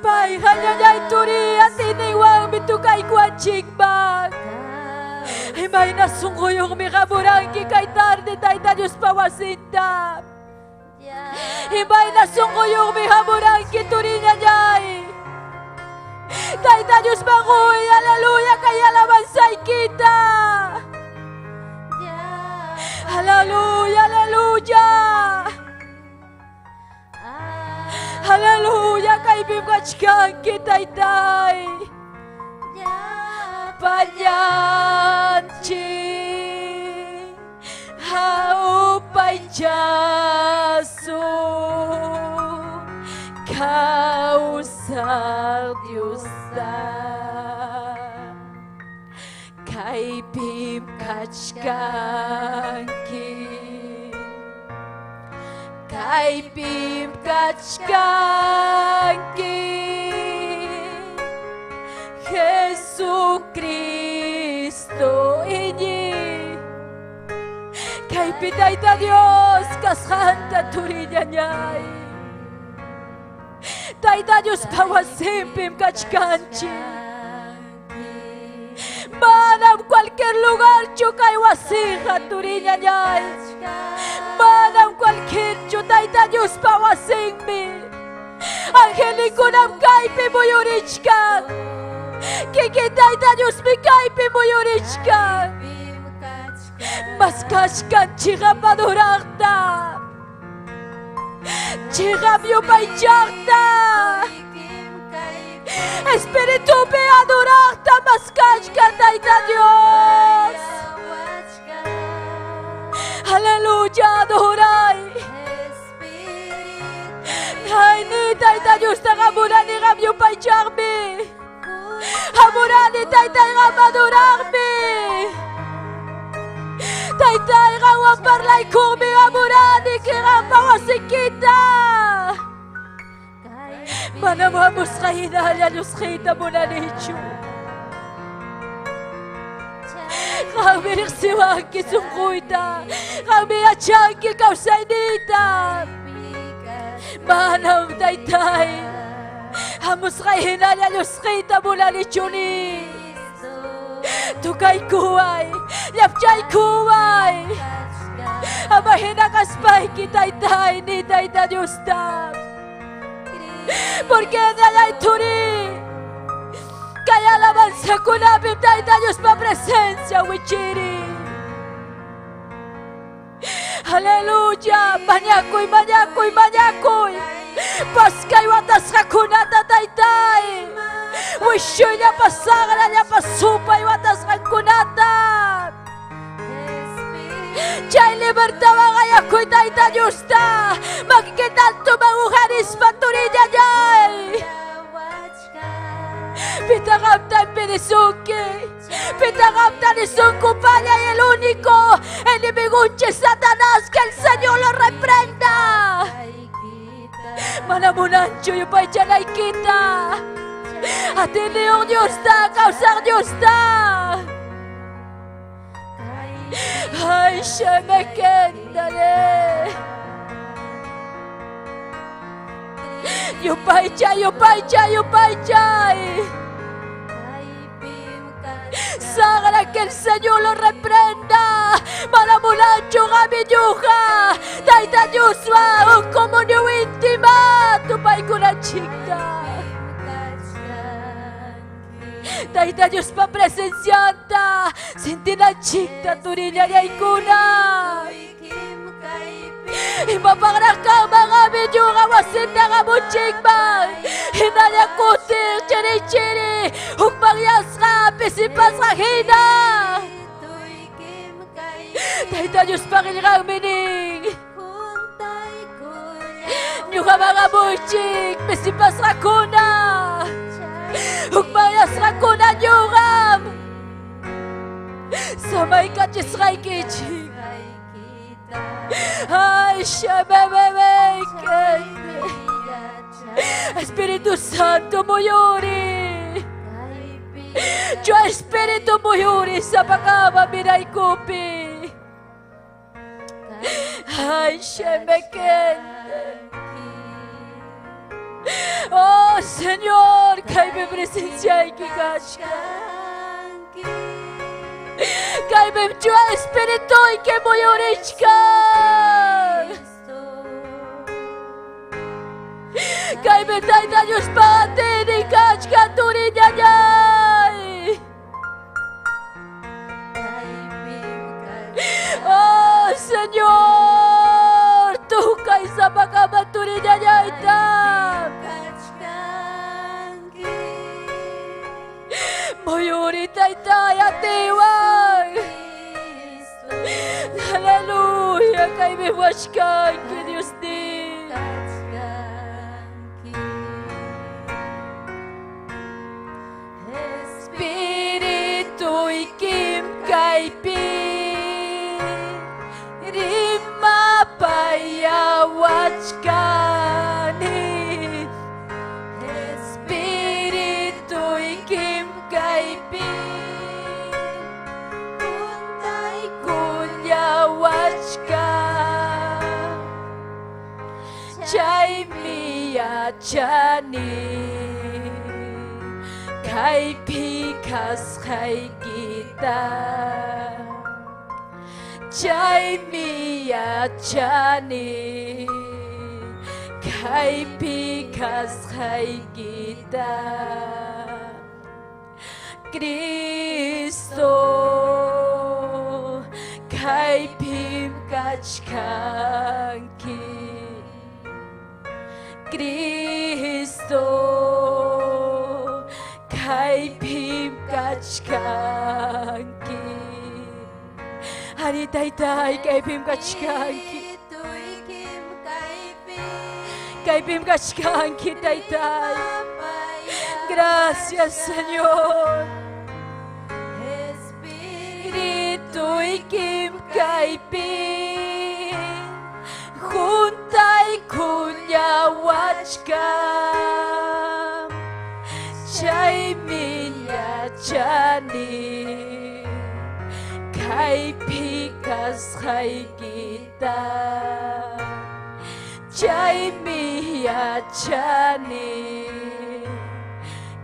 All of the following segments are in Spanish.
Pai hanya'y turi at iniwang bitukay kuanchikbag. Himay nasungkuyong mikaburangki kay tarde Tayta Diyos pawasindap. Himay nasungkuyong mikaburangki turi nya'y. Tayta Diyos banguy, haleluya kay alabansay kita. Haleluya, haleluya. Haleluya kay bimkachkang kitaytay. Panyanchi haupay jaso kausal Diyosa kay bimkachkang kay bimkachkang Jesucristo inyi kay Tayta Diyos kasanta turinya niyay Tayta Diyos pawasimpim kachkanchi manam cualquier lugar chu kay wasija turinya niyay manam cualquier chu Tayta Diyos pawasimmi angelikunam kay pimuyurichkan Kiki Tayta Diyos mi kay pimuyurichkan maskashkan chiga padurakta chiga miupaychakta Espiritu mi adurakta maskashkan Tayta Diyos Haleluya adoray Ay ni Tayta Diyos nakamunan ni miupaychakmi Hamurani Taytay nga madurangmi Taytay nga waparlay kumi Hamurani kira pawasikita Manamamos kahinahalya Diyos kita mo na nicho Kami nagsiwag kisungkuita Kami atyang kikausay-nita Manam Taytay Hamos kay hinalya Diyos kita mula ni Chuni Tukay kuway Yapchay kuway Ama hinakaspay kitaytay ni Tayta Diyos ta Porque nalay turi Kaya laman sa kunabim Tayta Diyos pa presensya wichiri Haleluya Manyakoy, manyakoy, manyakoy Paskay watas kakunata Taytay Wisyoy niya pasangan niya pasupay watas kakunata Chay libertawa kaya ko'y Tayta Diyos ta Magkikitan tumanguhanis patuloy niya niya'y Pitangam tayo pinisuki Pitangam tayo nisungko pa niya el único enemigunche Satanás que el Señor lo reprenda Manamunancho yung pa'y dyanay kita At iniyong Diyos ta, kausang Diyos ta Ay, siya mekendale Yung pa'y dyan, yung pa'y dyan, yung pa'y dyan Sana que el Señor lo reprenda Manamunancho kami nyuka Tayta Diyos wa un komunyo intima Tupay ko na chika Tayta Diyos pa presensyanta Sinti na chika turinya niya ikuna Imapanganak mga medyo kawasin na kamuchikbang Hinalya kutir, chiri-chiri Hukmangyas ka, pisipas ka hina Tayta Diyos pakilirang mining Nyo ka mga muchik, pisipas ka kuna Hukmangyas ka kuna nyo kam Samay ka chisray kichik Ay, siya bebebe Espiritu Santo muyuri Yo Espiritu muyuri sa pakama minay kupi Ay, siya mekende Oh Señor, kay may presencia ikikashka. Kay may Diyo Espiritu ikimuyurichka. Kay may tayo na Diyos pati ikashka turinyanyay. Oh Señor, tukay sa pagkamaturinyanyay tam. Mayuri taytay atiwag. Hallelujah, kay miwashkan ki Diyos din. Espiritu'y kim kay Rima payawachkanin. Espiritu'y kim kay Kuntay kulyawachka. Chay miya chani. Kay pikas kay kita. Chay miya chani. Kay pikas kay kita. Cristo kay pimkachkanki. Cristo kay pimkachkanki. Hari taytay kay pimkachkanki. Kay pimkachkanki taytay. Gracias Señor. Espiritu'y kim kay Juntay kunyawachka. Chay minya chani. Kay pikas kay kita. Chay miya chani.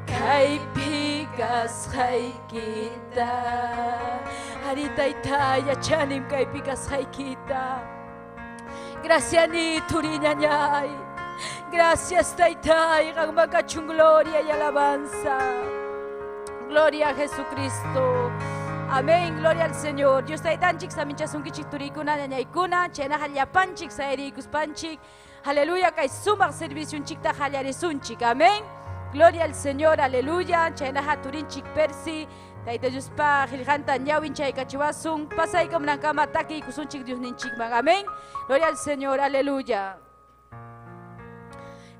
Kay pikas kay kita. Hari taytay chanim kay pikas kay kita. Gracias ni turiñañay. Gracias taytay kang magkachung gloria y alabanza. Gloria a Jesucristo. Amén, gloria al Señor. Dios taytanchik sa minchasunkichik turikuna ñañaykuna. Chena halyapanchik sa erikuspanchik. Aleluya, kay sumak servicio chikta halyarisunchik. Amén. Gloria al Señor, aleluya. Chena haturinchik persi. Tayta Dios pa hilhanta ñawin chay kachiwasun. Pasay kam nang kamataki kusunchik Dios ninchik man. Amén. Gloria al Señor, aleluya.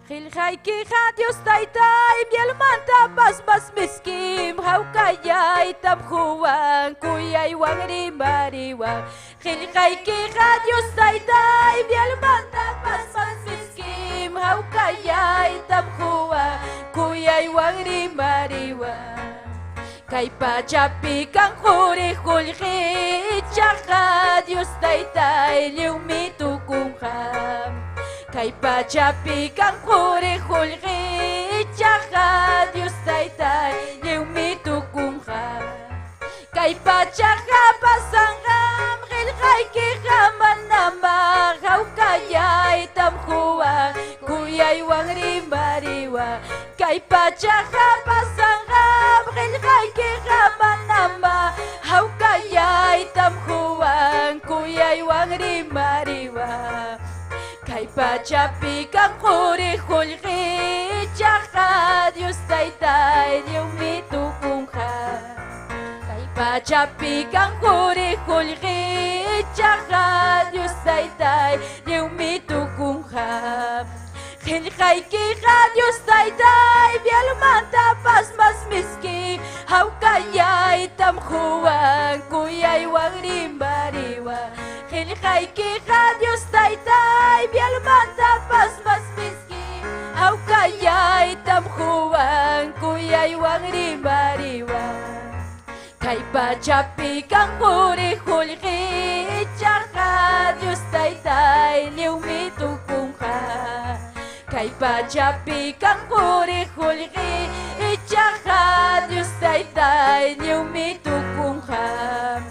Hilhayki ha Dios taytay mielmanta bas miskim haukayay tamhuan kuyay wangri mariwan. Hilhayki ha Dios taytay mielmanta bas miskim haukayay tamhuan kuyay wangri mariwan. Kay pachapi kang huri hulhi chaka Dios taytay liumitukungam. Kay pachapi kang huri hulhi chaka Dios taytay liumitukungam. Kay pachaka pasangam hilhay kihaman namang haukayay tamhuan kuyay wangri mariwa. Kay pachaka pasangam hilhay kihaman namang haukayay tamhuan kuyay wangri mariwa. Kay pachapi kang huri hulhi chaka Dios taytay liumitukungam. Kay pachapi kang huri hulhi chaka Dios taytay liumitukungam. Hilhay kiha Dios taytay bialmanta pas miski haukayay tamhuan kuyay wangri mariwa. Hilhay kiha Dios taytay bialmanta pas miski haukayay tamhuan kuyay wangri mariwa. Kay pachapi kang huri hulhi chaka Dios taytay liumitukungam. kay pachapi kang huli-hulgi ichaha Dios taytay niyo mitukungha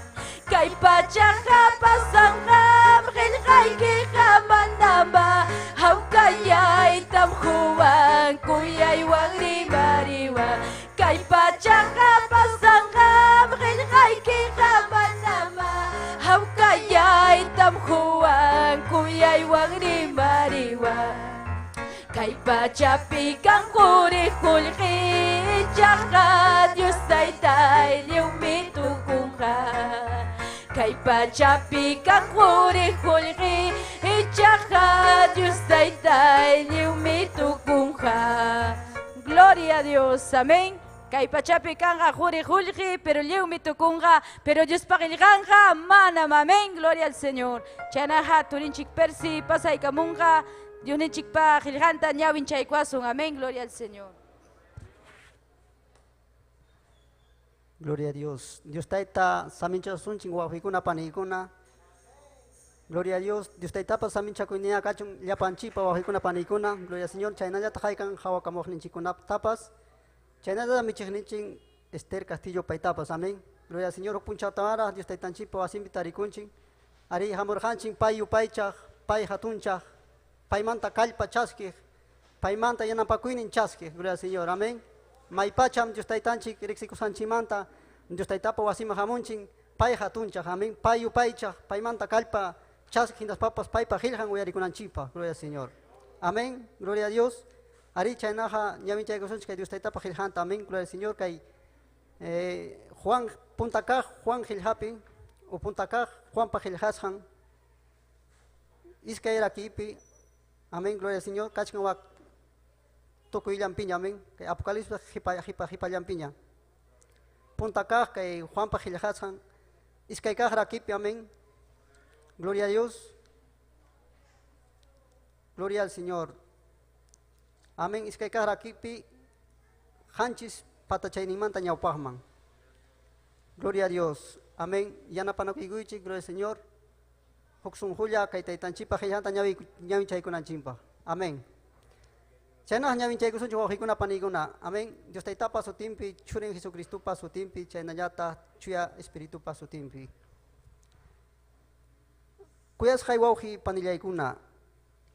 kay pachaha pasangham hilhay kikamandamba hawkayay tamhuwan kuyay wang rimariwa kay pachaha pasangham hilhay kikamandamba hawkayay tamhuwan kuyay wang rimariwa kay pachapi kang huli-hulgi ichaha Dios taytay niyo mitukungha kay pachapi kang huli-hulgi ichaha Dios taytay niyo mitukungha. Gloria a Dios, amén. Kay pachapi kang huli-hulgi pero liw mitukungha pero Dios pakilgangha manam, amén. Gloria al Señor. Chanaha turinchik persi pasay kamungha Dios ninchik pa khilganta nyawin chay kwasung, amén. Gloria al Señor. Gloria a Dios. Dios taita samincha sunchin wahikuna panikuna. Gloria a Dios. Dios taita pa samincha kunia kachung llapanchipa wahikuna panikuna. Gloria al Señor. Chayna ya tajaikan hawakamojninchikuna tapas. Chayna ya michigninchin Esther Castillo paitapas. Amén. Gloria al Señor. Puncha tamara Dios taitanchipa wasimbitarikunchin. Ari hamurhanchin payu paichaj, pai hatunchaj, paimanta kalpa chaskij, paimanta yanapakuinin chaskij. Gloria al Señor. Amén. Maipacham Dios taitanchik riksikusanchimanta Dios taitapa wasima hamunchin pay hatuncha amén payu paycha paymanta kalpa chaskindas papas paypa hilhan uyarikunanchipa. Gloria al Señor. Amén. Gloria a Dios. Ari chaynaja ñavincha kusunch kay Dios taitapa hilhanta. Amén. Gloria al Señor. Kay Juan puntakaj Juan hilhapin o puntakaj Juan pa hilhashan iskay rakipi. Amén. Gloria al Señor. Kachkan wak Toko illampiña, amén. Que Apocalipsis hipa illampiña. Punta kaj que Juan Pajilhasan. Iskay kaj rakipi, amén. Gloria a Dios. Gloria al Señor. Amén. Iskay kaj rakipi. Hanchis patachaynimanta ñawpajman. Gloria a Dios. Amén. Yana panokiguichi, gloria al Señor. Hoksun huya kay taytanchipa hillanta ñawi chaykunanchimpa. Amén. Chayna ñawin chaykusun chuwajikuna panikuna. Amén. Dios taitapa su timpi, churin Jesucristo pa su timpi, chayna yata chuya Espíritu pa su timpi. Kuyas haywauji panillaykuna.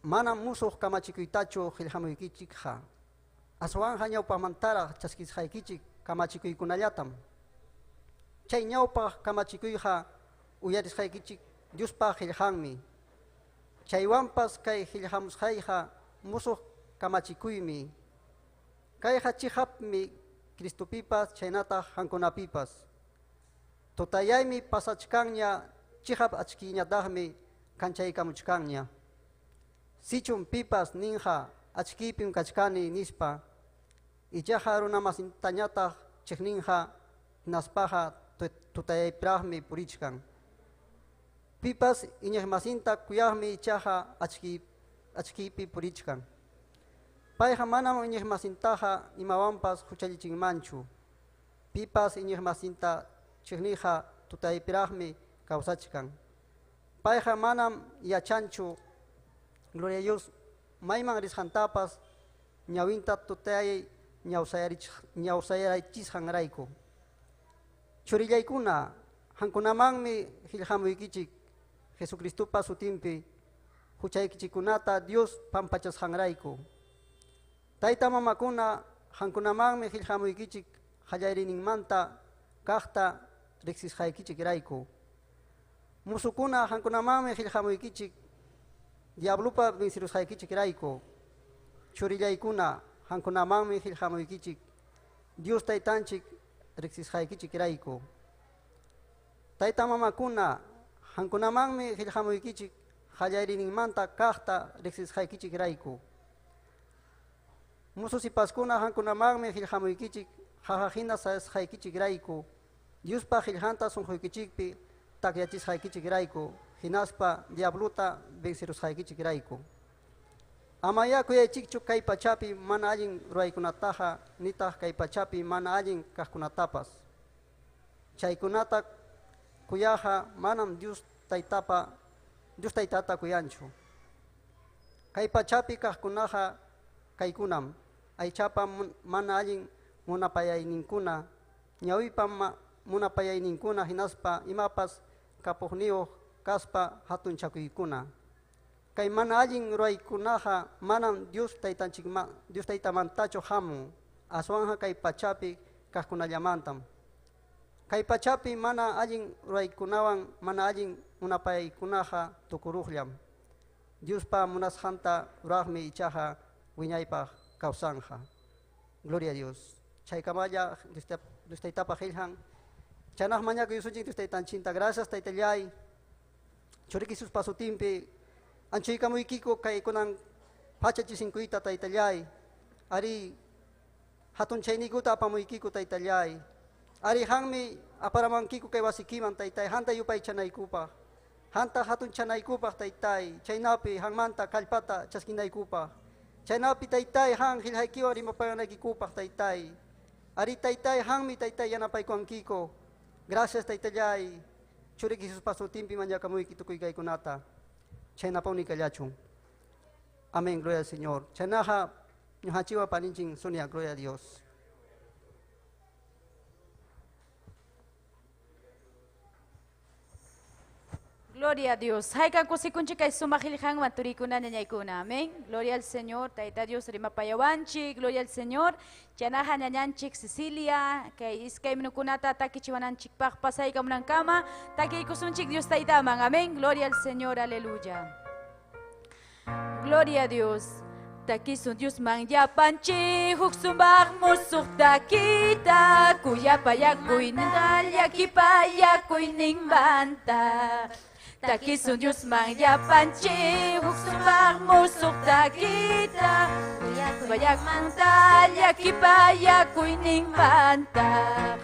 Mana musuh kamachikuytachu hilhamuykichikha. Aswanja ñawpa mantara chaskishaykichik kamachikuykunallatam. Chay ñawpa kamachikuyja uyarishaykichik Diospa hilhanmi. Chaywampas kay hilhamushayja musuh kamachikuymi. Kay hachihapmi Cristopipas chaynata hankunapipas. Tutayaymi pasachkanña chihap achkiñataqmi kanchaykamuchkanña. Sichun pipas ninja achkipim kachkani nispa. Ichaja runamasintañataq chikninja naspaja tutayaypraqmi purichkan. Pipas iñiqmasinta kuyaqmi ichaja achkipi purichkan. Payqa manam iñiqmasintaqa imawampas huchallichinmanchu. Pipas iñiqmasinta chiqniqa tutaypiraqmi kawsachkan. Payqa manam yachanchu, gloria a Dios, mayman risqantapas ñawinta tutay ñawsayaraychisqanrayku. Churillaykuna, hankunamanmi qillqamuykichik Jesucristupa sutinpi huchaykichikunata Dios pampachasqanrayku. Tayta mamakuna hankunamanmi qillqamuykichik qallayrininmanta kaqta riqsisqaykichikrayku. Musukuna hankunamanmi qillqamuykichik diablupa vencirusqaykichikrayku. Churillaykuna hankunamanmi qillqamuykichik Dios taytanchik riqsisqaykichikrayku. Tayta mamakuna hankunamanmi qillqamuykichik qallayrininmanta kaqta riqsisqaykichikrayku. Mususipaskuna hankunamanmi qillqamuykichik qaqahina sayasqaykichikrayku. Diospa qillqanta sunquykichikpi takyachisqaykichikrayku. Hinaspa diabluta vencirusqaykichikrayku. Amaya kuyaychikchu kay pachapi mana allin ruraykunataqa nitaq kay pachapi mana allin kaqkunatapas. Chaykunata kuyaqa manam Dios taytata kuyanchu. Kay pachapi kaqkunaqa kaykunam aychapa mana allin munapayayninkuna ñawipa munapayayninkuna hinaspa imapas kapuqniyuq kaspa hatunchakuykuna kay mana allin ruraykunaqa manam Dios taytamantachu hamun aswanqa kay pachapi kaqkunallamantam kay pachapi mana allin ruraykunawan mana allin munapayaykunaqa tukuruqllam Diospa munasqanta ruraqmi ichaqa wiñaypaq kawsanqa gloria a Dios chaykamalla Dios taytapa qillqan chanaq mañakuy yusunchik Dios taytanchinta gracias taytallay churiki sus pasutimpi anchuykamuykiku kay kunan pachachisinkuyta taytallay ari hatun chaynikuta apamuykiku taytallay ari hanmi aparamankiku kay wasikiman taytay hanta yupay chanaykupaq hanta hatun chanaykupaq taytay chaynapi hanmanta kallpata chaskinaykupaq chaynapi taytay han qillqaykiwan rimapayanaykikupaq taytay ari taytay hanmi taytay yanapaykuankiko gracias taytallay churiki sus pasutimpi mañakamuyki tukuy kaykunata chaynapawni kallachun amén gloria al Señor chaynaqa ñuqanchikwan paninchin Sonia gloria a Dios. Gloria a Dios. Haikan kusikunchi kay sumajilhan maturikuna ñañaykuna. Amén. Gloria al Señor. Taita Dios rimapayawanchi. Gloria al Señor. Chanaja ñañanchik Cecilia. Kay iskay minukunata takichiwananchik pasay kamunan kama. Taki kusunchik Dios taitaman. Amén. Gloria al Señor. Aleluya. Gloria a Dios. Takisun Dios man yapanchi. Huksumbak musuk takita. Kuyapayakuy nindal yakipayakuy ningbanta. Takisun Dios man yapanchi, huksumbak musuk takita. Bayak mantal, yakipaya kuining manta.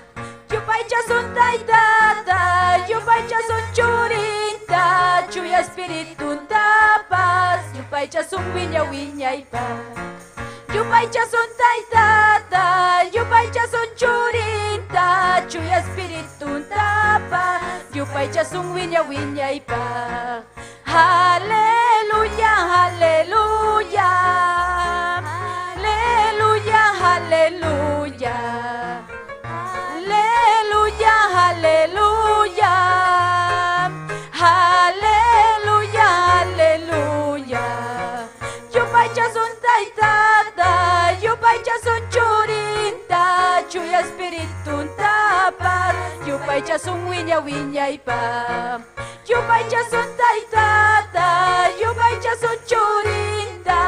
Yupay chasun taitata, yupay chasun churinta. Chuya espiritun tapas, yupay chasun wiña wiñaypa. Yupay chasun taitata, yupay chasun churinta. Chuya espiritun tapas, yupay chasun wiña wiñaypa. Aleluya, aleluya, aleluya, aleluya, aleluya, aleluya, aleluya, aleluya. Yupay chasun taitata, yupay chasun churinta, chuya espiritun tapas, yupay chasun wiña wiñaypa. Yupay chasun taitata, yupay chasun churinta,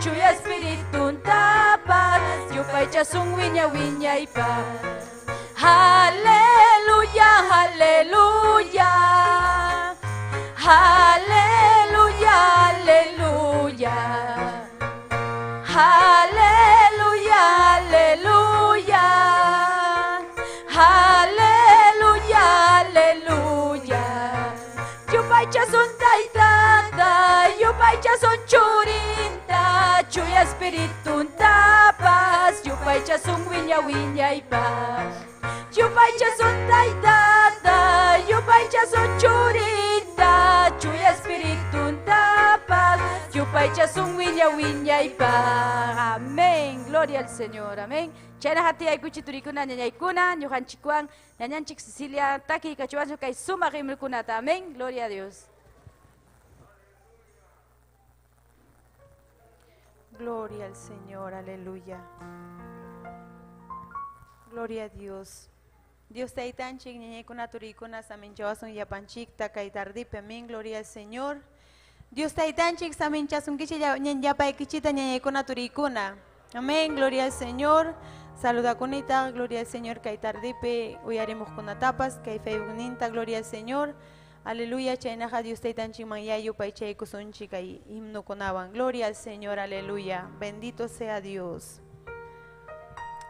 chuya espiritun tapas, yupay chasun wiña wiñaypa. Aleluya, aleluya, aleluya, aleluya, aleluya, aleluya, aleluya, aleluya. Yupay chasun taitata, yupay chasun churinta, chuya espiritun tapas, yupay chasun wiña wiñaypa. Yupay chasun taitata, yupay chasun churinta, chuya espiritun tapas, yupay chasun wiña wiñaypa. Amén. Gloria al Señor. Amén. Chayna hati ay kuchiturikuna ñañaykuna, ñuqanchikwan ñañanchik Cecilia taki kachuwanchu kay sumaq rimulkunata. Amén. Gloria a Dios. Gloria al Señor, aleluya. Gloria a Dios. Dios taitanchik ñañaykuna turikuna saminchawasun yapanchik takay tardipe. Amén. Gloria al Señor. Dios taitanchik saminchasun kichi yapay kichita ñañaykuna turikuna. Amén. Gloria al Señor. Saluda kunita, gloria al Señor, kay tardipe, uyaremos con tapas, kay feibuninta, gloria al Señor. Aleluya, chaynaja Dios taitanchik manyayu pay chay kusunchi kay himno konaban. Gloria al Señor, aleluya. Bendito sea Dios.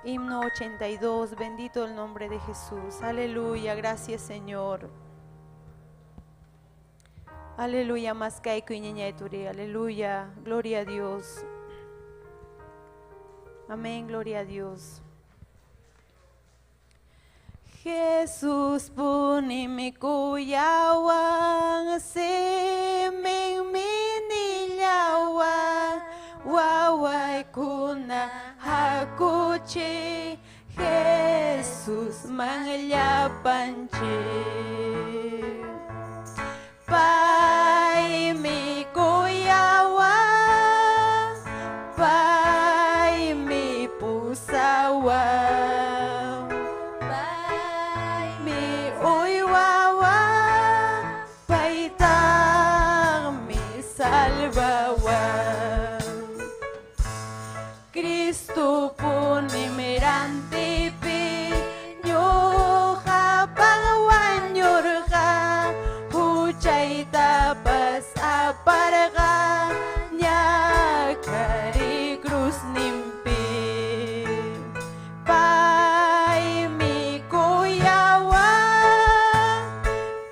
Himno 82, bendito el nombre de Jesús. Aleluya, gracias Señor. Aleluya, más kay kuiñeñeturi. Aleluya, gloria a Dios. Amén, gloria a Dios. Jesús puni mi kuyawan, semen minillawan, wow wai kuna hakuchi Jesus mangyapanchi Pai mi kuyawa Pai mi pusawa Pai mi uywawa Pai tang mi salvawa Cristo pun imiranti pi nyuha pangwan nyurha hucai tapas aparga nyakari cruz nimpi Pai mi kuyawa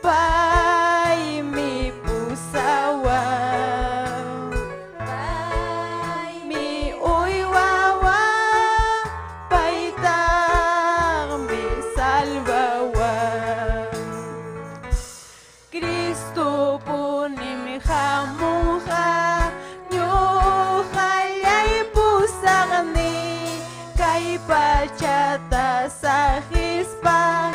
Pai mi pusawa Pai mi uywawa Pai tang mi salvawa Cristo pun imihamuha nyuhalay pusagni kay pachata sa hispa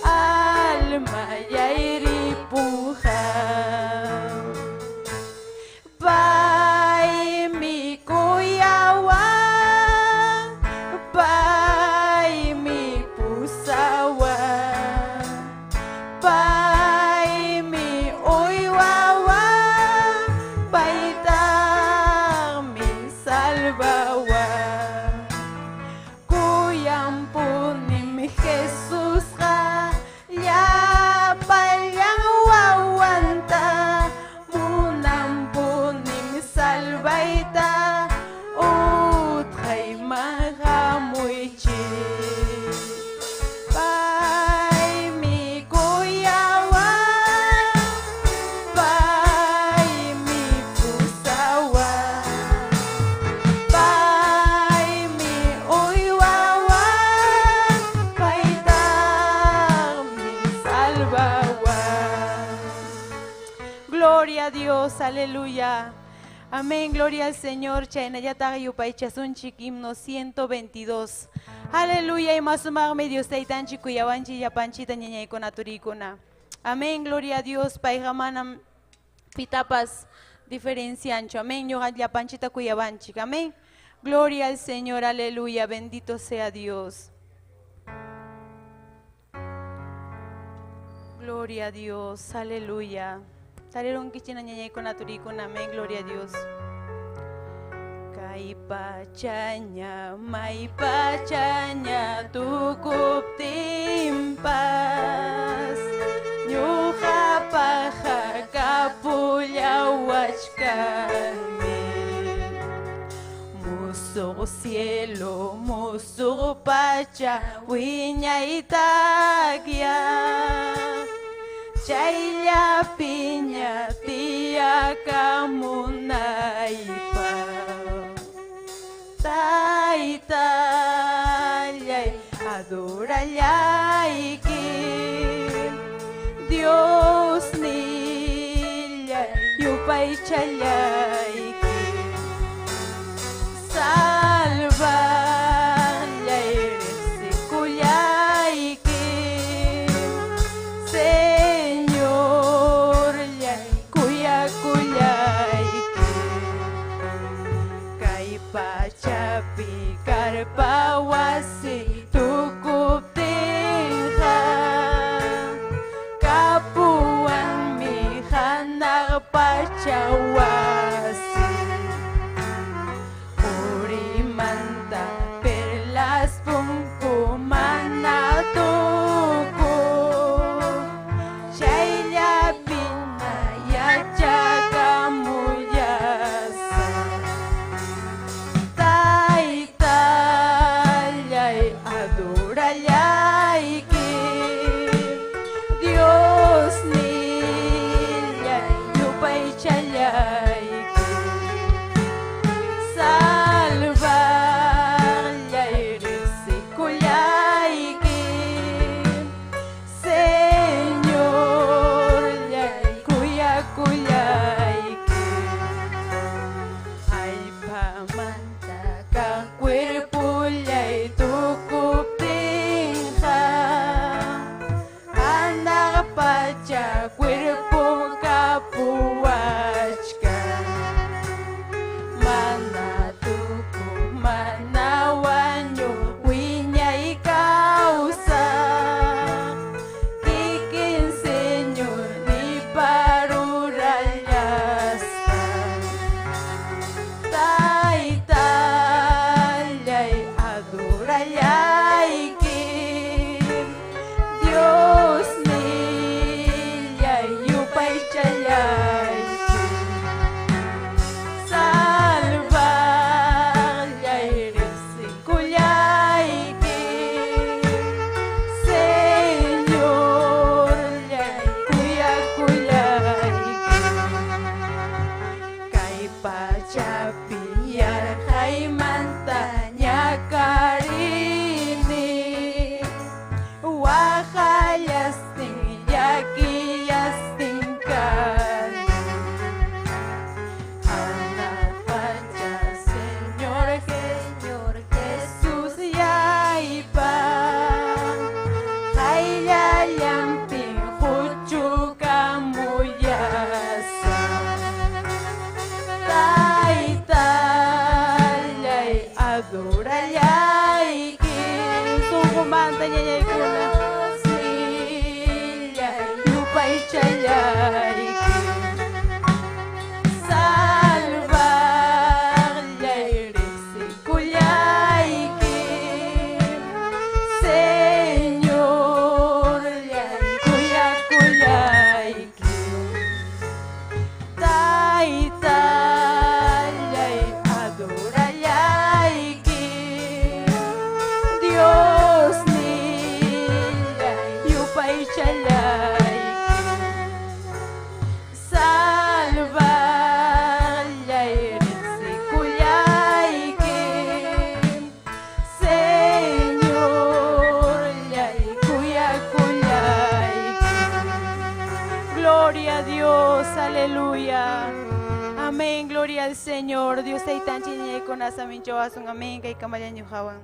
almayay ripuha Pai mi kuyawa Pai mi pusawa Pai mi uywawa Pai tang mi salvawa Kuyang punim Jesus ka ya palyang wawanta munang punim salvaita utray mahamoy chi Pai mi kuyawa Pai mi pusawa Pai mi uywawa Pai tang mi salvawa Gloria a Dios, aleluya. Amén, gloria al Señor. Chaynayata yupay chasunchik himno 122. Aleluya, y más me Dios taitanchi kuyawanchi yapanchita ñañay konaturikuna. Amén, gloria a Dios. Paigamanam pitapas diferenciancho. Amén, yogat yapanchita kuyawanchik. Amén. Gloria al Señor, aleluya. Bendito sea Dios. Gloria a Dios, aleluya. Salieron kichina ñañay konaturikuna. Amén, gloria a Dios. Kay pachanya, may pachanya, tukup timpas. Nyuha paha kapulawach kami. Musuk cielo, musuk pacha, wiña itagya. Chayla piña tia kamunaipa Taitayay adorayay Dios niyay yupay chayay Salvayay resikulayay Señor, kuya kuyay kay pachapi karpawasi tukup tingha kapuan mi hanak pachawasi urimanta perlas pungkuman tuko Chayla pinaya chakamuyasa Taitayay adorayay Dios niyay yupay chayay Salvayay resikulayay Señor, kuya kuyay ay pamanta comanda ñañaykuna yupay chayayki salvar llayrisikullayki Señor kuyakullayki taytallay adorallayki Dios nillay yupay chalayki salvar llayrisikullayki Señor kuyakullayki Gloria a Dios, aleluya. Amén, gloria al Señor. Dios te tan chiñe con asamin choasun. Amén, kay kamayan yuhawan.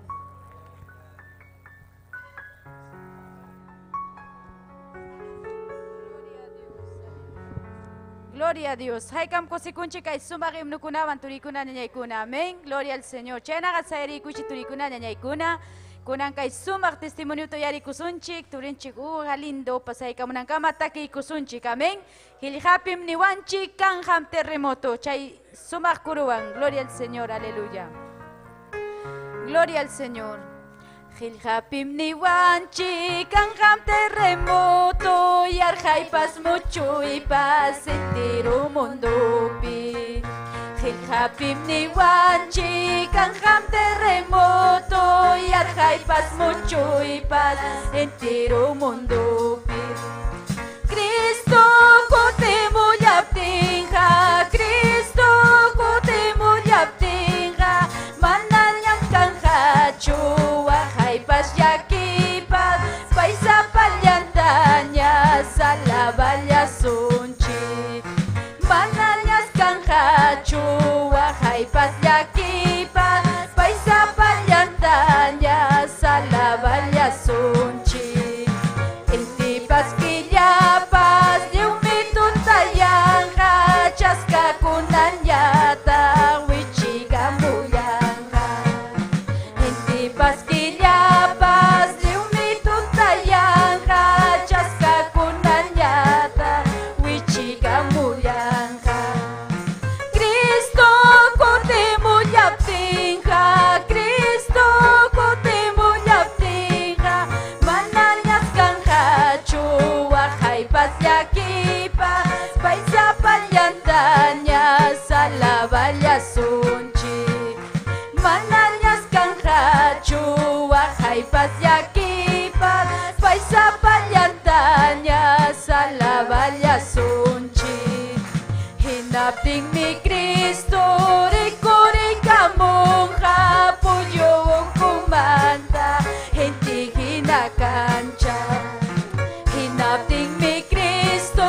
Gloria a Dios. Haykam kosikunchi kay sumakim nukuna vanturikuna ñañaykuna. Amén. Gloria al Señor. Chenaga sayari kuchi turikuna ñañaykuna. Kunan kay sumak testimonio to yari kusunchik, turinchik lindo pasay kamunan kamataki kusunchik. Amén. Hilhapim niwanchik kanham terremoto. Chay sumak kuruan. Gloria al Señor. Aleluya. Gloria al Señor. Hilhapim niwanchik kanham terremoto. Yarhaipas mucho y paz entero mundo pi. Hilhapim niwanchik kanham terremoto. Yarhaipas mucho y paz entero mundo pi. Cristo kotemu yaptinga, Cristo kotemu yaptinga, mananyam kanhachu, wahaipas yakipas, paisa palyantanya, salabaya sunchi. Mananyas kanhachu, wahaipas yakipas, paisa palyantanya, salabaya sunchi. Intipas killapas, diumitutayanja, chaskakunanyata, wichigamuyanja. Intipas killapas, diumitutayanja, chaskakunanyata, wichigamuyanja. Cristo kotemu yaptinja, Cristo kotemu yaptinja, mananyas kanhachu, wahaipas yakipas, paisa palyantanya, salabaya sunchi. Mananyas kanhachu, wahaipas yakipas, paisa palyantanya, salabaya sunchi. Hinapting mi Cristo, rikurikamunja, puyo kumanta, hindi hinakancha. Hinapting mi Cristo,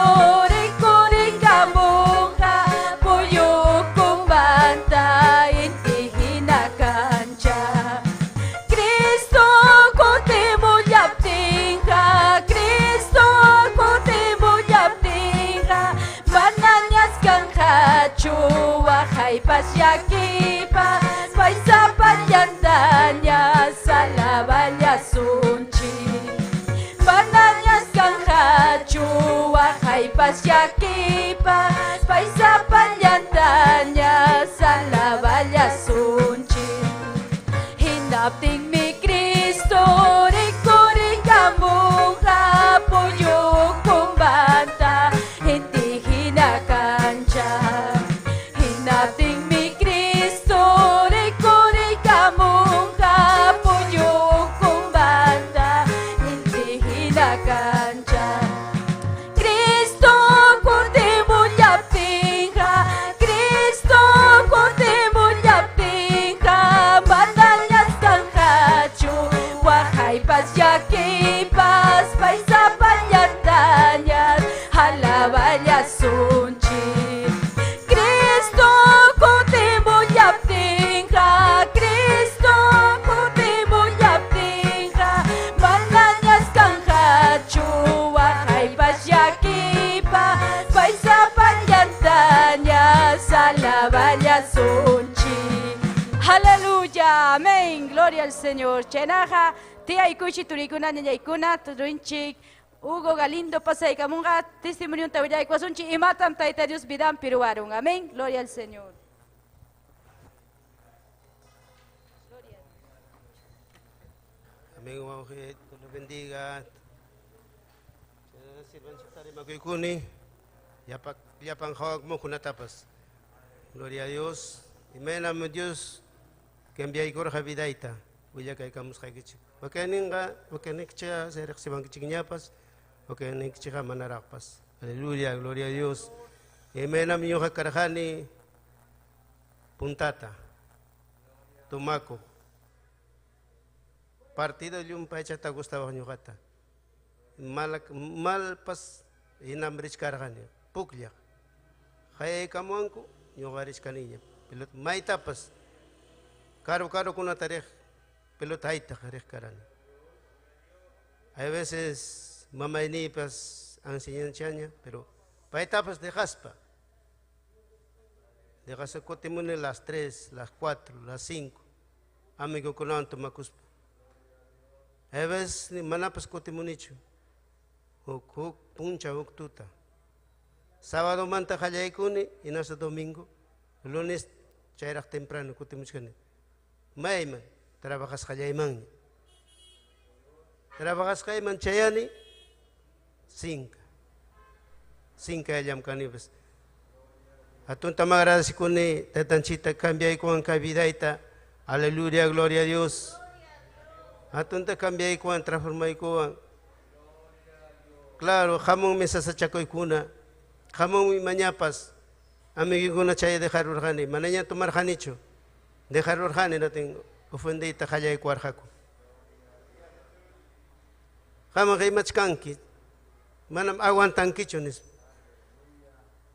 rikurikamunja, puyo kumanta, hindi hinakancha. Cristo kotemu yaptinga, Cristo kotemu yaptinga, mananyas kanhachu, wahaipas yakipas, paisa palyantanya, salabaya sunchi. Mananyas kanhachu, wahaipas yakipas, paisa palyantanya, salabaya sunchi. Hinapting mi Cristo, rikurikamunja, puyo kumbanta, hindi hinakancha. Hinapting mi Cristo, rikurikamunja, puyo kumbanta, hindi hinakancha. Cristo kotemu yaptinga, Cristo kotemu yaptinga, mananyas kanhachu, wahaipas yakipas, paisa palyantanyas, halabaya sunchi. Cristo kotemu yaptinga, Cristo kotemu yaptinga, mananyas kanhachu, wahaipas yakipas, paisa palyantanyas, salabaya sunchi. Aleluya, amén, gloria al Señor. Chenaja, Tia ikushi turikuna ñañaykuna turunchik Hugo Galindo pasay kamunga testimonio tawilla ikuasunchi imatam taita Dios vidam piruarun. Amén. Gloria al Señor. Amén, Juan, Dios los bendiga. Sirvan chitari makuikuni. Yapan hawak mo kunatapas. Gloria a Dios. Imenam Dios que envía y corja vidaita. Voy a caer camus haikichi. Wakaninga, wakanikcha, se reciban kichiñapas. Wakanikcha manarapas. Aleluya, gloria a Dios. Imenam yoha karahani. Puntata. Tumaco. Partido de un país está Gustavo Ñugata. Mal pas inambrich cargani. Puklia. Hay camonco, ñugaris canilla. Pelot maitapas. Caro con una tarea. Pelota haita carej carani. Hay veces mamá y nipas enseñan chaña, pero paitapas de jaspa. De jaspa cotimune las 3, las 4, las 5. Amigo con anto macuspa. Hay veces manapas cotimunicho. Huk puncha huk tuta. Sábado manta jayaikuni y no domingo. Lunes chairak temprano cotimuchane. Mayman trabajas jayaiman. Trabajas jayaiman chayani 5. 5 ayam canibas. Atunta magrada kuni tatanchita cambia y con cavidaita. Aleluya, gloria a Dios. Atunta cambia y con transforma y con. Claro, jamón mesa sachaco y cuna. Jamón y mañapas. Amigo con una chaya de jarurjani. Manaña tomar janicho. De jarurjani no tengo. Ofendita jaya y cuarjaco. Jamón que machkanki. Manam aguantan kichones.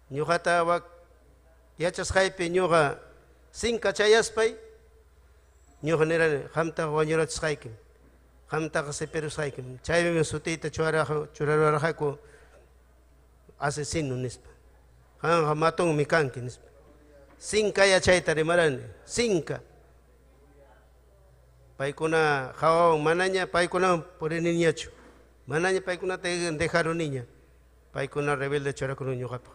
Ñujata wak. Yachas jaipe ñuja. 5 chayas pay. Ñuja nerane. Jamta guanyurat schaikim. Hamta kasi pero saikim. Chay me sutita churarajaco asesino nispa. Han matong mikanki nispa. 5 ya chay tarimarane. 5. Paikuna hawa mananya paikuna por niñacho. Mananya paikuna te dejaron niña. Paikuna rebelde chora con niño gapa.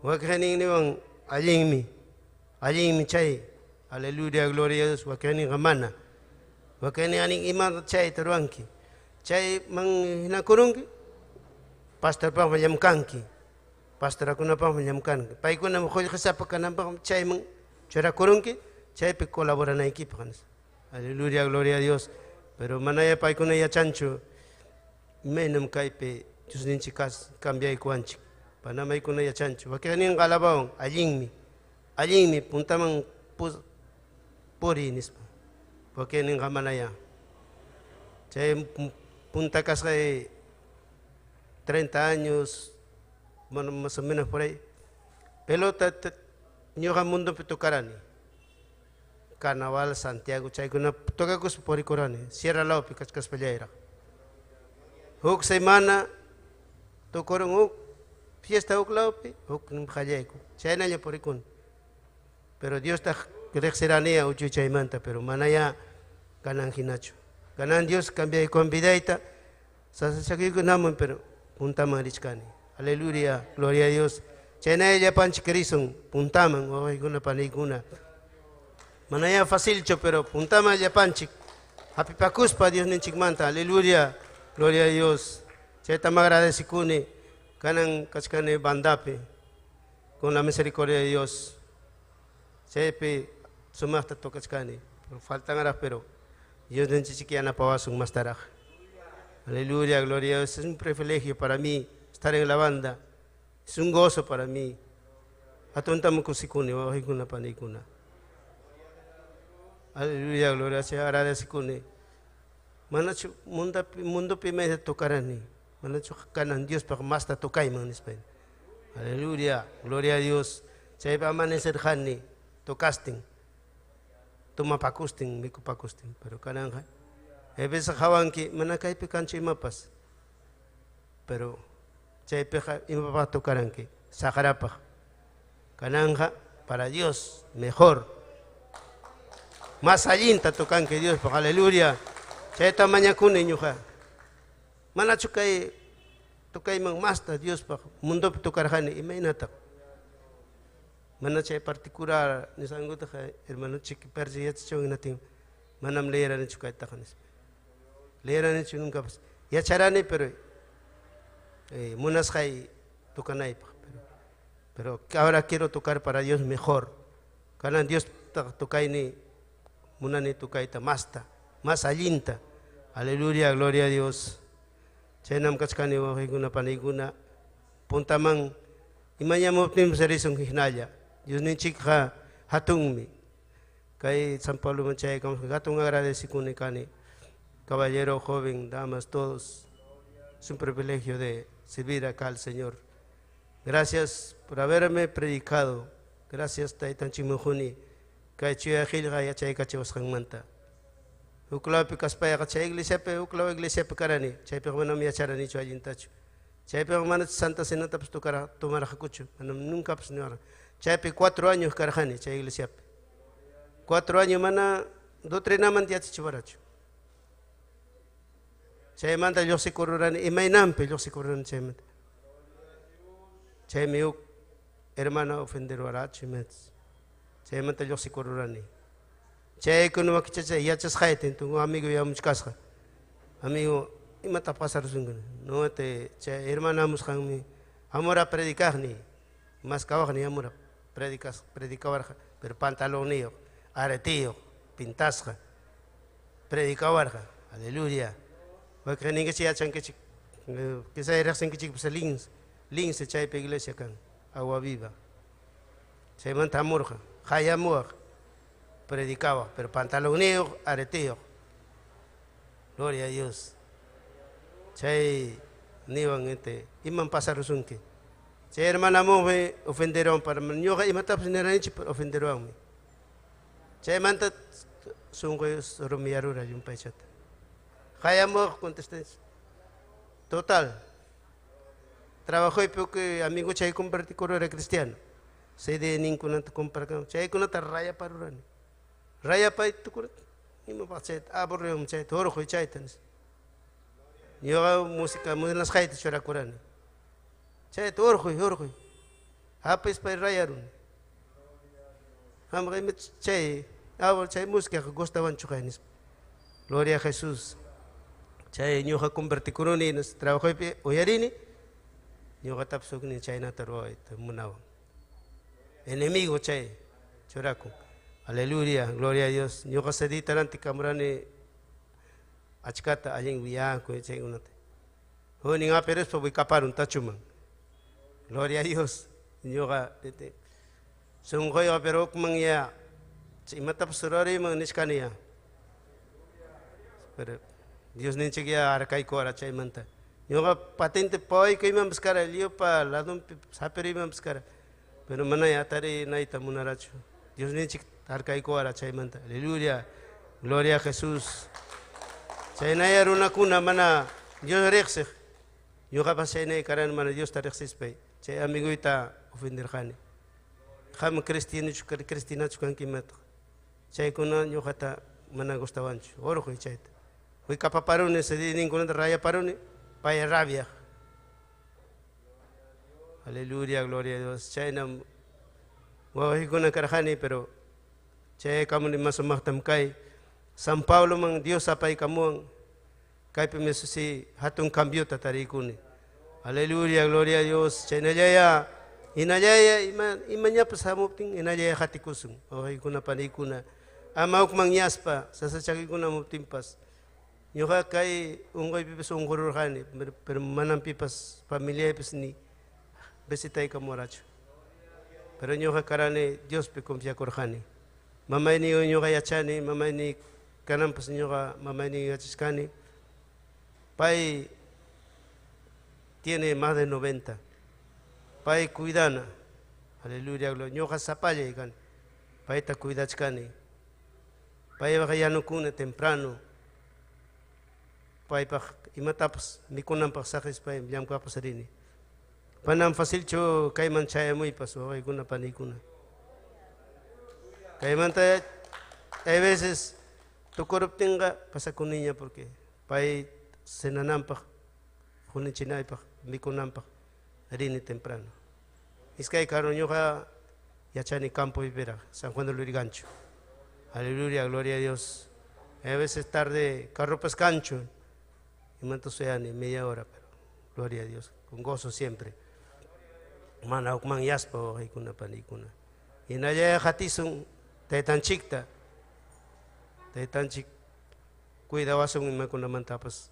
Wakani ni wang allí mi chay. Aleluya, gloria a Dios. Wakani gamana. Wakani aning iman chay teruanki. Chay mang hinakurungi. Pastor pa mayamkanki. Pastor ako na pa mayamkanki. Pai ko na mukhoy kasapa ka na pa chay mang chora kurungi. Chay pe colabora na equipo kanas. Aleluya, gloria a Dios. Pero manaya pai ko na ya chancho. Menam kay pe Diyos din chikas cambia ikuanchik. Panamay ko na ya chancho. Wakani ang kalabaw allingmi punta mang puri nispa. Porque en Gamanaya. Chay punta casa de 30 años, más o menos por ahí. Pelota, ñoga mundo pitucarani. Carnaval, Santiago, chay kuna toca cos por icorani. Sierra Laupi, cascas peleira. Huk semana, tocoron huk, fiesta huk Laupi, huk njayeco. Chay naño por icon. Pero Dios está Grexerania uchu chaymanta, pero manaya ganan hinacho. Ganan Dios cambia y con vidaita. Sasachaki namun pero puntaman richkani. Aleluya, gloria a Dios. Chena ella panchkerison puntaman o iguna panikuna. Manaya facilcho pero puntaman ella panchik. Happy pakuspa Dios ninchikmanta. Aleluya, gloria a Dios. Cheta magradecikuni ganan kachkane bandape con la misericordia de Dios. Chepe sumasta tokachkani, faltan horas, pero Dios den chichiquiana pawasung más taraj. Aleluya, gloria a Dios. Es un privilegio para mí estar en la banda. Es un gozo para mí. Atuntamos kusikuni, wahikuna panikuna. Aleluya, gloria a Dios. Agradecikuni. Manacho mundo pime de tocarani. Manacho kanan Dios para más ta tokay manispen. Aleluya, gloria a Dios. Se va a amanecer hani. Tocasting, toma pakusting, miku pakusting, pero kananga. Veces hawanki, manakay picanchi mapas, pero chay peja imapa tocaranki, sajarapa. Kananga para Dios mejor, más allinta tocan que Dios, aleluya. Chay tamaña kuni ñuja. Mana chukay tukay mang masta Dios pa mundo tukarhani imainata. Mana chay particular ni sanguta hermano chiki perji yat chong natin. Manam leera ni chukay takanis. Leera ni chunum kapas. Ya charani pero munas kay tukanay pa. Pero ahora quiero tocar para Dios mejor. Kanan Dios tukay ni muna ni tukay ta masta. Más allinta. Aleluya, gloria a Dios. Chenam kachkani wahiguna paniguna. Puntamang imanya mo tim serisong hinaya. Dios ni chikha hatungmi. Kay San Pablo Manchay, gatong agradecido kani. Caballero, joven, damas, todos. Es un privilegio de servir acá al Señor. Gracias por haberme predicado. Gracias, Taitan Chimujuni. Kay Chuya Gilga y Chay Cachos Hangmanta. Uklaw Picaspaya Chay Iglesia, Uklaw Iglesia Picarani. Chay Pigmanam Yacharani Chuayintachu. Chay Pigmanat Santa Senata Pstukara, Tomara Hakuchu. Nunca Psnora. Chay 4 años Carjani, Chay Iglesia. 4 años mana, 2-3 naman tiati Chivarachu. Chay manda Yosi Kururani, y Mainampe Yosi Kururani Chay manda. Chay miuk hermana ofendero arachu mets. Chay manda Yosi Kururani. Chay kuno makichacha yachas haiten tu amigo ya muchkasha. Amigo imata pasar sungun. No te chay hermana muskangmi amora predicar ni mas kawak ni amora predicar pero pantalonillo, aretillo, pintasja. Predicar. Aleluya. Porque ninguém se acha que se era sem que tipo se lins se chay pe iglesia kan agua viva. Se manta morja, jaya mor. Predicaba, pero pantaloneo, areteo. Gloria a Dios. Chay niwan iman pasar sunke. Chay hermana mo me ofenderon para nyoga imata psineranchi ofenderon me. Chay manta sunko romiarura yung paichat. Kaya mo contestes. Total. Trabajo y porque amigo chay converti corora cristiano. Se de ninguna compra chay kuna ta raya parurani. Raya pa itu kurat. Imo pa chay aborreo chay toro koy chay tanis. Yo música munas kait chora kurani. Chay toro koy. Hapes pa raya run. Hamre mit chay abor chay música que gustaban chukanis. Gloria a Jesús. Chay nyoka converti kuruni nas trabajo y oyarini. Nyoka tapsok ni chay na taro ito munaw. Enemigo chay choraku. Aleluya, gloria a Dios. Nyoka sedita nanti kamrani achkata ayeng wiyanko chay unate. Honi nga peres pa kaparun tachuman. Gloria a Dios. Nyoka tete. Sungkoy pero kumangya. Chay matapsurari mang niskaniya. Pero Dios ni chiquia arcai cora chay manta. Yoga patente poi que imam buscar lío pa ladum saperi imam buscar. Pero mana ya tari naita munaracho. Dios ni chic arcai cora chay manta. Aleluya. Gloria a Jesús. Chay naya runa kuna mana Dios rexig. Yoga pasay na ikaran mana Dios tarexis pay. Chay amigo ita ofender khani. Kham cristiano chukar cristina chukan kimat. Chay kuna yoga ta mana gustawancho. Oro koy chay. Hoy kapaparone se di ninguna raya parone, vaya rabia. Aleluya, gloria a Dios. Chay nam wahi kuna karhani pero chay kamu ni masumahtam kay San Pablo mang Dios apay kamuang kay pimesusi hatong cambio tatari kuni. Aleluya, gloria a Dios. Chay inajaya imanya pasamupting inajaya hatikusung. Wahi kuna panikuna. Amauk mangyaspa sasachaki kuna muptimpas. Yoga kay unggoy pipis ungurur kani, pero manang pipas familia pipis ni besitay kamoracho. Pero yoga karane Dios pe confía korhani. Mamay ni yoga yachani, mamay ni kanam pas yoga, mamay ni yachiskani. Pai tiene más de 90. Pai cuidana. Aleluya, gloria. Yoga sapaya ikan. Pai ta cuidachkani. Pai bakayano kune temprano. Pai pak imatapos mikunam paksakis pai biam ka pasarini. Panam fasil cho kay man chaya mo ipaso kay kuna panikuna. Kay man tayo, a veces tukuruptinga pasakuniña porque pay senanampak, hunichinaypak, mikunampak, rini temprano. Iskay karon yoka yachani campo vivera, San Juan de Lurigancho. Aleluya, gloria a Dios. A veces tarde, carro pescancho, y manto seani media hora, pero gloria a Dios, con gozo siempre. Mana ukman yaspa o kuna panikuna. Y naya hatison, tan chikta, tan chik, cuida wasong ima kuna manta, pues,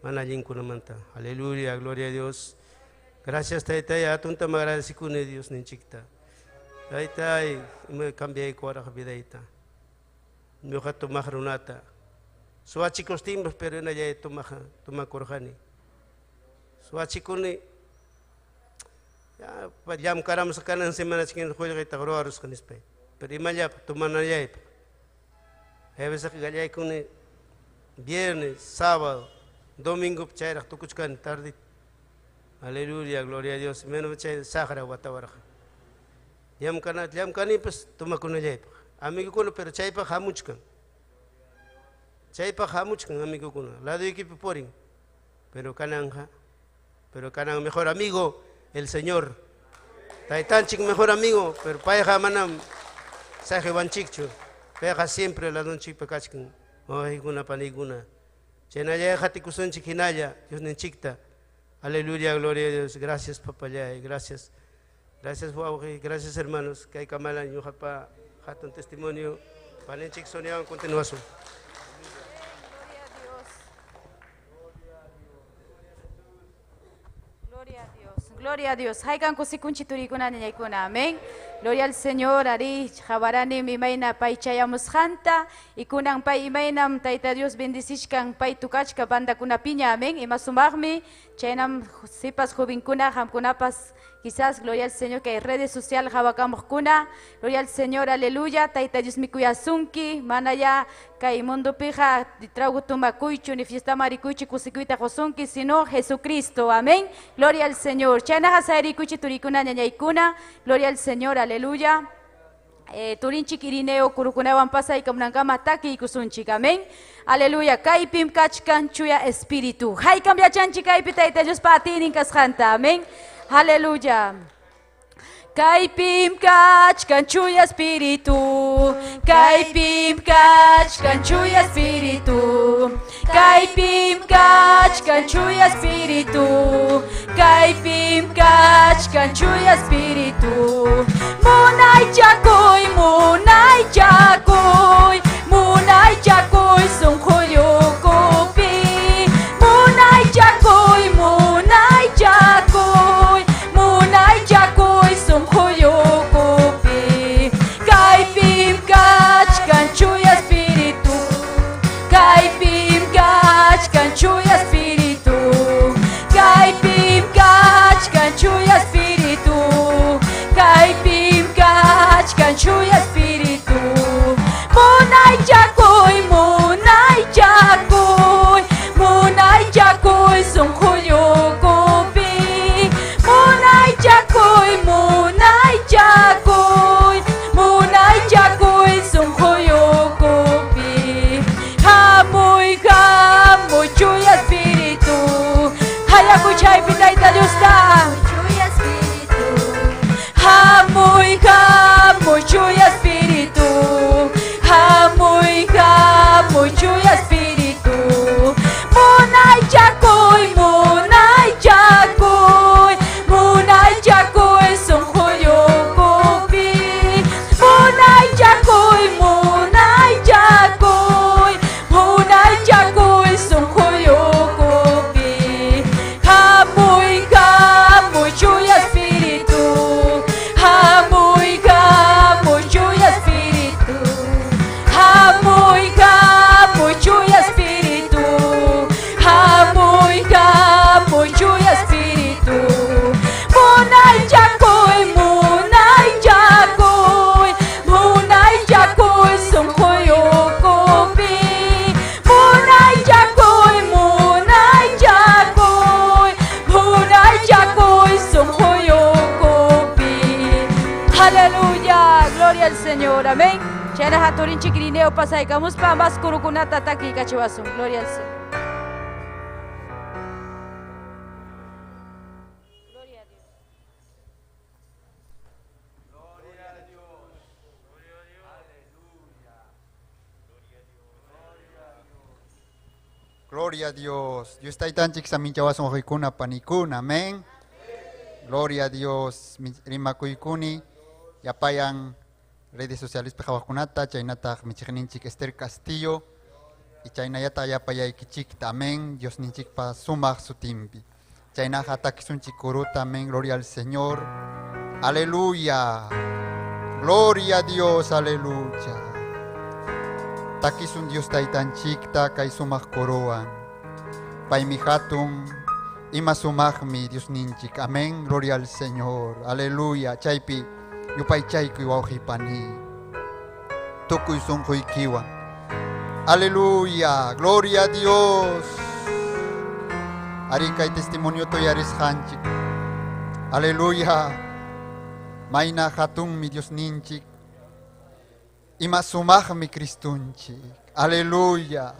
manalin kuna manta. Aleluya, gloria a Dios. Gracias, Taitay, atunta magradecikune Dios nin chikta. Taitay, me cambié cuara vidaita. Me ha tomado runata. Suachi costimbres, pero en allá toma corjani. Suachi kuni. Ya, pajam karam sekanan semana chikin juega kita harus kan ispe. Pero imaya toman allá. A veces que allá kuni viernes, sábado, domingo pchaira tukuchkan tarde. Aleluya, gloria a Dios. Menos pchaira sahara watawaraja. Yam kani pues toma con allá. Amigo kuno pero chaypa hamuchkan. Chaypa hamuchkan amigo kuno. Lado equipo poring. Pero kanang mejor amigo el Señor. Taitanchik mejor amigo, pero paeja manam saje wanchikchu. Paeja siempre la don chik pakachkan. Oy kuna paniguna. Chenaya hatikusunchik hinaya, Dios nenchikta. Aleluya, gloria a Dios. Gracias papaya, gracias. Gracias, gracias hermanos. Que hay kamalan yo japa un testimonio. Panenchik sonia en continuación. Gloria a Dios. Gloria a Dios. Haikan kusikunchi turikuna niñaikuna. Amén. Gloria al Señor. Ari jabarani mimaina paichayamos janta. Y kunang pay imainam taita Dios bendisishkan pay tukachka banda kuna piña. Amén. Y masumagmi chaynam sipas jovinkuna hamkunapas. Quizás, gloria al Señor, que hay redes sociales, jabacamos kuna, gloria al Señor, aleluya, taita Dios mi cuyasunki, manaya, que mundo pija, trago tumacuicho, ni fiesta maricuichi, cusicuita josunki, sino Jesucristo, amén, gloria al Señor. Chana hasairi cuichi turicuna, ñañaicuna, gloria al Señor, aleluya. Turinchi kirineo kurukunawan pasa y kamnankama taki y kusunchik, amén. Aleluya, kaipim kachkan chuya espíritu. Hay cambia chanchi kaipi taita Dios patinin kasjanta, amén. Aleluya. Kaipim kachkan chuya espíritu. Kaipim kachkan chuya espíritu. Kaipim kachkan chuya espíritu. Kaipim kachkan chuya espíritu. Munay chakoy, munay chakoy, munay chakoy sungkoyo kopi. Munay chakoy, munay chakoy, munay chakoy sungkoyo kopi. Kaipim kachkan chuya espíritu. Kaipim kachkan chuya espíritu. Kaipim kachkan chuya espíritu. Kaipim kachkan chuya espíritu. Munay chakoy, munay chakoy, munay chakoy sungkoyo kopi. Munay chakoy, munay chakoy, munay chakoy sungkoyo kopi. Hamoy hamoy chuya espíritu. Hayakuy chay pitayta Dios ta. Hamoy hamoy chuya espíritu. Hamoy hamoy chuya espíritu. Munay chakoy, munay chakoy, munay chakoy sungkoyo kopi. Munay chakoy, munay chakoy, munay chakoy sungkoyo kopi. Hamoy hamoy chuya espíritu. Hamoy Yana haturin chiquirineo pasaikamos pambas kurukunata taki kachiwasun. Gloria al Señor. Gloria a Dios. Dios está tan chic samin chawason hoikuna panikuna. Amén. Gloria a Dios. Rimakuikuni. Yapayang redes sociales pejawakunata. Chaynata michikninchik Esther Castillo. Y chaynayata yapayay kichik. Amén. Dios ninchik pa sumach su timpi. Chaynajata kisunchik kuruta. Amén. Gloria al Señor. Aleluya. Gloria a Dios. Aleluya. Takisun Dios taitan chikta kay sumak koroan. Pay mi hatun ima sumakmi Dios ninchik. Amén. Gloria al Señor. Aleluya. Chaypi yupay chaykuy wawhipani. Tukuy sunkuy kiwa. Aleluya. Gloria a Dios. Ari kay testimonio to yaris hanchik. Aleluya. Mayna hatun mi Dios ninchik. Ima sumachmi Cristunchik. Aleluya.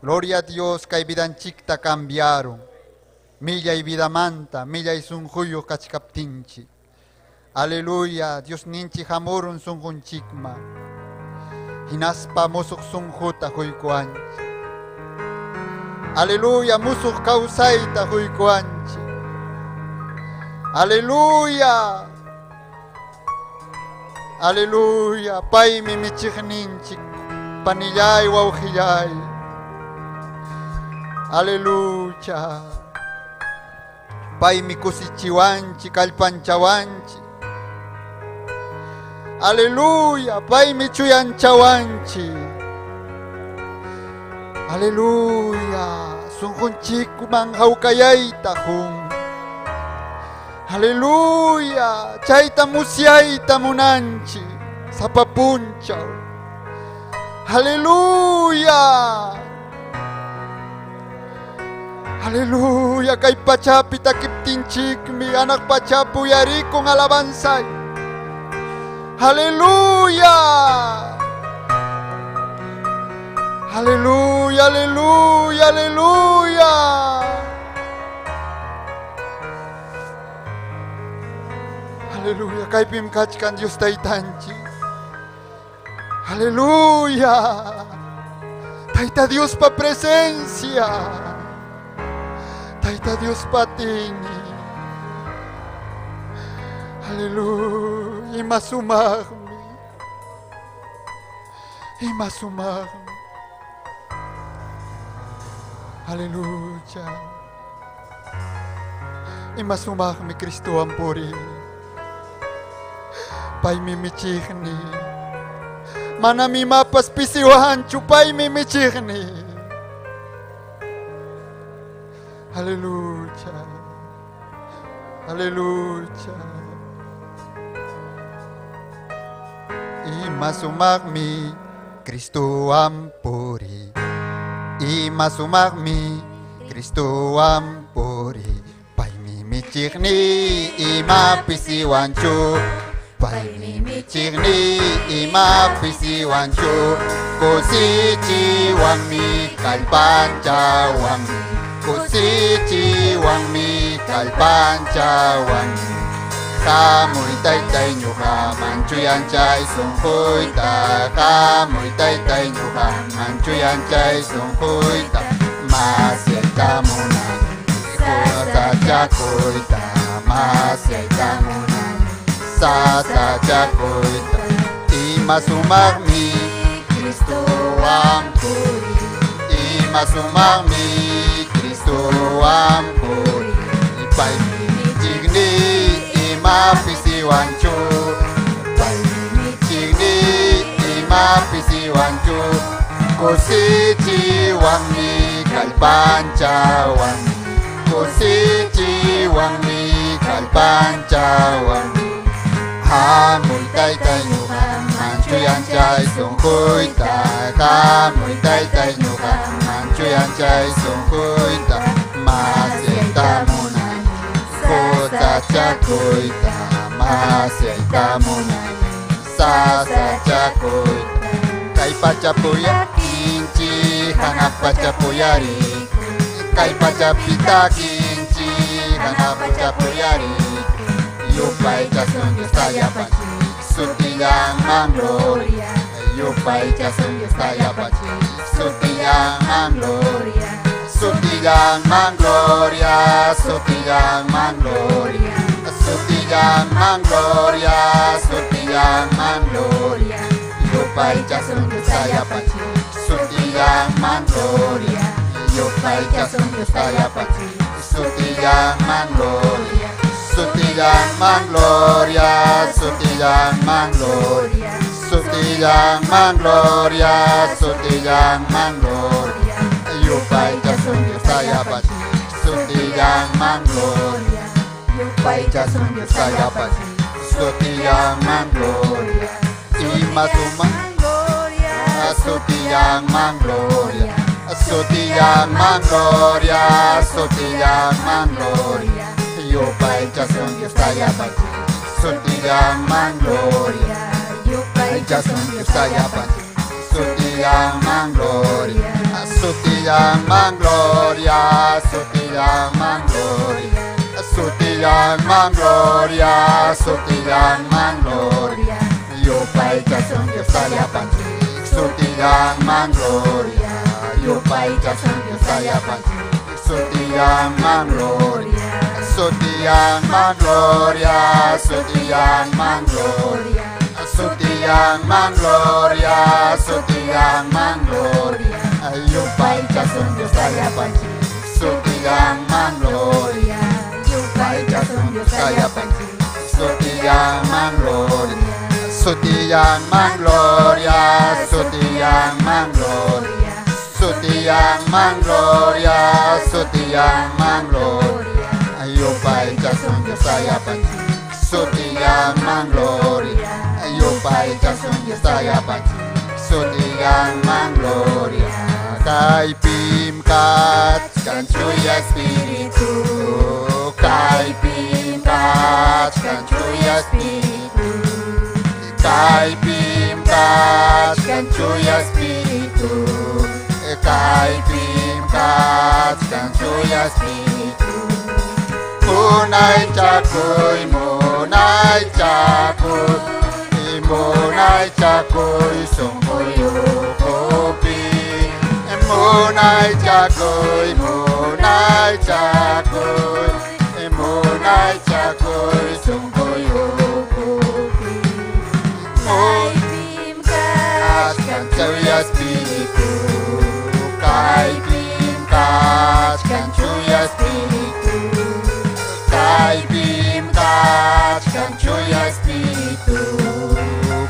Gloria a Dios, kay vidanchikta cambiaron. Milla y vida manta, milla y sunjuyo kachkaptinchik. Aleluya. Dios ninchi hamurun sunjunchikma. Hinaspa musuk sunjuta huykuanchi. Aleluya. Musuk kausaita huykuanchi. Aleluya. Aleluya. Pay mi michikninchik. Panillay wauhillay. Aleluya. Pay mi kusichiwanchi, kalpanchawanchi. Aleluya. Pay mi chuyanchawanchi. Aleluya. Sunjunchik manghawkayayta hun. Aleluya. Chayta musyayta munanchi. Sapapunchaw. Aleluya. Aleluya. Kay pachapi takiptinchikmi anak pachapu yari kong alabansay. Aleluya. Aleluya. Aleluya. Aleluya. Aleluya. Kay pimkachkan Dios taytanchi. Aleluya. Tayta Dios pa presencia. Tayta Dios patini. Aleluya. Imasumagmi. Imasumagmi. Aleluya. Imasumagmi Kristo ampuri. Pay mimichikni. Manami mapas pisiwahan chupay mimichikni. Aleluya. Aleluya. Imasumagmi Kristo ampuri. Imasumagmi Kristo ampuri. Pay mimichikni imapisiwancho. Pay mimichikni imapisiwancho. Kusichiwanmi kalpanchawanmi. Kusichiwanmi kalpanchawanmi. Kamuy taytay nyo ka manchuyanchay sungkuyta. Kamuy taytay nyo ka manchuyanchay sungkuyta. Masyayta muna sa chakuyta. Masyayta muna sa chakuyta. Imasumagmi Kristo ampuri. Imasumagmi Kristo ampuri. Ipay mimichikni imapisiwancho. Ipay mimichikni imapisiwancho. Kusichiwanmi kalpanchawanmi. Kusichiwanmi kalpanchawanmi. Kamuy taytay nyo ka manchuyanchay sungkuyta. Kamuy taytay nyo ka manchuyanchay sungkuyta. Masyayta muna sa chakuyta. Masyayta muna sasachakuy kay pachapuya kinchi hanap pachapuyari kay pachapita kinchi hanap pachapuyari yupay chasun Dios tayapachi sutiyang ang gloria yupay chasun Dios tayapachi sutiyang ang gloria sutiyang ang gloria sutiyang ang gloria sutiyang ang gloria sutiyang ang gloria yupay chasun Dios tayapachi sutiyang ang gloria yupay chasun Dios tayapachi sutiyang ang gloria sutiyang ang gloria sutiyang ang gloria sutiyang ang gloria sutiyang ang gloria yupay chasun Dios tayapachi sutiyang ang gloria yupay chasun Dios tayapachi sutiyang ang gloria imasumang gloria sutiyang ang gloria sutiyang ang gloria sutiyang ang gloria yupay chasun Dios tayapachi sutiyang ang gloria yupay chasun Dios tayapachi sutiyang ang gloria sutiyang ang gloria sutiyang ang gloria sutiyang ang gloria sutiyang ang gloria yupay chasun Dios tayapachi sutiyang ang gloria yupay chasun Dios tayapachi sutiyang ang gloria sutiyang ang gloria sutiyang ang gloria sutiyang ang gloria sutiyang ang gloria yupay chasun Dios tayapachi sutiyang ang gloria yupay chasun Dios tayapachi sutiyang ang gloria sutiyang ang gloria sutiyang ang gloria sutiyang ang gloria sutiyang ang gloria yupay chasun Dios tayapachi sutiyang ang gloria yupay chasun Dios tayapachi sutiyang ang gloria kay Pimkat kanchuy espiritu kay Pimkat kanchuy espiritu kay Pimkat kanchuy espiritu kay Pimkat kanchuy espiritu munay chakoy munay chakoy munay chakoy sungkoy ukopi munay chakoy munay chakoy munay chakoy sungkoy ukopi kay Pimkat kanchuy espiritu kay Pimkat kanchuy espiritu kay Pimkat kanchuy espiritu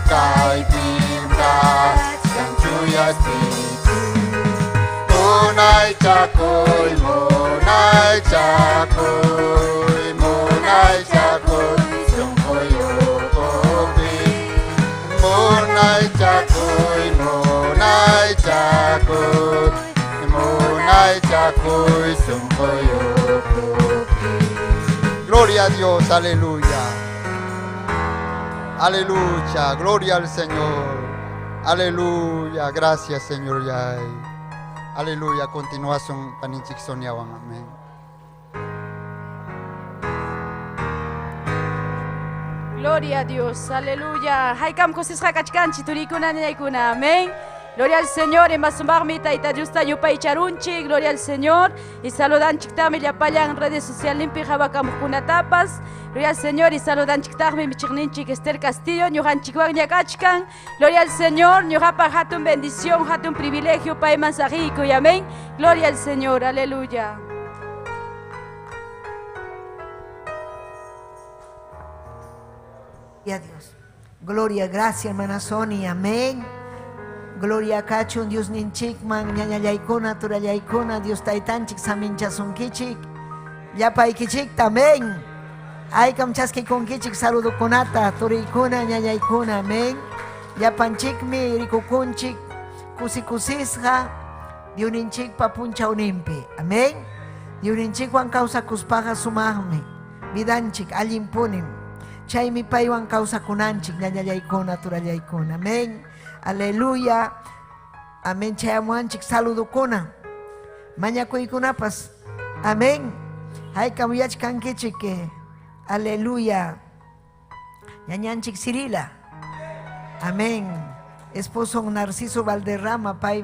kay Pimkat kanchuy espiritu munay chakoy munay chakoy munay chakoy sungkoy ukopi munay chakoy munay chakoy munay chakoy sungkoy ukopi. Gloria a Dios, aleluya. Aleluya, gloria al Señor. Aleluya, gracias Señor Yay. Aleluya, continuación paninchik soniawang, amén. Gloria a Dios, aleluya. Haikam kusis hakachkan chiturikuna niyaykuna, amén. Gloria al Señor, en Masumbarmita y Tayusta Yupay Charunchi, gloria al Señor. Y saludan chiktami yapaya en redes sociales limpi jabakam tapas. Gloria al Señor y saludan chiktami michigninchi Esther Castillo, ñuhan chikwan ñakachkan. Gloria al Señor, ñuhapa hatun bendición, hatun privilegio, pay mansajico y amén. Gloria al Señor, aleluya. Gloria a Dios. Gloria, gracias hermana Sonia, amén. Gloria a Cachun, Dios ninchikman, ñañayaykuna, turayaykuna, Dios taytanchik, saminchasunkichik, yapaykichik también. Ay kamchaskikunkichik, saludukunata, turaykuna, ñañaykuna, amén. Yapanchikmi, rikukunchik, kusikusisqa, Diuninchikpa punchawnimpi, amén. Diuninchikwan kawsakuspaqa sumaqmi, vidanchik, allinpunim. Chaymi paywan kawsakunanchik ñañallaykuna turallaykuna. Amén. Aleluya. Amén. Chayamuanchik saludukuna. Mañakuykunapas. Amén. Haykam yachkankichik que aleluya. Ñañanchik Cirila. Amén. Esposo Narciso Valderrama pay.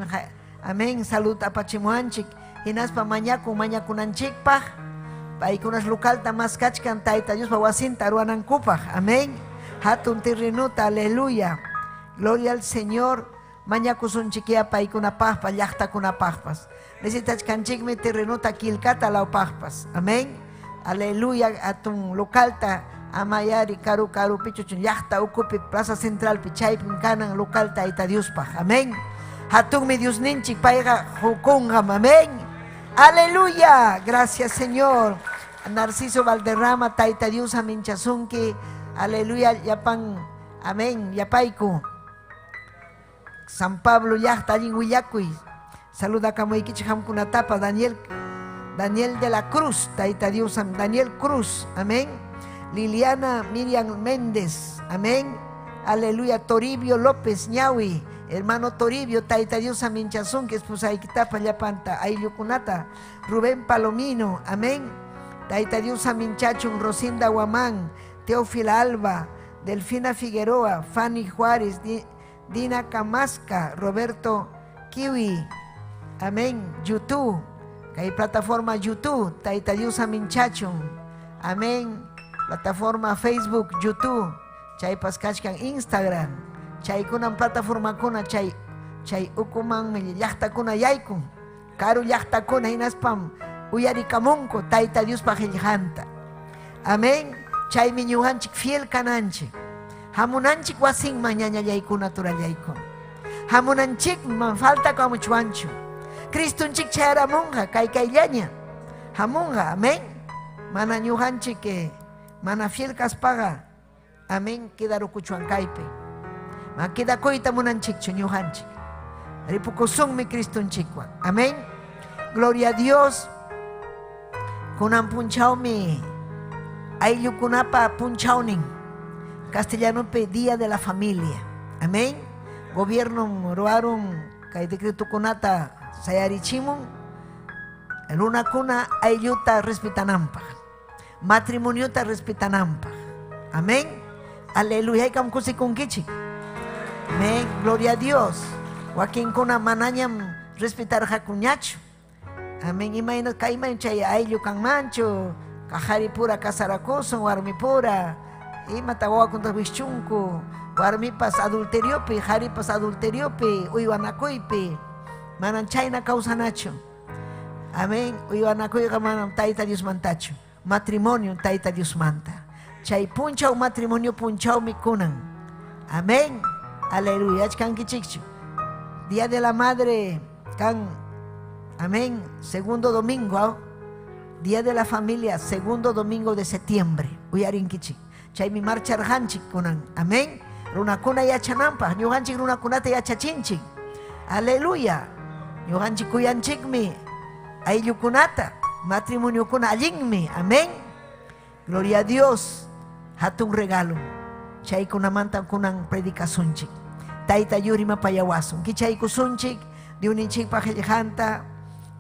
Amén. Salud apachimuanchik. Hinaspa mañakunanchikpaj. Paykunas localta mas kachkan Tayta Dios wasinta ruanankupaj. Amén. Hatun tirrinuta. Aleluya. Gloria al Señor. Mañakusunchikia paykunapajpa llaqtakunapajpas. Necesitachkanchikmi tirrinuta kilkata laupajpas. Amén. Aleluya. Atun localta amayari karu pichuchun llaqta ukupi plaza central pichaypin kanan local Tayta Diospaj. Amén. Hatunmi Dios ninchik payga jukungam. Amén. Aleluya. Gracias Señor. Narciso Valderrama Tayta Dios aminchasunki. Aleluya. Yapan. Amén. Yapaiku. San Pablo llaqta allin willakuy. Saluda kamuikichik hamkunatapa Daniel de la Cruz. Tayta Dios Daniel Cruz. Amén. Liliana Miriam Méndez. Amén. Aleluya. Toribio López Ñawi. Hermano Toribio, Tayta Dios aminchazón, que esposa Aikitapa Yapanta, Ayukunata, Rubén Palomino, amén. Tayta Dios aminchachun, Rosinda Guamán, Teófila Alba, Delfina Figueroa, Fanny Juárez, Dina Camasca, Roberto Kiwi, amén. YouTube, que hay plataforma YouTube, Tayta Dios aminchachun, amén. Plataforma Facebook, YouTube, Chay Pascachkan, Instagram. Chay kunan plataforma kuna chay ukuman llaqta kuna yaykun karu llaqta kuna hinaspam uyarikamunku Tayta Dios pajillanta. Amén. Chaymi ñuqanchik fiel kananchik. Hamunanchik wasinman ñañallaykuna turallaykun. Hamunanchikman falta kamuchwanchu. Cristunchik chayaramunqa kaykayllaña. Hamunqa. Amén. Mana ñuqanchik mana fiel kaspaqa. Amén. Kidarukuchwan kaypi. Queda coita munanchikchu ñuqanchik. Ripukusunmi Cristunchikwan. Amén. Gloria a Dios. Kunan punchawmi ayllukunapa punchawnin. Castellanope Día de la Familia. Amén. Gobierno ruaron kay decreto kunata sayarichimun. Runakuna aylluta respetananpaq. Matrimoniota respetananpaq. Amén. Aleluya. Haykam kusikunkichik. Amén, gloria a Dios. Joaquín kuna manañam respetar jacuñacho. Amén, imagina kaiman chay ayllu kan mancho, kajari pura casaracoso, warmi pura, imatawa kunta bichunku, warmi pas adulteriope, jari pas adulteriope, uywanakoype, manan chayna causanacho. Amén, uywanakoyga manan Tayta Dios mantacho. Matrimonio Tayta Dios manta. Chay punchao matrimonio punchao mi kunan. Amén. Aleluya. Día de la Madre, can, amén, segundo domingo, Día de la Familia, segundo domingo de septiembre. Uyarinkichik. Chay mi marcha arhanchik kunan. Amén. Runakuna yachanampa. Ñuhanchik runakunata yachachinchik. Aleluya. Ñuhanchik kuyanchikmi. Ayllukunata. Matrimonio kuna allinmi. Amén. Gloria a Dios. Hatun regalo. Chay kunamanta kunan predicasunchik. Tayta yurima payawasun. Kichay kusunchik. Diuninchik pajellanta.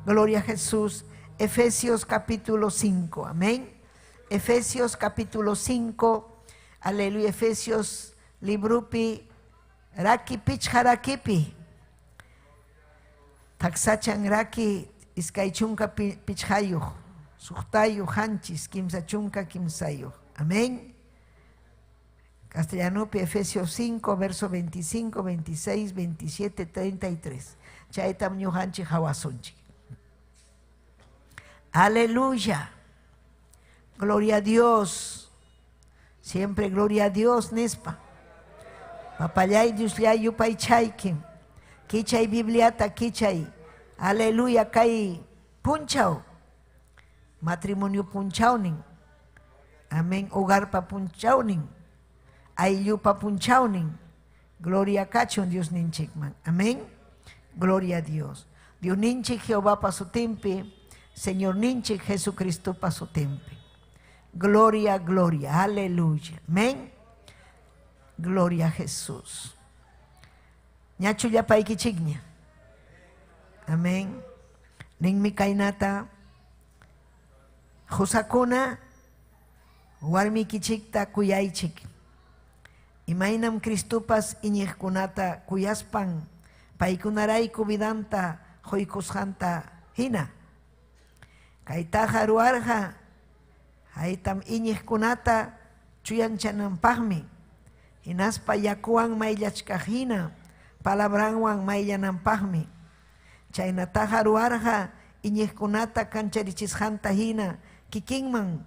Gloria a Jesús. Efesios capítulo 5. Amén. Efesios capítulo 5. Aleluya. Efesios librupi. Raki pichharakipi. Taksachan raki iskaychunka pichhayuj. Suhtayu hanchis kimsachunka kimsayuj. Amén. Castellano, Efesios 5, verso 25, 26, 27, 33. Chaitam ñuhanchi hawasunchi. Aleluya. Gloria a Dios. Siempre gloria a Dios, Nespa. Papayay Dios ya yupay chaykim. Kichay Bibliata kichay. Aleluya kay punchao. Matrimonio punchauning. Amén. Hogar pa punchauning. Ayllupa punchauning. Gloria cachon Dios ninchikman. Amén. Gloria a Dios. Dios ninchik Jehová pa su tempe. Señor ninchik Jesucristo pa su tempe. Gloria, gloria, aleluya. Amén. Gloria a Jesús. Ñachu ya paiki chigña. Amén. Ning mi kainata. Josakuna. Warmi kichikta kuyaychik. Imainam Cristupas iñikunata kuyaspan. Paikunarayku vidanta hoykushanta hina. Kaitaja ruarja. Haitam iñikunata chuyanchananpagmi. Hinaspa yakuan maillachkajina. Palabranwan maillanampagmi. Chaynataja ruarja iñikunata kancharichishanta hina. Kikinman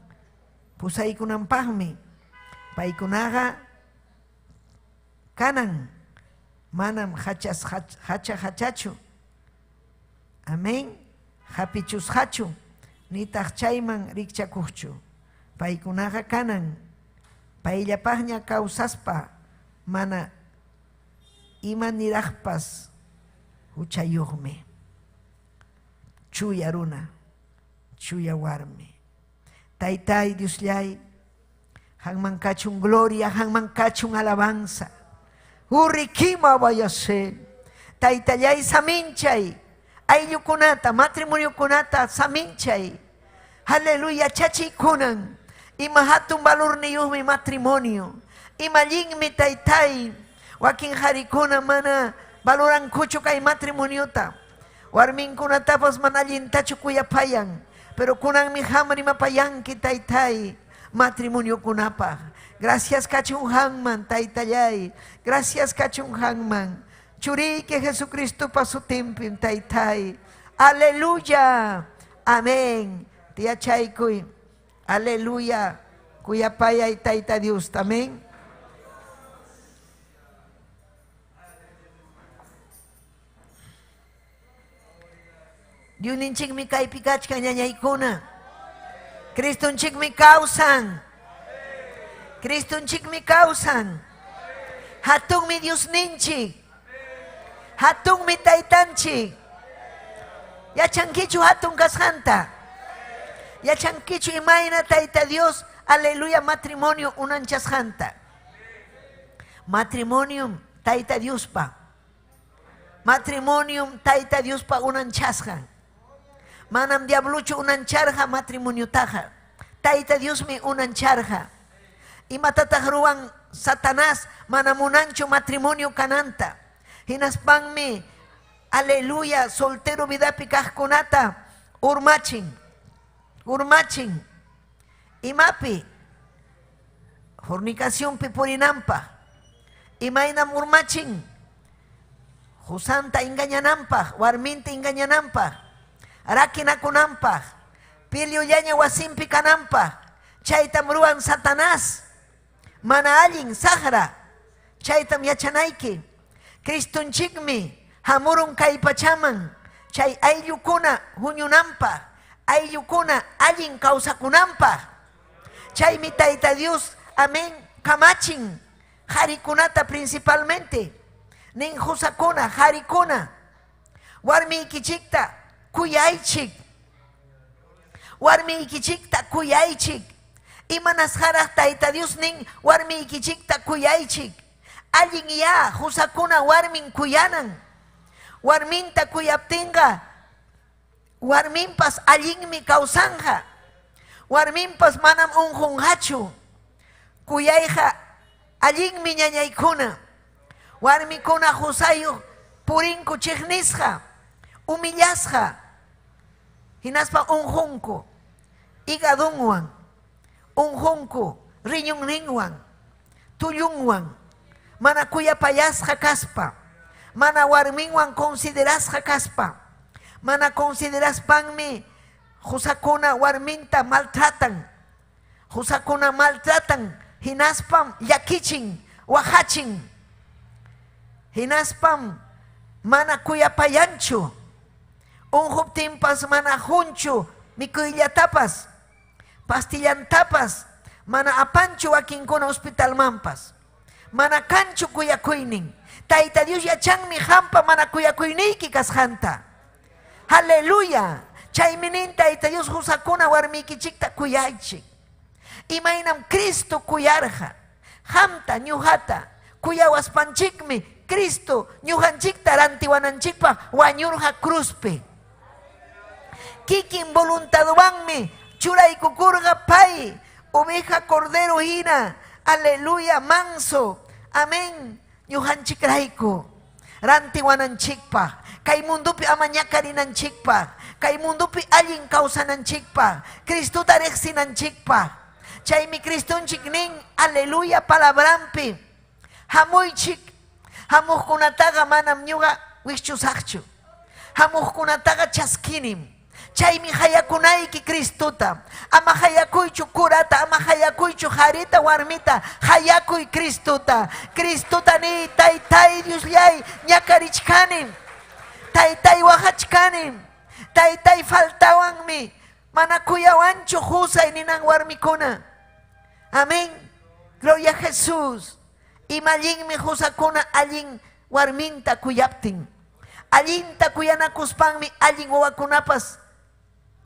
pusaykunampagmi. Paikunaga kanan manam hachachu. Amén. Hapichushachu. Nitaq chayman rikchakuchu. Paikunaga kanan paillapaqña kawsaspa mana imaniraqpas huchayuqmi. Chuya runa, chuya warmi. Taytay Diosllay, hangman kachun gloria, hangman kachun alabanza. Urikima vayasel. Taytallay saminchay. Ayllukunata, matrimoniokunata saminchay. Aleluya, chachikunan. Ima hatun valor niyuhmi matrimonio. Ima lingmi taytay. Wakin harikuna mana valoran kuchu kay matrimoniota. Warminkunatapas mana allintachu kuyapayan. Pero kunan mi hamri mapayanki taytay. Matrimonio kunapa. Gracias kachun hangman taytallay. Gracias kachun hangman. Churi que Jesucristo pasó tiempo en taytay. Aleluya. Amén. Tia chaykuy. Aleluya. Kuyapaya y tayta Dios. Amén. Diuninchik mi kaipikachka ñañaykuna. Cristonchik mi causan. Cristonchik mi causan. Hatun mi Dios ninchik. Hatun mi taytanchik. Yachankichu hatun kasjanta. Yachankichu imayna tayta Dios. Aleluya, matrimonio unanchasjanta. Matrimonium tayta Dios pa. Matrimonium tayta Dios pa unanchasjan. Manam diablucho unancharja matrimonio taja. Tayta Dios mi unancharja. Y matatahruan Satanás manamunancho matrimonio cananta. Hinaspanmi, aleluya, soltero vidapi kajkunata, urmachin. Imapi, fornicación pipurinampa. Imainam urmachin. Jusanta engañanampa, warminta engañanampa. Arakinakunampa. Pilio yaña wasimpi kanampa. Chaytam ruan Satanás. Mana allin sahara. Chaytam yachanayki. Cristonchikmi hamurun kaypachaman. Chay ayllukuna huñunampa. Ayllukuna allin kawsakunampa. Chaymi tayta Dios, amén, kamachin. Harikunata principalmente. Nin husakuna, harikuna. Warmi ikichikta kuyaychik. Warmi ikichikta kuyaychik. Imanas haraq tayta Dios nin warmi ikichikta kuyaychik. Allin ya husakuna warmin kuyanan. Warminta kuyaptinga. Warminpas allinmi kausanja. Warminpas manam unjunhachu. Kuyayja allinmi ñañaykuna. Warmikuna husayu purinku chiknisja. Humillasja. Hinaspa unjunku. Igadunwan. Unjunku. Riñunninwan. Tuyunwan. Mana kuyapayasja kaspa. Mana warminwan considerasja kaspa. Mana consideraspanmi husakuna warminta maltratan. Husakuna maltratan. Hinaspam yakichin. Wahachin. Hinaspam mana kuyapayanchu. Unjuptimpas mana hunchu. Mikuyllatapas. Pastillantapas. Mana apanchu wakinkuna hospital mampas. Mana kanchu kuyakuynin. Tayta Dios yachanmi hampa mana kuyakuyniki kasjanta. Aleluya. Chayminin tayta Dios husakuna warmikichikta kuyaychik. Imaynam Cristo kuyarja. Hamta ñuhata kuyawaspanchikmi Cristo ñuhanchikta rantiwananchikpa wañurja cruzpi. Kikin voluntadwanmi churaykukurqa pay oveja cordero hina. Aleluya, manso. Amén. Ñuhanchikrayku rantiwananchikpa. Kay mundupi ama ñakarinanchikpa. Kay mundupi allin kawsananchikpa. Cristuta riqsinanchikpa. Chaymi Cristunchik nin, aleluya, palabrampi. Hamuychik, hamuqkunataqa manam ñuqa wischusaqchu. Hamuqkunataqa chaskinim. Chaymi hayakunayki Cristuta. Ama hayakuychu kurata, ama hayakuychu harita warmita. Hayakuy Cristuta. Cristuta ni taytay Diosllay ñakarichkanim. Taytay wahachkanim. Taytay faltawanmi. Mana kuyawanchu husay ninan warmikuna. Amén. Gloria a Jesús. Imallinmi husakuna allin warminta kuyaptin. Allinta kuyanakuspanmi allin wawakunapas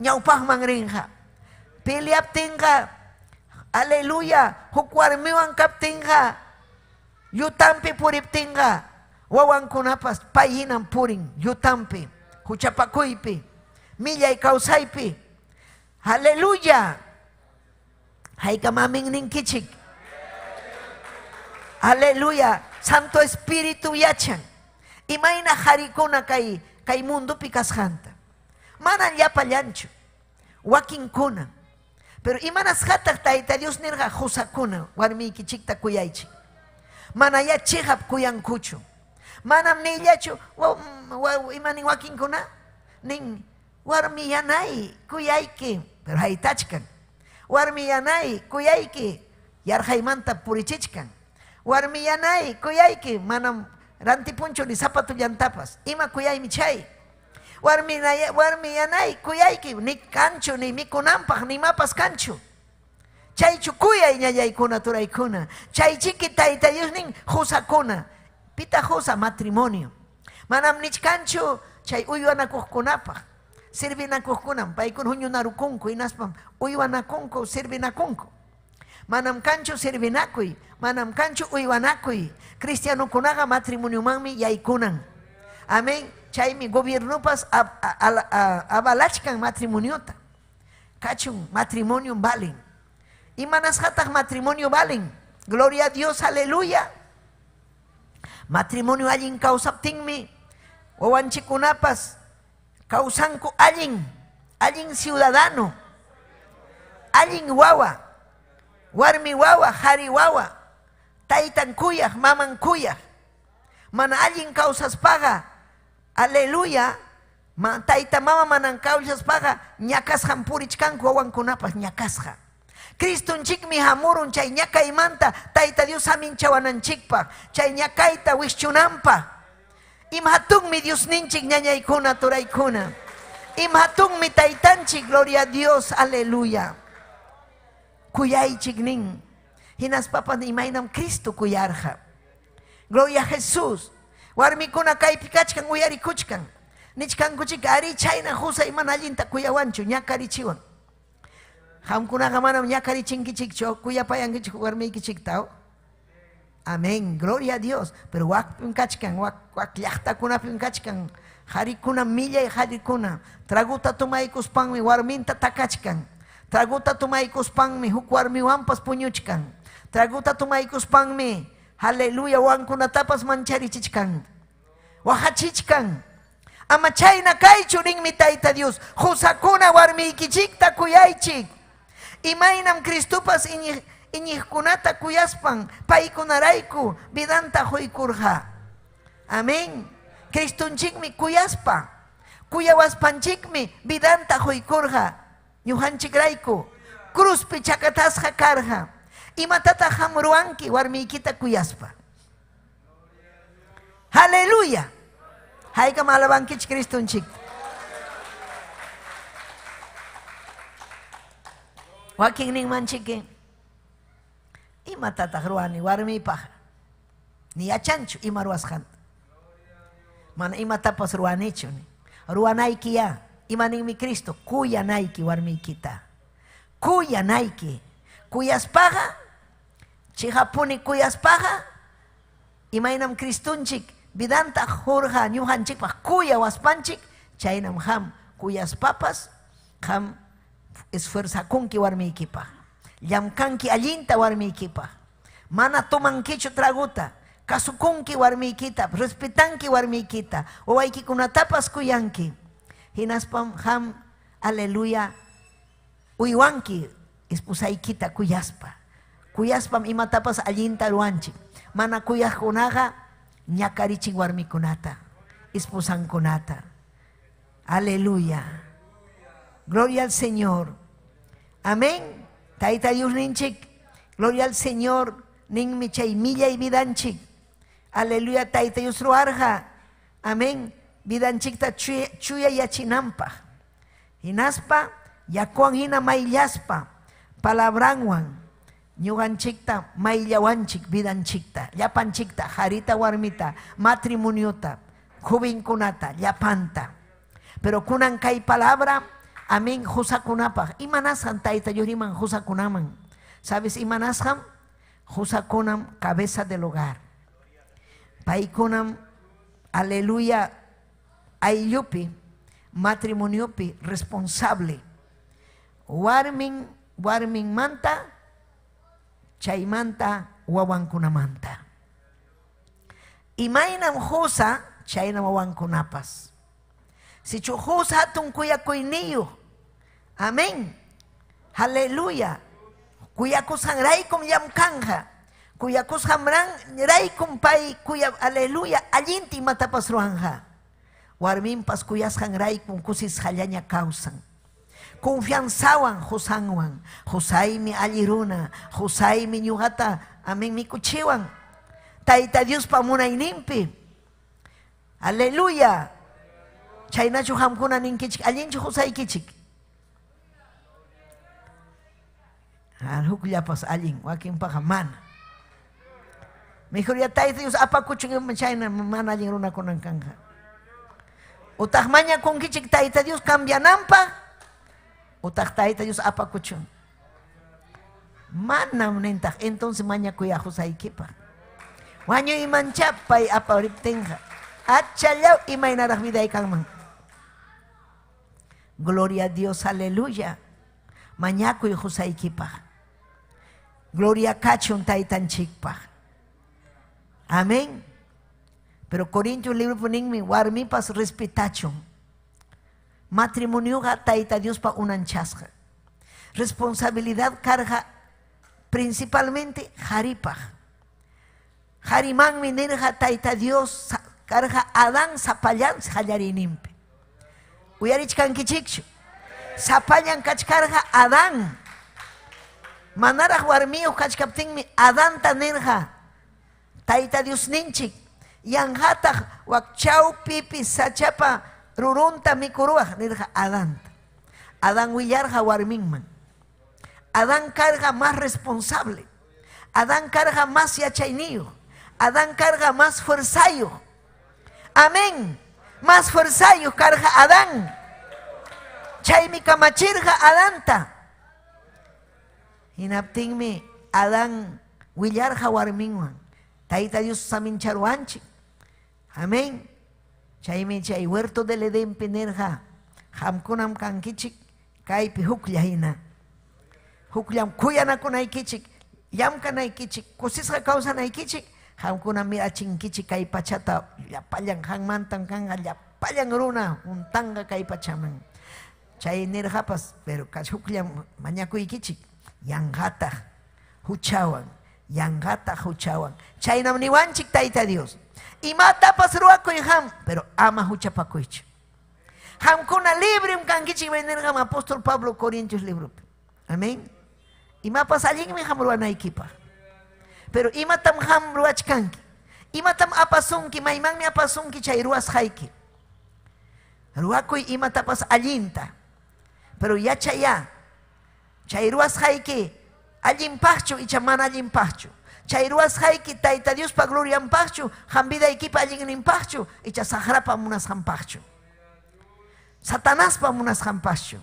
ñawpaqman rinqa. Peleaptinqa, aleluya, huk warmiwan kaptinqa, yutampi puriptinqa, wawankunapas payhinan purin, yutampi, huchapakuypi, millay kawsaypi. Aleluya. Haykamamin ninkichik. Aleluya. Santo Espíritu yachan. Imayna harikuna kay mundupi kasqanta. Mana llapallanchu. Wakinkuna. Pero imanas hataq Tayta Dios nirqa husakuna warmiykichikta kuyaychik. Mana yachihap kuyankuchu. Manam nillachu imanin wakinkuna nin warmi yanay kuyayki. Pero haytachkan. Warmi yanay kuyayki yarhaymanta purichichkan. Warmi yanay kuyayki manam rantipunchu ni zapatu llantapas. Ima kuyaymi chay. Warmi yanay kuyayki ni kanchu ni mikunanpaq ni mapas kanchu. Chaychu kuyay ñallaykuna turaykuna. Chaychiki Tayta Dios nin husakuna. Pita husa matrimonio. Manam nichkanchu chay uywanakuqkunapaq. Sirvinakuqkunan paykuna huñunarukunku inaspam uywanakunku sirvinakunku. Manam kanchu sirvinakuy, manam kanchu uywanakuy. Cristianukunaqa matrimoniomanmi yaykunan. Amén. Chaymi gobiernupas avalachkan matrimoniota. Kachun matrimonio valen. Imanas hataq matrimonio valen. Gloria a Dios, aleluya. Matrimonio allin kawsaptinmi wawanchikunapas kawsanku allin ciudadano, allin wawa, warmi wawa, hari wawa, taytan kuyaq, maman kuyaq. Mana allin kawsaspaqa, aleluya, tayta mama manan kawsaspaqa ñakasqan purichkanku wawankunapas ñakasqa. Cristunchikmi hamurun chay ñakaymanta Tayta Dios haminchawananchikpaq, chay ñakayta wischunanpaq. Imhatunmi Dios ninchik ñañaykuna turaykuna. Imhatunmi taytanchik, gloria a Dios, aleluya. Kuyaychik nin. Hinaspapas imaynam Cristo kuyarja. Gloria a Jesús. Warmikuna kaypi kachkan uyarikuchkan. Nichkankuchik ari chayna husa iman allinta kuyawanchu ñakarichiwan. Hamkunaqa manam ñakarichinkichikchu kuyapayankichik warmiykichiktaw. Amén, gloria a Dios. Pero wakpim kachkan, wak llaqtakunapim kachkan, harikuna millay harikuna, traguta tumaykuspanmi warminta takachkan, traguta tumaykuspanmi huk warmiwanpas puñuchkan, traguta tumaykuspanmi, aleluya, wankunatapas mancharichichkan, wahachichkan. Ama chayna kaychu rinmi Tayta Dios, husakuna warmiykichikta kuyaychik. Imaynam Cristupas iñiqkunata kuyaspan paykunarayku vidanta huykurqa. Amén. Cristunchikmi kuyaspa, kuyawaspanchikmi vidanta huykurqa. Ñuhanchikrayku cruzpi chakatasqa karqa. Imatataq hamruwanki warmiykita kuyaspa. Aleluya. Haykam alabankichik Cristunchik. Wakin ninmanchiki imatataq ruwani warmipaq ni yachanchu ima ruwasqanta. Mana imatapas ruwanichu ni. Ruwanayki ya. Imaninmi Cristo kuyanayki warmiykita. Kuyanayki. Kuyaspaga, chihapuni kuyaspaga, imaynam Kristunchik, vidanta jorja ñujanchik pa kuya waspanchik, chaynam ham kuyaspapas, ham esfuerzakunki warmiykipa. Llamkanki allinta warmiykipa. Mana tomankichu traguta. Kasukunki warmiykita, respetanki warmiykita, wawaykikunatapas kuyanki. Hinaspam ham, aleluya, uywanki esposaykita kuyaspa. Kuyaspam imatapas allinta ruanchik. Mana kuyajkunaqa ñakarichik warmikunata, esposankunata. Aleluya. Gloria al Señor. Amén. Tayta Dios ninchik. Gloria al Señor. Nin mi chay milla y vidanchik. Aleluya, Tayta Dios ruarja. Amén. Vidanchikta chuya yachinampa. Hinaspa, yakuan hina maillaspa. Palabranwan. Ñuganchikta maillawanchik vidanchikta. Llapanchikta, jarita warmita, matrimoniota, jovenkunata, llapanta. Pero kunan kay palabra, amén, husakunapaj. Imanashan Tayta Dios riman husakunaman. ¿Sabes imanashan? Husakunam, cabeza del hogar. Paikunam, aleluya, ayllupi, matrimoniopi, responsable. Warmin manta, chaymanta, wawankunamanta. Imaynam husa, chaynam wawankunapas. Si chu husa hatun kuyakuiniyo. Amén. Aleluya. Kuyakusan raykum yamkanja. Kuyakusan raykum pay kuya aleluya allinti matapas ruanja. Warminpas kuyashan raykum kusis hallaña causan. Confianzawan husanwan. Husaymi alliruna. Husaymi ñugata. Amén mi kuchiwan. Tayta Dios pamunayninpi. Aleluya. Chaynachu hamkuna ninkichik. Allinchu husaykichik. Hukllapas allin, wakin paja mana. Mejor ya Tayta Dios apakuchun chayna mana allin runa kunan kanja. Utaq maña kunkichik Tayta Dios cambianampa. Utaq Tayta Dios apakuchun. Manam nintaq, entonces maña kuya husaykipa. Wañu imanchapay apariptenja. Achallaw imaynaraq vidaykanman. Gloria a Dios, aleluya. Mañakuy husaykipa. Gloria kachun taytanchikpa. Amén. Pero Corintios libro poninmi warmipas respetachun. Matrimonio Tayta Dios pa unanchasqa. Responsabilidad carga principalmente jaripa. Jariman minerja Tayta Dios carga Adán sapallan hallarinimpi. Uyarichkankichikchu. Sapallan kachkarga Adán. Manaraj warmiyo kachkaptinmi Adán tanerja. Tayta Dios ninchik. Yanhataq wakchaw pipi sachapa rurunta mikuruaj nirja Adán. Adán willarja warminman. Adán carga más responsable. Adán carga más yachayniyo. Adán carga más fuerzayo. Amén. Más fuerzayo carga Adán. Chaymi kamachirja Adanta. Hinaptinmi Adán willarja warminwan. Tayta Dios samincharuanchik. Amén. Chaymi chay huerto del Edén pinerja. Hamkunam kankichik. Kaypi huklla hina. Hukllam kuyanakunaykichik. Llamkanaykichik. Kusisqa kawsanaykichik. Hamkunam mirachinkichik kay pachata. Llapallan hanmantan kanga. Llapallan runa. Untanga kay pachaman. Chay nirjapas. Pero huklam mañakuykichik. Yangataq huchawan. Yangataq huchawan. Chaynam niwanchik Tayta Dios. Imatapas ruakuy ham. Pero ama huchapakuychu. Hamkuna librem kankichik venirgam apóstol Pablo Corintios libro. Amén. Imapas allinmi ham ruanaykipa. Pero imatam ham ruachkanki. Imatam apasunki, maymanmi apasunki chay ruas hayki. Ruakuy imatapas allinta. Pero yachaya. Chay ruas hayki allinpaqchu icha mana allinpaqchu. Chay ruas hayki Tayta Dios pa glorianpaqchu, hambidaykipa allinninpaqchu icha sahrapa munasqanpaqchu. Satanaspa munasqanpaqchu.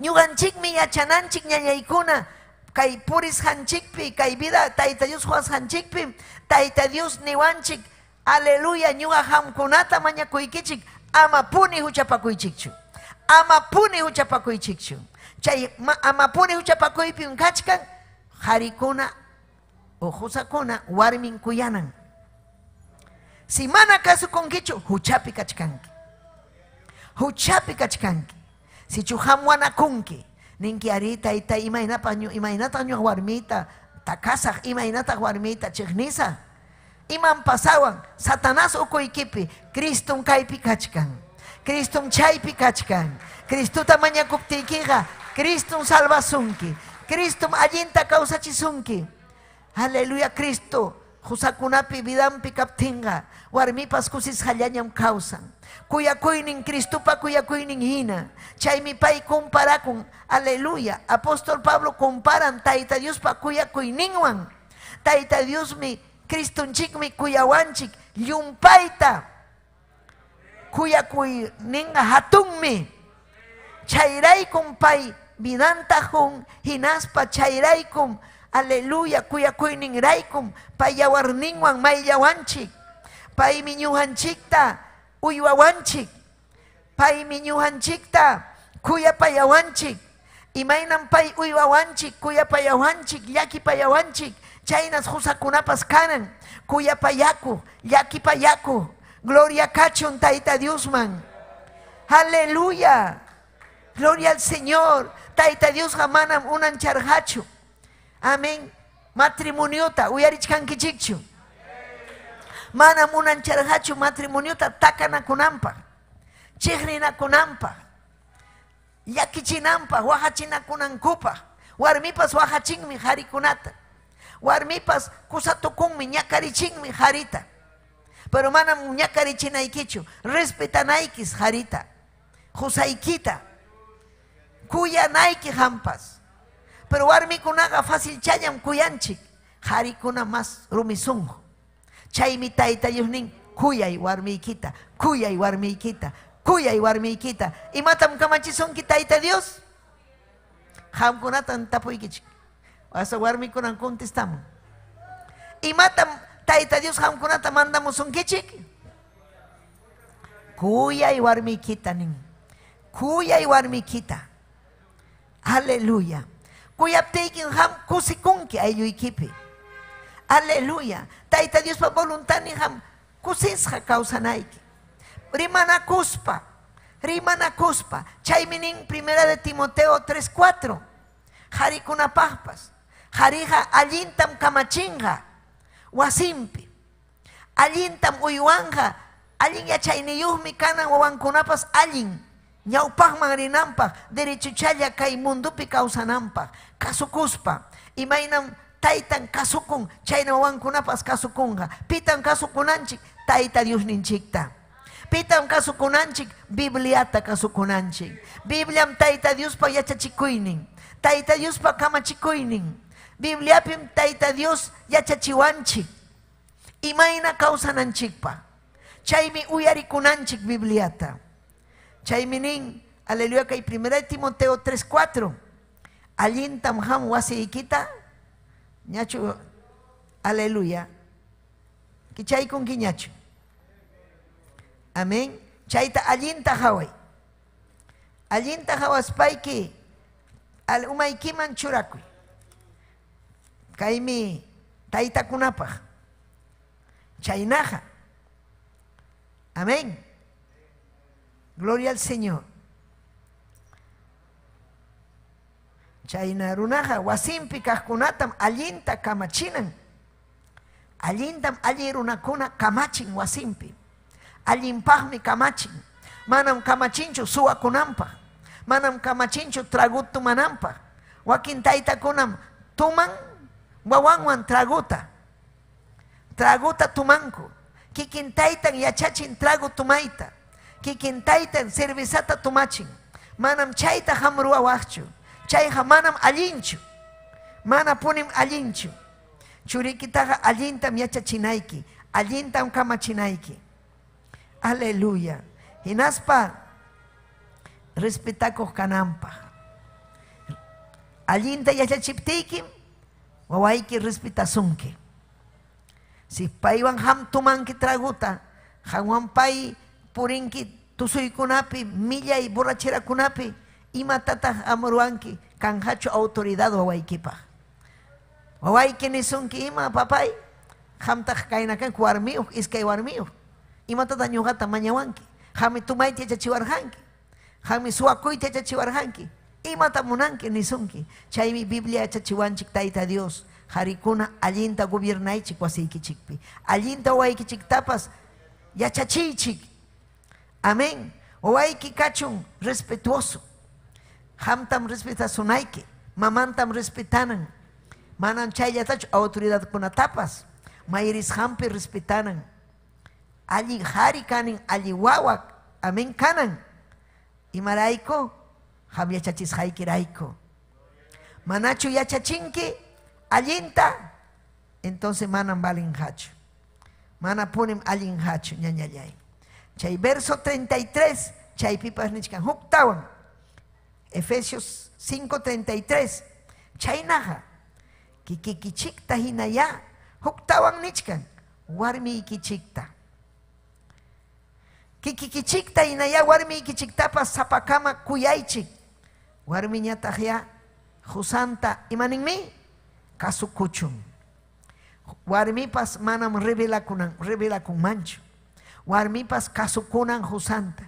Ñuqanchikmi yachananchik ñañaykuna kay puris hanchikpi, kay vida Tayta Dios Juan hanchikpi, Tayta Dios niwanchik, aleluya, ñuqa hamkunata mañakuykichik, amapuni huchapakuychikchu, amapuni huchapakuychikchu. Chay amapuni huchapakuypim kachkan, harikuna o husakuna warmin kuyanan. Si mana kasukunkichu, huchapi kachkanki. Huchapi kachkanki. Si chuhamwanakunki, ninki arita ita imaynata ñu warmita, takasaq imaynata warmita chiqnisa. Iman pasawan, Satanás ukuykipi, Kristum kaypi kachkan. Kristum chaypi kachkan. Kristuta mañakuptiykiqa, Kristum salvasunki. Kristum allinta kawsachisunki. Aleluya, Cristo. Husakunapi vidampi kaptinga, warmipas kusis hallañam kausan. Kuyakuynin Cristupa kuyakuynin hina. Chaymi pay comparakun, aleluya. Apóstol Pablo comparan Tayta Diospa kuyakuyninwan. Tayta Diosmi, Cristunchikmi kuyawanchik, llumpayta. Kuyakuyninga hatunmi. Chayraykum pay vidanta hun, hinaspa chayraykum. Aleluya, kuyakuynin raykum, payawarninwan mayllawanchik, pay miñuhanchikta uywawanchik, pay miñuhanchikta kuyapayawanchik, imaynan pay uywawanchik, kuyapayawanchik, llakipayawanchik, chaynas husakunapas kanan, kuyapayaku, llakipayaku, gloria kachun Tayta Diosman. Aleluya, gloria al Señor. Tayta Dios manam unan charhachu. Amén. Matrimoniota, uyarichkankichikchu. Manam unan charhachu matrimoniota takanakunampa, chiqninakunampa, llakichinampa, wahachinakunankupa. Warmipas wahachinmi harikunata. Warmipas kusatukunmi ñakarichinmi harita. Pero manam ñakarichinaykichu, respetanaykis harita, husaykita, kuyanayki hampas. Pero warmikunaqa fácil chayam kuyanchik, harikuna mas rumisungu. Chaymi Tayta Dios nin, kuyay warmiykita, kuyay warmiykita, kuyay warmiykita. Imatam kamachisunki Tayta Dios? Hamkunatan tapuykichik. Asa warmikunan contestamos. Imatam Tayta Dios hamkunata mandamusunkichik? Kuyay warmiykita nin, kuyay warmiykita. Aleluya. Kuyaptaykin ham kusikunki ayluykipi. Aleluya. Tayta Dios pa voluntad ni ham kusisqa kawsanayki. Rimanakuspa. Rimanakuspa. Chaymi nin 1 de Timoteo 3:4. Harikunapaqpas. Hariqa allintam kamachinqa wasimpi. Allintam uywanja. Allin yachayniyuqmi kanan wawankunapas allin. Ñawpaqman rinanpaq, derechuchalla kay mundupi kawsananpaq, kasukuspa. Imaynam taytan kasukun, chayna wawankunapas kasukunqa. Pitan kasukunanchik, Tayta Dios ninchikta. Pitan kasukunanchik, Bibliata kasukunanchik. Bibliam Tayta Diospa yachachikuynin, Tayta Diospa kamachikuynin. Bibliapim Tayta Dios yachachiwanchik. Imayna kawsananchikpa. Chaymi uyarikunanchik Bibliata. Chayminin, aleluya, kay 1 de Timoteo 3:4. Allintam ham wasiykita, ñachu, aleluya. Kichaykun kiñachu. Amén. Chayta allinta haway. Allinta hawaspayki, al umaykiman churakuy. Kaymi taytakunapaq. Chaynaja. Amén. Gloria al Señor. Chayna runaja wasimpi kaqkunatam allinta kamachinan. Allintam alli runakuna kamachin wasimpi. Allinpaqmi kamachin. Manam kamachinchu suwakunanpaq. Manam kamachinchu tragut tumananpaq. Wakin taytakunam tuman wawanwan traguta. Traguta tumanku. Kikin taytan yachachin tragu tumayta. Kikin taytan cervezata tumachin. Manam chayta hamruwa waqchu. Chayqa manam allinchu. Mana punim allinchu. Churikitaqa allintam yachachinayki. Allintam kamachinayki. Aleluya. Hinaspa respetakuq kananpaq. allinta yachachiptiykim wawayki respetasunki. Si paywan ham tumanki traguta, hamwan pay purinki tusuykunapi, millay borracherakunapi, imatataq amurwanki kanhachu autoridad wawaykipaq. Wawayki nisunki ima papay, hamtaq kaynakanki warmiyuq, iskay warmiyuq. Imatataq ñuqata mañawanki, hami tumayta yachachiwarqanki, hami suwakuyta yachachiwarqanki. Imata munanki nisunki. Chaymi Biblia yachachiwanchik Tayta Dios. Harikuna allinta gobernaychik wasiykichikpi. Allinta wawaykichiktapas yachachichik. Amén. Wawayki kachun respetuoso. Hamtam respetasunayki. Mamantam respetanan. Manan chayllatachu autoridad kunatapas. Mayris hampi respetanan. Alli hari kanin, alli wawak. Amén kanan. Imarayko. Ham yachachisqaykirayku. Manachu yachachinki allinta, entonces manan balinhachu. Mana punim allinhachu ñañallay. Chay verso 33, chay pipas nichkan huktawan. Efesios 5:33. Chay naja. Kikikichikta hinaya huktawan nichkan. Warmi ikichikta. Kikikichikta hinaya warmi ikichiktapas sapakama kuyaychik. Warmi ñataqya husanta imaninmi kasukuchun. Warmipas manam revelakunan manchu. Warmipas kasukunan husanta.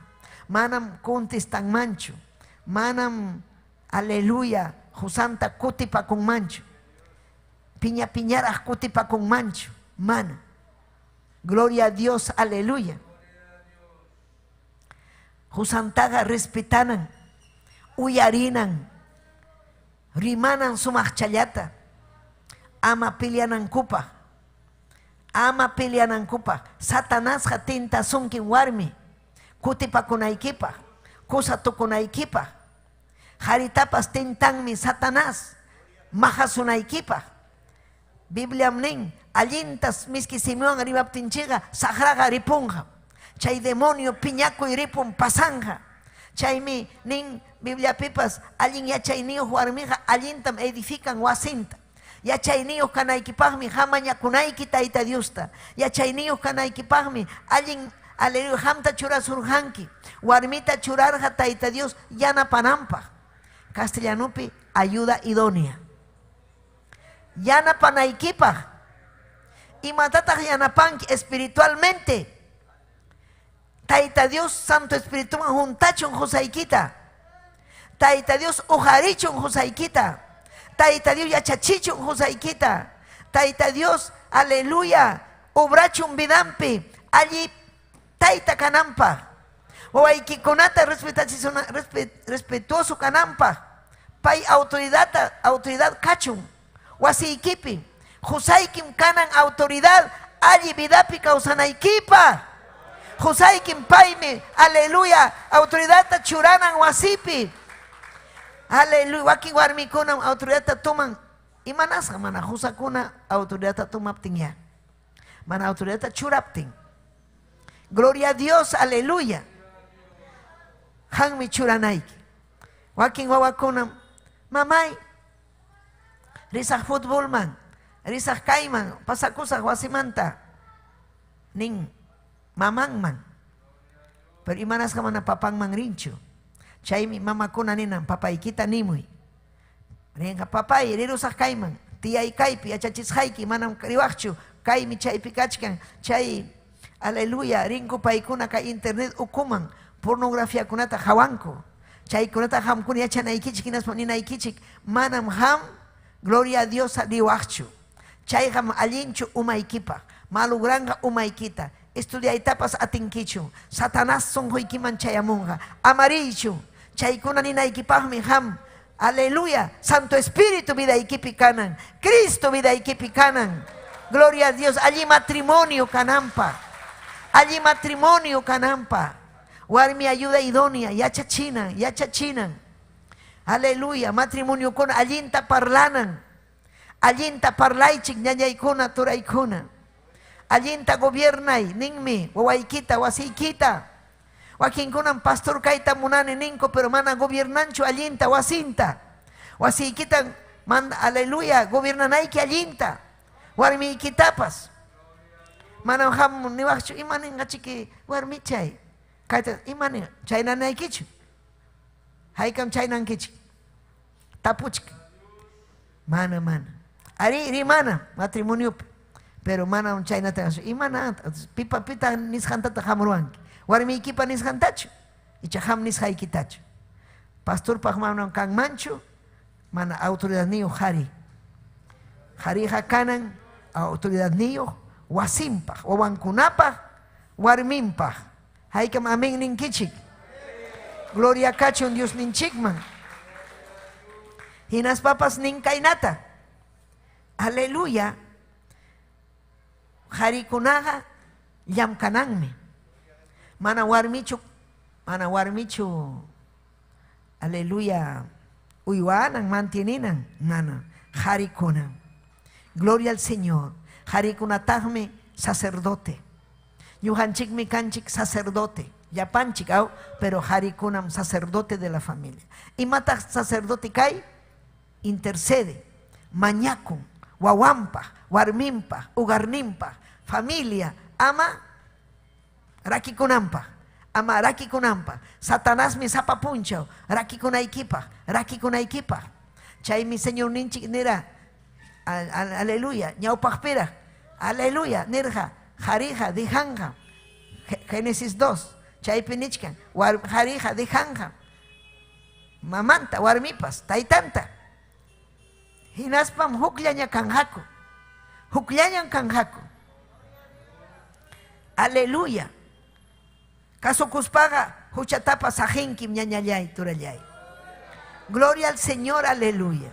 Manam contestan manchu. Manam aleluya husanta kutipakun manchu. Piñaraj kutipakun manchu. Mana. Gloria a Dios, aleluya. Husantaga respetanan. Uyarinan, rimanan sumachchallata, ama peleanankupa, Satanasqa tentasunkin warmi, kutipakunaykipa, kusatukunaykipa, haritapas tentanmi Satanás, mahasunaykipa. Biblia nin, allintas miski Simeón ribaptinchiga, sagraga ripunja, chay demonio piñakuy ripun pasanja. Chaymi nin Biblia pipas allin yachayniyuq warmiqa allintam edifican wasinta. Yachayniyuq kanaykipaqmi hamañakunayki Tayta Diosta. Yachayniyuq kanaykipaqmi allin aleluya hamta churasurqanki. Warmita churarqa Tayta Dios yanapananpaq. Castellanupi ayuda idónea. Yanapanaykipaq. Imatataq yanapanki espiritualmente. Tayta Dios Santo Espíritu juntachun husaykita. Tayta Dios ujarichun husaykita. Tayta Dios yachachichun husaykita. Tayta Dios, aleluya, obrachun vidampi. Allí Tayta kanampa. Wawaykikunata respetuoso kanampa. Pay autoridad kachun. Wasiykipi. Husaykim kanan autoridad. Allí vidapi kausanaykipa. Husaykim paymi, aleluya, autoridad churanan wasipi. Aleluya, waki warmikuna autoridad tuman. Imanasqa mana husakuna autoridad tumaptin ya. Mana autoridad churaptin. Gloria a Dios, aleluya. Hanmi churanayki. Wakin wawakuna, mamay, risaq fútbol man, risaq kayman, pasakusaq wasimanta. Nin. Mamangman. Pero imanas ka man na papangman rincho. Chaymi mamakuna ninan papaykita nimuy. Ringa papay, rirusak kayman. Tiyay kaypi, achachisqayki, manam riwaqchu. Kaymi chaypi kachkan. Chay, aleluya, rinko paykuna ka internet ukuman. Pornografía kunata hawanko. Chay kunata hamkuna yachanaykichik, inaspa ninaykichik. Manam ham, gloria a Dios riwaqchu. Chay ham allinchu umaykipa. Malugranga umaykita. Estudiaytapas atinkichu. Satanás sonjoykiman chayamunga. Amarillo. Chaykuna ninaykipaqmi ham. Aleluya. Santo Espíritu vidaykipi kanan. Cristo vidaykipi kanan. Gloria a Dios. Allí matrimonio kanampa. Allí matrimonio kanampa. Warmi ayuda idónea. Yachachinan. Aleluya. Matrimonio con allinta parlanan. Allinta parlaychik ñañaykuna turaykuna. Allinta gobiernay, ninmi, wawaykita, wasiykita. Wakinkunan pastor kayta munani ninko, pero mana gobiernanchu allinta, wasinta. Wasi kita manda aleluya gobernanayki allinta. Warmiykitapas. Manam ham niwaqchu imaninqachiki warmi chay. Kayta imani chaynanaykichu. Haykam chaynankichik. Tapuchik. Mana. Ari mana matrimonio. Pero mana un chaynata. Imana pita nisqantata hamruanki. Warmiykipa nisqantachu. Icha ham nisqaykitachu. Pastor paqmanam kanmanchu. Mana autoridad niyo hari. Hariqa kanan autoridad niyo wasinpaq, wawankunapaq, warminpaq. Haykam amén ninkichik. Gloria kachun Dios ninchikman. Hinas papas ninkaynata. Aleluya. Harikunaqa llamkananmi. Mana warmichu. Aleluya. Uywanan mantieninan. Nana. Harikuna. Gloria al Señor. Harikunataqmi sacerdote. Ñuqanchikmi kanchik sacerdote. Yapanchik aw, pero harikunam sacerdote de la familia. Imataq sacerdote kay intercede, mañakun, wawanpaq, warminpaq, ugarninpaq, familia, ama rakikunanpaq. Ama rakikunanpaq. Satanasmi sapapunchaw, rakikunaykipaq. Chaymi Señor ninchik nira, aleluya, ñawpaqpira, aleluya, nirja, jarija, dijanja, Génesis 2, chaypi nichkan, jarija, dijanja, mamanta, warmipas, taytanta. Hinaspam hukllaña kanjaku, aleluya. Kasukuspaga, huchatapa sajinkim ñañallay, turallay. Gloria al Señor, aleluya.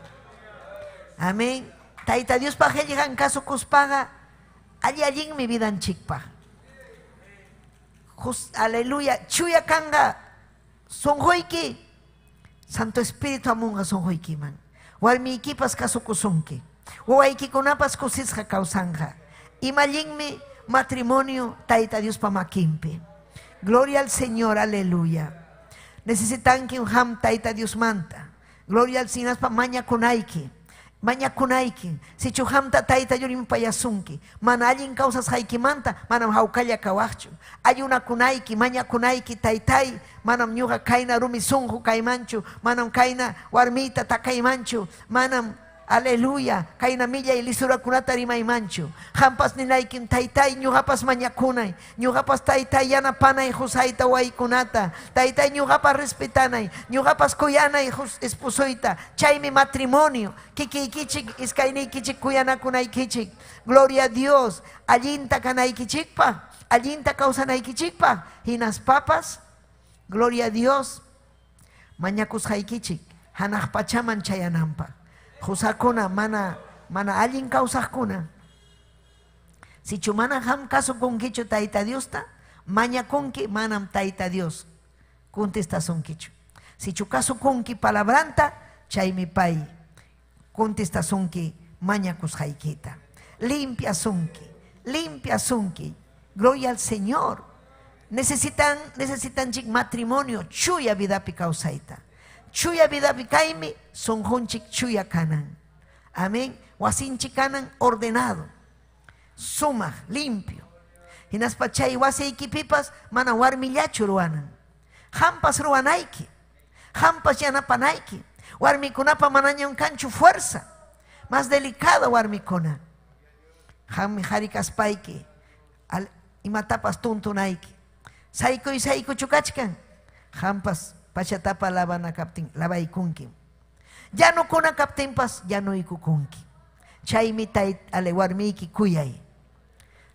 Amén. Taita Dios pa llegan caso cuspaga, allí mi vida en chikpa. Aleluya. Chuya kanga, sonjoiki, Santo Espíritu amunga sonjoiki man. Warmi equipas caso kusunki. Waiki kunapas kusisja kausanja. Imalinmi matrimonio, taita Dios pa makimpi. Gloria al Señor, aleluya. Necesitan que un ham taita Dios manta. Gloria al Señor pa maña kunaiki. Si chuhamta taita yurim payasunki. Mana allin causas haikimanta, manam haukalla kawachu. Hay una kunaiki, maña kunaiki taitai, manam nyuga kaina rumi sunju kaimanchu, manam kaina warmita takaimanchu, manam aleluya, kaina milla y lisura kunata rimaimanchu. Hampas ninaikim taitai, nyugapas maña kunai, nyugapas taitai yana panai husaita waikunata, taitai nyugapas respetanai, nyugapas kuyanai esposoita, chaimi matrimonio, kiki kichik, iskaini kichik kuyana kunai kichik. Gloria a Dios, allinta kanai kichikpa, allinta kausanai kichikpa, hinas papas, gloria a Dios, mañakus haikichik, hanah pachaman chayanampa. Husakuna mana allin kausakuna. Si chumana ham caso con kichu taita Dios ta, maña kunki manam taita Dios. Contesta son kichu. Si chu caso kunki palabranta, chay mi pai. Contesta son ki maña kushaikita. Limpia sunki. Gloria al Señor. Necesitan chik matrimonio, chuya vida pi kausaita. Chuya vida pikaimi son honchik chuya kanan. Amén. Wasinchi kanan ordenado. Suma, limpio. Hinaspachay wasi ikipipas mana warmillachu ruanan. Hampas ruanaiki. Hampas yanapanaiki. Warmikunapa manañan kanchu fuerza. Más delicada warmikuna. Hammi harikaspaiki. Imatapas tuntunaiki. Saiko chukachkan. Hampas pachatapa lavana kaptin, lavaikunki. Ya no kuna kaptinpas, ya no ikukunki. Chay mitai ale warmiki kuyay.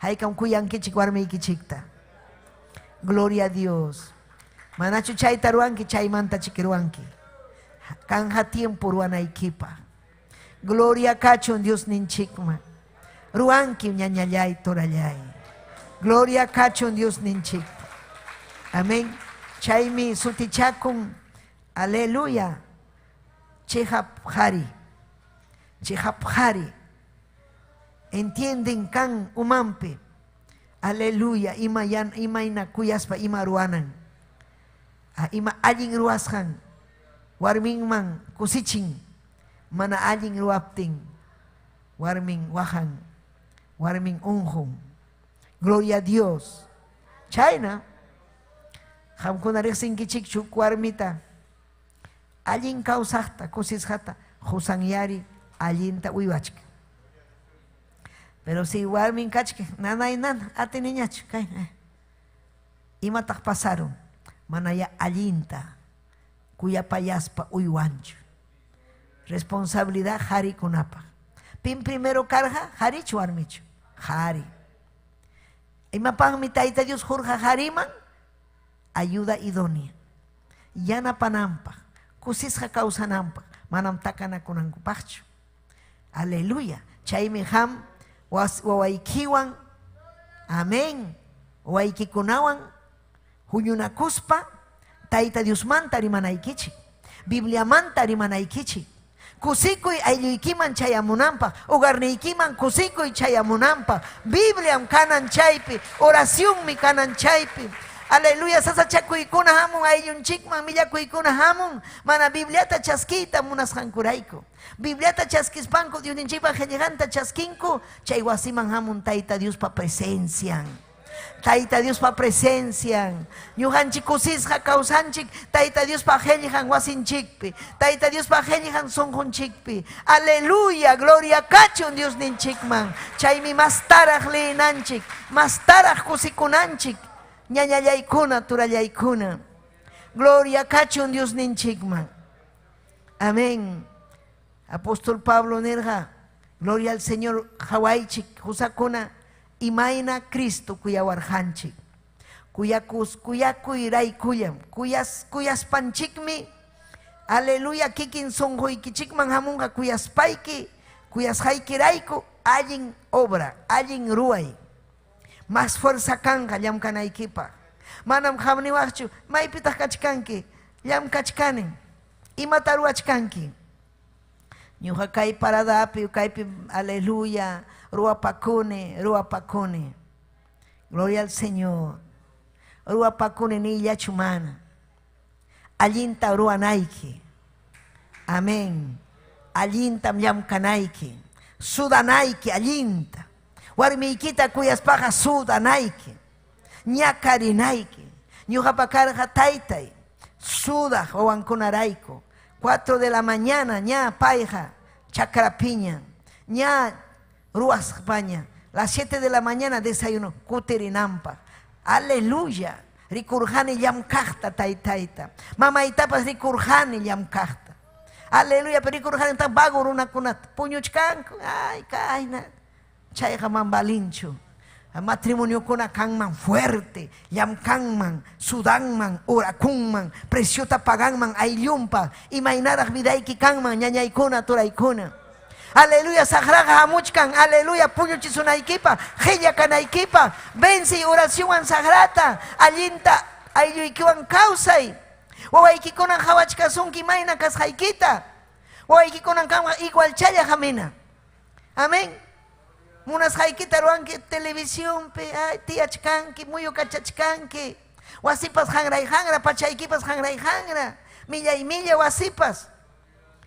Haikam kuyankichik warmiki chikta. Gloria a Dios. Manachu chay taruanki, chay manta chikiruanki. Kanja tiempo ruanaikipa. Gloria kachun Dios ninchikma. Ruanki ñañallay torallay. Gloria kachun Dios ninchikpa. Amén. Chaymi sutichakun, aleluya, chihapjari, entienden kan umampe, aleluya, ima ina kuyaspa ima ruanan, ima allin ruashan, warminman kusichin, mana allin ruaptin, warming wahan, warming unhum. Gloria a Dios. Chayna, hamkuna riksinkichik chuk warmita, allin kausakta, kusishata, husanyari, allinta uywachka. Pero si warmin kachke, nanay nan, ate niñacho, kay, imatak pasaron, manaya allinta, kuya payaspa uywancho. Responsabilidad hari kunapa. Pin primero carga, hari chuarmicho, hari. Imapang mitaita Dios jurja hariman, ayuda idónea. Yana panampa, kusisja causanampa, manam takana kunankupacho. Aleluya. Chaymi ham, wawaikiwan, amén. Wawaikikunawan, huñunakuspa, taita Dios manta rimanaikichi. Biblia manta rimanaikichi. Kusikoy ayluykiman chayamunampa, ugarniykiman kusikoy chayamunampa. Bibliam kanan chaypi, oración mi kanan chaypi. Aleluya, sasa chakuykuna hamun ayllunchikman, millakuykuna hamun, mana Bibliata chaskita munasqankurayku. Bibliata chaskispanku Diosninchikpa qillqanta chaskinku, chay wasiman hamun Tayta Diospa presencian. Tayta Diospa presencian. Ñuqanchik kusisqa kawsanchik Tayta Diospa qillqan wasinchikpi. Tayta Diospa qillqan sunqunchikpi. Aleluya, gloria kachun Diosninchikman. Chaymi mastaraq liyinanchik, mastaraq kusikunanchik. Ñañallaykuna, turallaykuna. Gloria kachun Diosninchikman. Amén. Apóstol Pablo nirqa, gloria al Señor hawaychik, husakuna, imayna Cristo kuyawarjanchik. Kuyakuy raykuyam, kuyaspanchikmi, aleluya, kikin sonquykichikman hamunqa kuyaspayki, kuyasqaykirayku, allin obra, allin ruay. Más fuerza kanqa llamkanaykipaq. Manam hamniwaqchu, maypitaq kachkanki, llamkachkanin, imata ruwachkanki. Ñuqa kay paradapi, kaypi, aleluya, ruapakune. Gloria al Señor. Ruapakune ni yachumana. Allinta ruanayki. Amén. Allintam llamkanayki. Sudanayki allinta. Warmiykita kuyaspaqa sudanayki. Ñakarinayki. Ñuqapa karqa taytay. Sudaq wawankunarayku. 4 de la mañana, ña payja, chakrapiña, ña ruas España. Las 7 de la mañana desayuno, kutirinampa. Aleluya. Rikurjani llamkajta taytayta. Mamaitapas rikurjani llamkajta. Aleluya, pero rikurjani ta bagurunakunata. Puñuchkanku, ay, kayna. Chayqa mambalinchu. Matrimonio kuna kanman fuerte, llamkanman, sudanman, urakunman, presiota paganman, ayllumpa, imaynaraq vidayki kanman, ñañaykuna, turaykuna. Aleluya, sagraqa hamuchkan, aleluya, puñuchisunaykipa, qhillakanaykipa, venci oraciónwan sagrata, allinta aylluykiwan kawsay. Wawaykikunan hawachkasunki mayna kasqaykita. Wawaykikunan kanman igual chaya hamina. Amén. Munas haykita ruanki televisión pe, ay, tiachkanki, muyo kachachkanki. Wasipas hangra, pachaykipas hangra. Milla wasipas.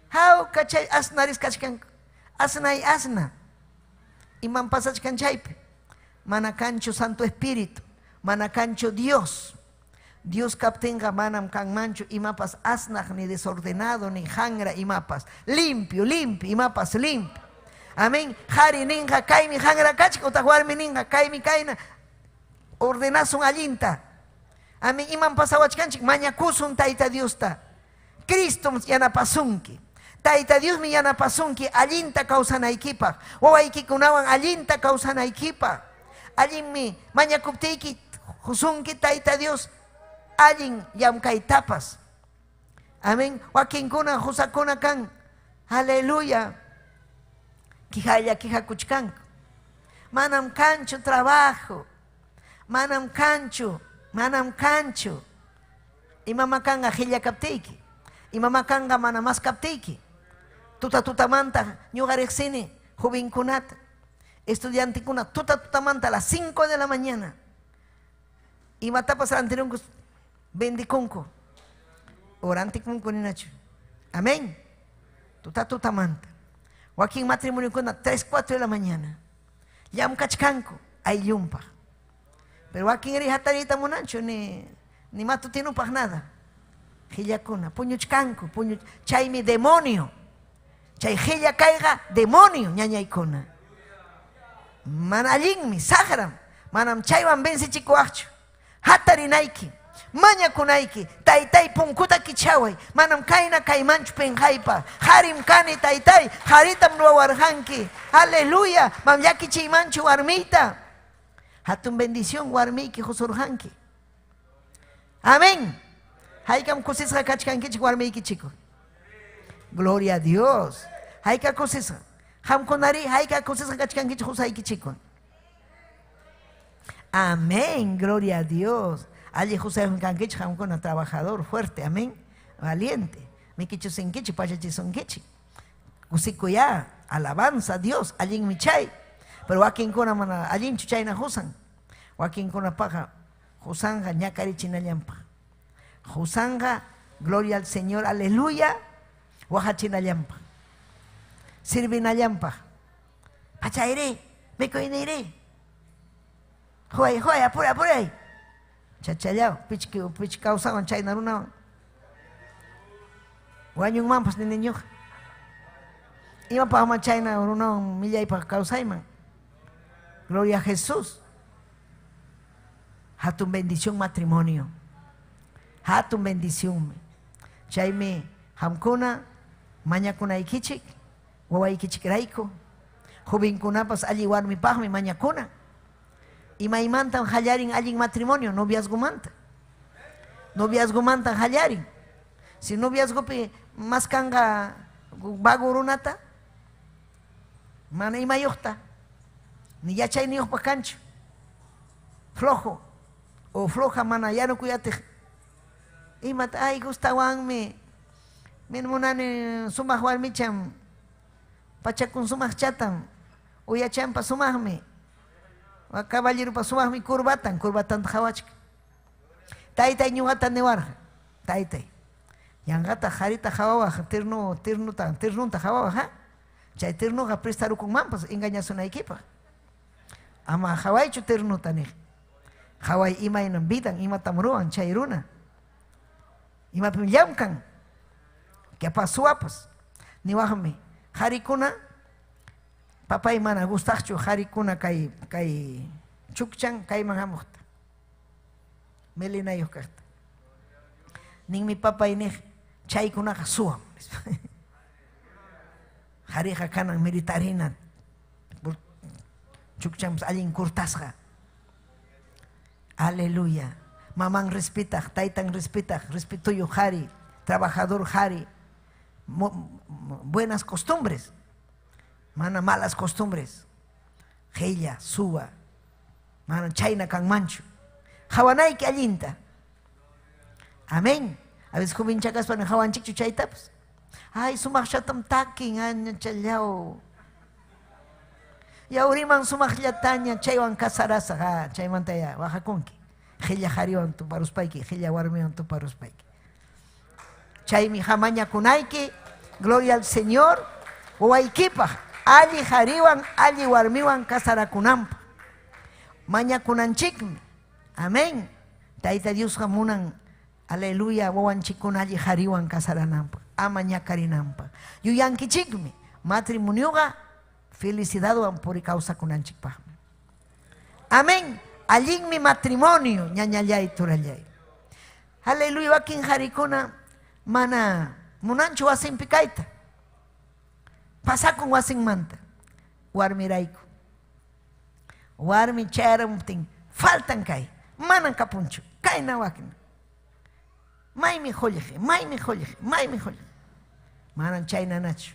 How kachay asnaris kachkanku. Asna. Iman pasachkan chaype. Manakancho Santo Espíritu. Manakancho Dios. Dios kaptenga manam kan mancho imapas asnaj ni desordenado ni hangra imapas. Limpio, imapas limpio. Amén. Hari ninja kaimi hangra kachka utahuarmi ninja kaimi kaina ordenasun allinta. Amén. Iman pasawachkanchik mañakusun Tayta Diosta. Cristo yanapasunki. Tayta Dios mi yanapasunki allinta kawsanaykipaq. Wawaykikunawan allinta kawsanaykipaq. Allinmi mañakuptiyki husunki Tayta Dios allin llamkaytapas. Amén. Wakinkuna husakuna kan. Aleluya. Kijakuchkanku. Manam kanchu trabajo. Manam kanchu. Imamakanga hilla kaptiki. Imamakanga manamas kaptiki. Tutamanta ñugarexini jovinkunata. Estudiantikuna tutamanta a las 5 de la mañana. Imatapas antirunkus bendikunku. Orantikunku ninachu. Amén. tutamanta. Joaquín matrimonio con 3, 4 de la mañana. Llam cachcanco, ay yumpa. Pero Joaquín eres hatarita monancho, ni matutinupas nada. Gillacuna, puño chcanco, puño, chay mi demonio. Chay gilla caiga, demonio, ñañaicuna. Manallin mi, sahram. Manam chaywan bensi chicoacho. Hatarinaiki. Maña kunaiki, taitai punkuta kichaway, manam kaina kaimanchu penjaipa, harim kani taitai, haritam warhanki, aleluya, mam yaki chimanchu warmita, hatun bendición warmiki josurhanki. Amén. Haikam kusisqa kachkankichik warmiki chico. Gloria a Dios. Haika kusisqa. Hamkunari haika kusisqa kachkankichik husaiki chico. Amén. Gloria a Dios. Allí José Kankichi Hamkuna trabajador fuerte, amén, valiente. Mikichu Senkichi, Pachachi Sonkichi. Kusikuya, alabanza a Dios, allí en Michay. Pero Joaquín Kuna mana, allí en Chuchayna Husan. Joaquín Kuna Paja, Husanga, Ñakarichi Nayampa. Husanga, gloria al Señor, aleluya. Oaxachina Yampa. Sirvina Yampa. Pachaire, me coinere. Joy, apura ahí. Chachayao, pich causaban chay naruna. Guanyung mampas ni niño. Iba para machayna naruna millay para causaiman. Gloria a Jesús. Hatun bendición matrimonio. Hatun bendición. Chayme hamkuna mañakuna ikichik. Wawa ikichik raiko. Jubinkuna pas allí warmi pahmi mañakuna. Y maimantan hallarin allin matrimonio, noviazgo manta. Noviazgo mantan hallarin. Si noviazgo pe más kanga bagurunata, mana y mayokta. Ni ya chay ni pa cancho. Flojo. O floja mana ya no cuídate. Y mata, ay gustawan me. Min munani sumah wal micham. Pachakun sumah chatam. Uya champa sumah me. Caballero pasumah mi kurbatan hawachk. Taitai ñuqata niwarqa. Taitai. Yangata harita hawawaq tirnunta hawawaq ha. Chay tirnuqa prestarukunmanpas engañasunaykipaq. Ama hawaychu tirnuta niq. Haway imaynan vidan imatam ruwan chay runa. Imapim llamkan. Kiapasuapas. Niwaqmi harikuna papay mana gustaqchu harikuna kay chukchan kayman hamuqta. Melinayuq kaqta. Ninmi papay niq chaykunaqa suwan. Hariqa kanan militarina. Chukchan allin kurtasqa. Aleluya. Mamán respetaq, taytan respetaq, respetuyo hari, trabajador hari. Buenas costumbres. Mana malas costumbres. Heya, suba. Mana chayna kan manchu. Hawanayki allinta. Amén. A veces joven chacas para hawanchikchu chaytapas. Ay, sumaq shatam takin aña challao. Yauriman sumaq llataña chaywan kasarasa. Ha, chaymanta ya, wajakunki. Heya hariwan tu paruspayki, heya warmiwan tu paruspayki. Chaymi hamaña kunayki. Gloria al Señor. Wawaykipaq. Ali hariwan, ali warmiwan kasarakunampa. Mañakunanchikmi. Amén. Tayta Dios hamunan. Aleluya. Wawanchikuna ali hariwan kasaranampa. Ama ñakarinampa. Yuyankichikmi. Matrimonioga. Felicidad wan puri causa kunanchikpa. Amén. Allin mi matrimonio. Ñañallay turallay. Aleluya. Wakin harikuna. Mana. Munanchu wasin pikaita. Pasakun wasin manta. Warmi raiku. Warmi charamuptin. Faltan kay. Manan kapunchu. Kay na wakin. Maymi joyeje. Manan chay nanachu.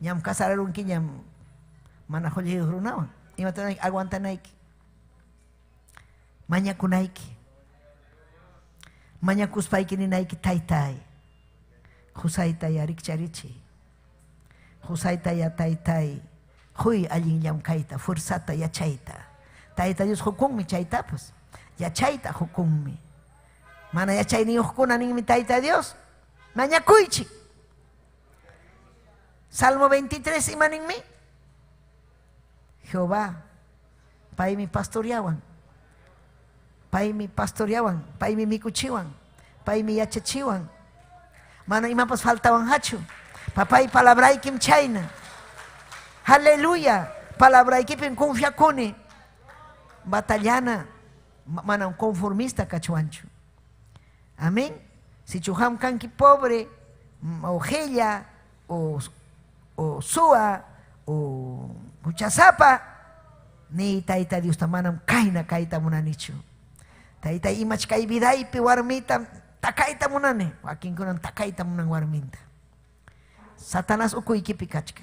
Ñam kasararunki ñam. Mana joyeje runawan. Imatanay aguantanayki. Mañakunayki. Mañakuspayki ninayki taytay. Husaytay arikcharichi. Husayta ya taytay, huy allin llamkayta, fuerzata yachayta. Tayta Dios hukunmi chaytapas, yachayta hukunmi. Mana yachay ni hukuna ninmi tayta Dios, mañakuychik. Salmo 23 imaninmi. Jehová, paimi pastoreawan. Paimi pastoreawan, paimi mikuchiwan, paimi yachachiwan. Mana imapas faltawan hachu. Papay palabraykim chayna. Aleluya. Palabraykipin confiakuni. Batallana. Mana conformista cachuancho. Amén. Si chuham kanki pobre, o gella, o sua, o huchasapa, ni taita Dios tamanam kaina kaita munanichu. Taita imach kay bidaypi warmita takaita munane. Wakin kunan takaita munang warminta. Satanas ukuykipi kachka.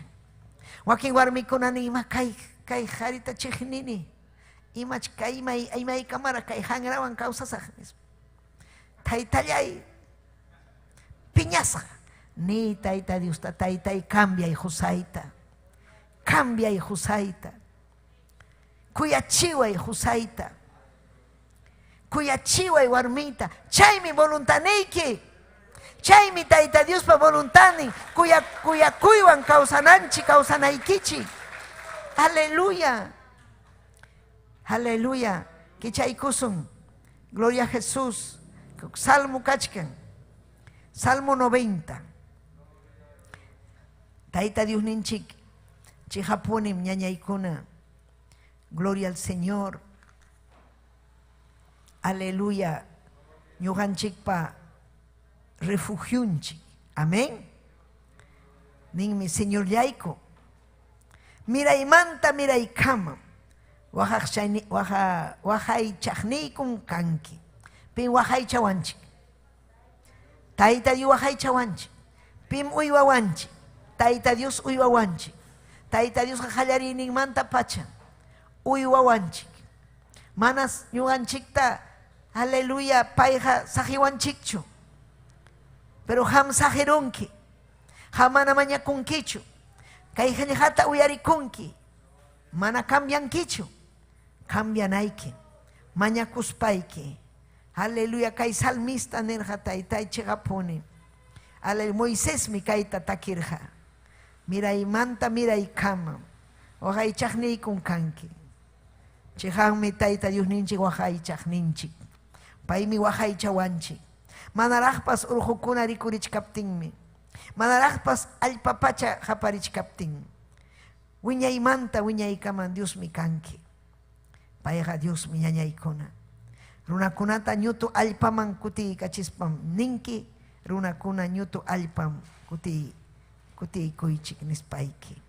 Wakin warmi kunani ima kay harita chiknini. Imach kay may kamara kay hangrawan kausasak. Taitallay piñasa. Ni taita Dios taita y cambia y jusaita. Cambia y jusaita. Cuyachiwa y jusaita. Cuyachiwa y warmita. Chay mi voluntaneiki. Chay mi taita Dios pa voluntani. Cuya cuywan causananchi causanaikichi. Aleluya. Aleluya. Kichay kusun. Gloria a Jesús. Salmo kachkan. Salmo 90. Taita Dios ninchik. Chihapunim ñañaykuna. Gloria al Señor. Aleluya. Ñuqanchikpa refugiunchik. Amén. Ninmi Señor yayko. Miraymanta miraykama. Wajay chaqniykum kanki. Pin wajay chawanchik. Taita Dios wajay chawanchik. Pim uywawanchik. Taita Dios uywawanchik. Taita Dios hallarinimanta pacha. Uywawanchik. Manas ñuqanchikta aleluya payqa sajiwanchikchu. Pero ham sajirunki. Hamana mañakunkichu. Kay hallqata uyarikunki. Mana cambiankichu. Cambianayki. Mañakuspayki. Aleluya kay salmista nirqa taytay chigapuni. Aleluya Moisés mi kayta takirqa. Miraymanta miraykama. Waqay chaqniykun kanki. Chihanmi taita Dios ninchik waqay chaqninchik. Paymi waqay chawanchik. Manaraqpas urqukuna rikurichkaptinmi. Manaraqpas allpapacha haparichkaptin. Wiñaymanta wiñaykaman Dios mi kanki. Payqa Dios mi ñañaykuna. Runakunata ñutu allpaman kuti kachispam ninki. Runakuna ñutu allpam kuti kuychik nispayki.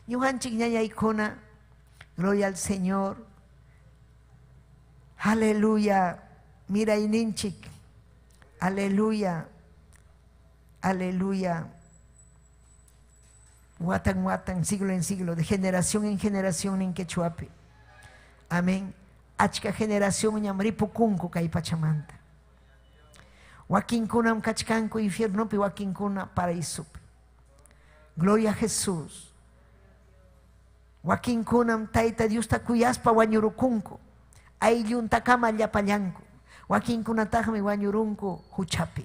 Ñuqanchik ñañaykuna. Gloria al Señor. Aleluya. Mira y ninchik. Aleluya. Aleluya. Watan, siglo en siglo, de generación en generación en Quechuapi. Amén. Achka generación ñamripukunku kay Pachamanta. Wakinkunam kachkanku infiernopi, wakinkuna paraísopi. Gloria a Jesús. Wakinkunam taita Dios takuyaspa wañurukunku. Aylluntakama llapallanku. Wakinkunataqmi wañurunku huchapi.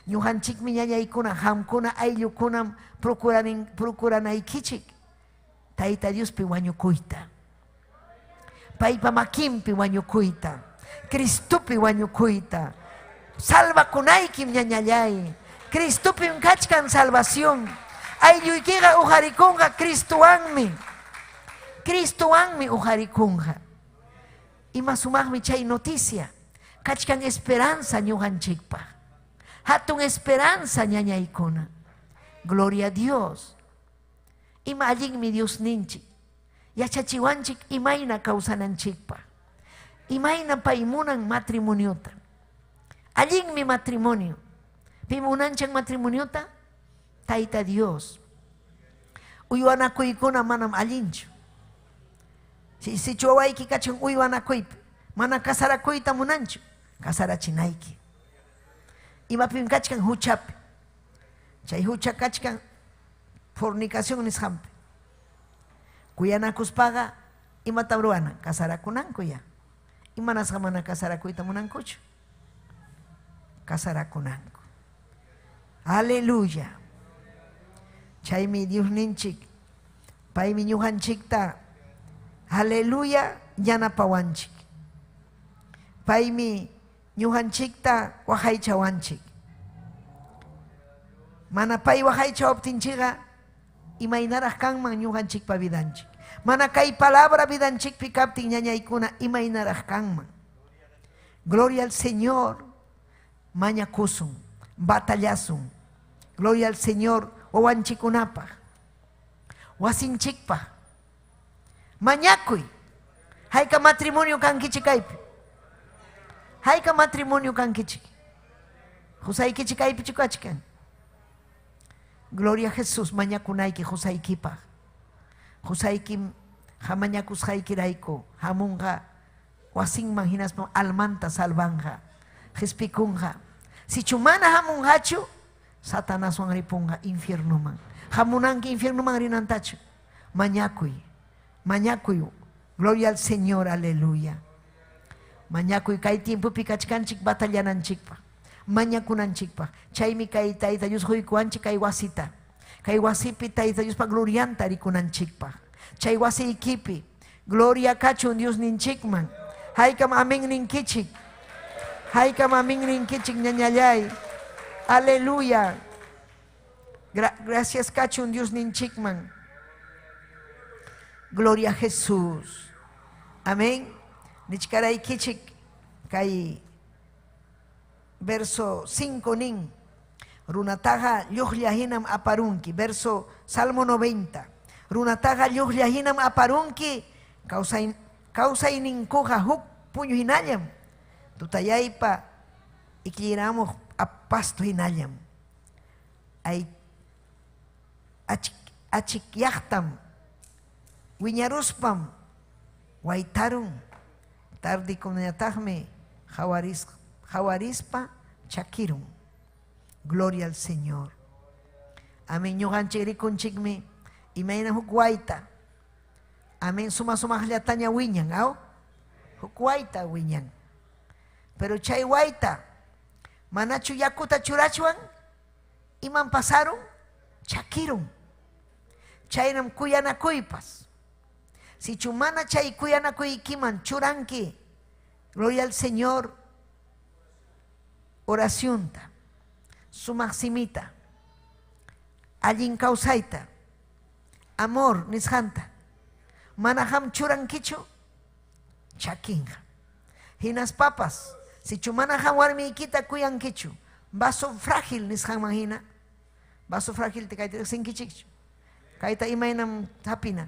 Ñuqanchikmi ñañaykuna hamkuna ayllukunam procuranaykichik. Taita Diospi wañukuyta. Paypa makinpi wañukuyta. Cristupi wañukuyta. Salvakunaykim ñañallay. Cristupim kachkan salvación. Aylluykiqa ujarikunqa Cristuwanmi. Cristuwanmi ujarikunqa. Ima sumaqmi chay noticia. Kachkan esperanza ñuqanchikpa. Hatun esperanza ñañaykuna. Gloria a Dios. Ima allinmi Dios ninchik. Yachachiwanchik imayna kawsananchikpa. Imayna paymunan matrimoniota. Allinmi matrimonio. Pimunanchan matrimoniota. Taita Dios. Uywanakuykuna manam allinchu. Si chuwayki kachan uywanakuypi. Mana kasarakuyta munanchu. Kasarachinayki. Imapim kachkan huchapi. Chay hucha kachkan fornicación nishampi. Kuyanakuspaga imata ruana kasarakunanku ya. Imanasqa mana kasarakuyta munankuchu. Kasarakunanku. Aleluya. Chaymi Dios ninchik, paymi ñujanchikta, aleluya, yanapawanchik. Paymi ñujanchikta wajaychawanchik. Mana pay wajaychawaptinchiqa, imaynaraq kanman ñujanchikpa vidanchik. Mana kay palabra vidanchikpi kaptin ñañaykuna, imaynaraq kanman. Gloria al Señor, mañakusun, batallasun. Gloria al Señor, wawanchikunapaq, wasinchikpaq. Mañakuy. Hayka matrimonio kankichik kaypi. Hayka matrimonio kankichik. Husaykichik kaypi chukachkan. Gloria a Jesús, mañakunayki husaykipaq. Husaykim hamañakusqaykirayku hamunqa wasinman hinaspa almanta salvanja. Hispikunqa. Sichu mana hamunqachu, Satanaswan ripunqa infiernuman. Hamunanki infiernuman rinantachu. Mañakuy. Mañakuy. Gloria al Señor, aleluya. Mañakuy kay tiempopi kachkanchik batallananchikpa. Mañakunanchikpa. Chaymi kay Tayta Dios huykuanchik kay wasita. Kay wasipi Tayta Diospa glorianta rikunanchikpa. Chay wasiykipi gloria kachun Dios ninchikman. Haykam amen ninkichik. Haykam amen ninkichik ñañallay. Aleluya. Gracias kachun Dios ninchikman. Gloria a Jesús. Amén. Nichkaray kichik kay verso 5 nin. Runataja lluqllahinam aparunki. Verso Salmo 90. Runataja lluqllahinam aparunki. Kausay ninkuja huk puño hinallam. Tutayaypa iklliramos a pasto hinallam. Ay achikyaqtam wiñaruspam waytarun tardikunataqmi hawarispa chakirun. Gloria al Señor. Amén. Ñuqanchik rikunchikmi imayna huk wayta. Amén. Sumaqllataña wiñan, ¿aw? Huk wayta wiñan. Pero chay wayta manachu yakuta churachwan iman pasaron chakirun. Chaynam kuyanakuypas. Si chumana chay kuyanakuykiman churanki, gloria al Señor, oracionta, sumaqsimita, allin kawsayta, amor nisqanta, manaham churankichu, chakinqa. Hinas papas, si chumanaham warmiykita kuyankichu, vaso frágil nisqanman hina, vaso frágil te kayta sinkichikchu. Kayta imaynam hapina.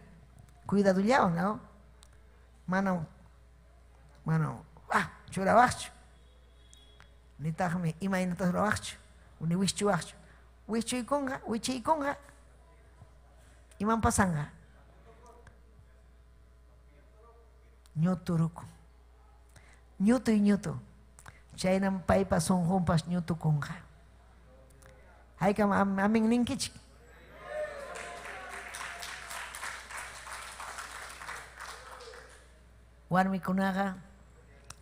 Cuidado llawan, ¿no? Mano, churawaqchu. Nitaqmi imaynatas rurawaqchu. Uni wischuwaqchu. Wichiykunqa. Iman pasanqa. Ñuturuku. Ñutu. Chaynam paypa sunqunpas ñutukunqa. Haykam amin ninkichik. Warmikunaqa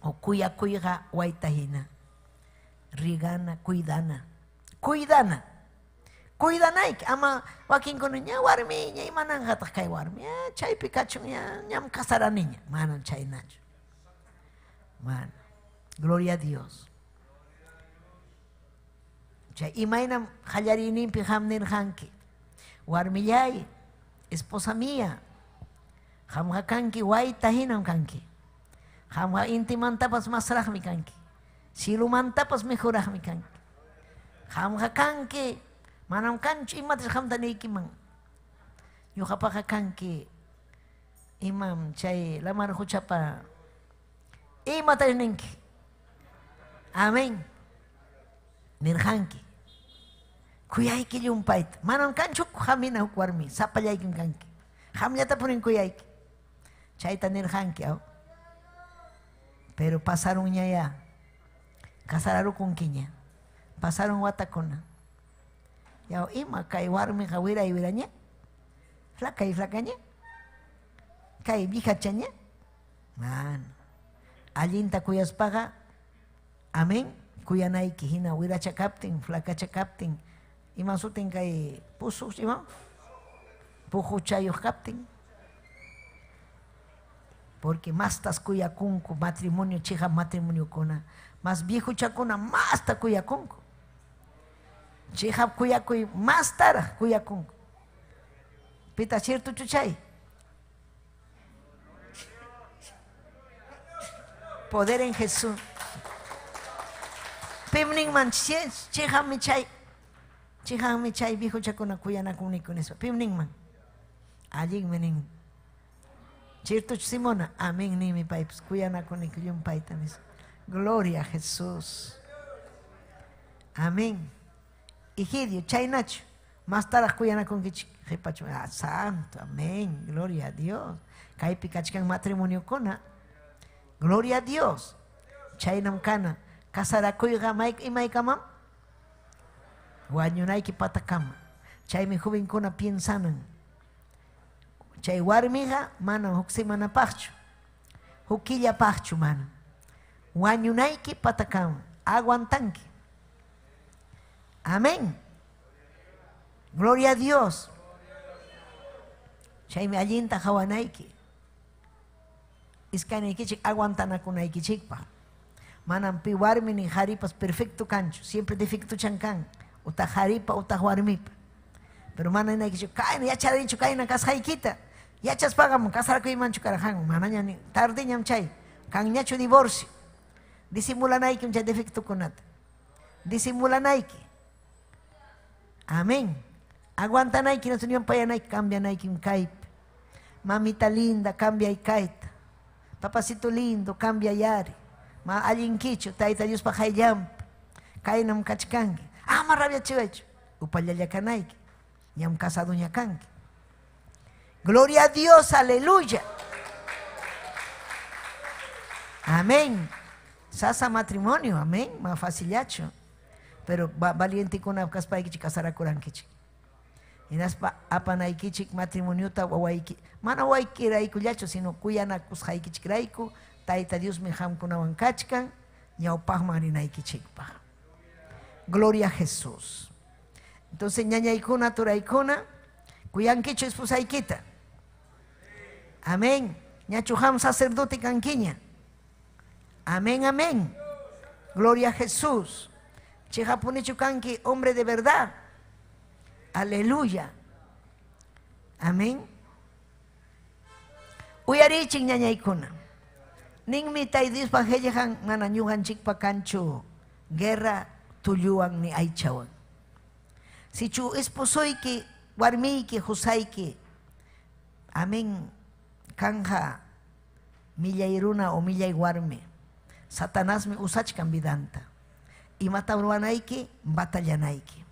o kuyakuyqa waytahina. Rigana, cuidana. Cuidanayki. Ama wakinkuna ña warmi, ña imananqataq kay warmi. Chaypi kachun ñam kasaraniña. Manan chaynachu. Man. Gloria a Dios. Chay imaynam qallariyninpi ham nirqanki. Warmillay, esposa mía. Hamqa kanki wayta hinam kanki. Hamqa intimantapas masraqmi kanki. Silumantapas mejoraqmi kanki. Hamqa kanki manam kanchu imatas hamta niykiman. Ñuqapaqa kanki imam chay lamar huchapa imatas ninki. Amén. Nirqanki. Kuyayki llumpayta. Manam kanchu hamina huk warmi. Sapallaykim kanki. Hamllata purin kuyayki. Chayta nirqanki, ¿aw? Pero pasaron ya. Kasararukunkiña. Pasaron watakuna. Ya ima kay warmi wira y wiraña. Flakaña. Kay vijachaña. Man. Allinta kuyaspaga. Amén. Kuyanayki hina wiracha kaptin, flakacha kaptin. Ima sutin kay puso, ima? Pujo chayo captain. Porque más tas cuyakunku, matrimonio, chija matrimonio kona. Más viejo chakuna, más ta cuyakunku. Chija cuyacuy, más tara cuyakunku. Pita cierto chuchay. Poder en Jesús. Pimning man, chija mi chay. Chija mi chay, viejo chakuna cuyana con eso. Pimning man. Allí mening. Cierto Simona, amén ni mi pai, pues cuyana con un pai también. Gloria a Jesús. Amén. Hijidio, chay nacho. Más tarde cuyana con que repacho. Ah, santo, amén. Gloria a Dios. Kai pikachkan matrimonio kona. Gloria a Dios. Chay namkana. Casara kuyga maik y maikamam. Guanyunay ki patakama. Chay mi joven kona piensanan. Chay warmiga mana huksi mana pachu. Hukilla pachu mana. Wanyunaiki patakam. Aguantanki. Amén. Gloria a Dios. Chay me allinta hawanaiki. Iskanaiki aguantana kunaiki chikpa. Manan pi warmi ni haripas perfecto cancho. Siempre defecto chancan. Uta haripa uta warmipa. Pero mana naiki kain ya charincho kain kas haikita. Ya chas pagamos, casar con mancho caraján, mananya ni tarde ñam chay, kan ñacho divorcio. Disimula naiki un defecto con nada. Disimula naiki. Amén. Aguanta naiki, no tenían paya naiki, cambia naiki un caip. Mamita linda, cambia y kaita. Papacito lindo, cambia yari. Ma alinquicho, taita Dios pa hayamp. Kainam kachkangi. Ah, rabia chivecho. Upallaya kanaiki. Ñam casado ñakangi. Gloria a Dios, aleluya. Amén. Sasa matrimonio, amén. Más facilacho. Pero valiente con una caspa y casara curanquichi. Y naspa apanaikichi matrimonio ta wawaiki. Mana waiki raikullacho, sino cuyana kushaikichi raiku. Taita Dios me ham con awankachkan. Ñaupaj marinaikichikpa. Gloria a Jesús. Entonces ñañaikuna turaikuna. Cuyanquicho esposaikita. Amén. Ñachuham sacerdote canquiña. Amén, amén. Gloria a Jesús. Chejapunichu canqui, hombre de verdad. Aleluya. Amén. Uyarichin ñañaykuna. Ning mitay Dios pajeyahan nananyuhan chikpa cancho. Guerra tuyuan ni aichawan. Si chu esposoyki, warmiyki, husayki. Amén. Kanja millayruna o millay warme. Satanás me usachkan vidanta. Y matawanaiki, batallanaiki.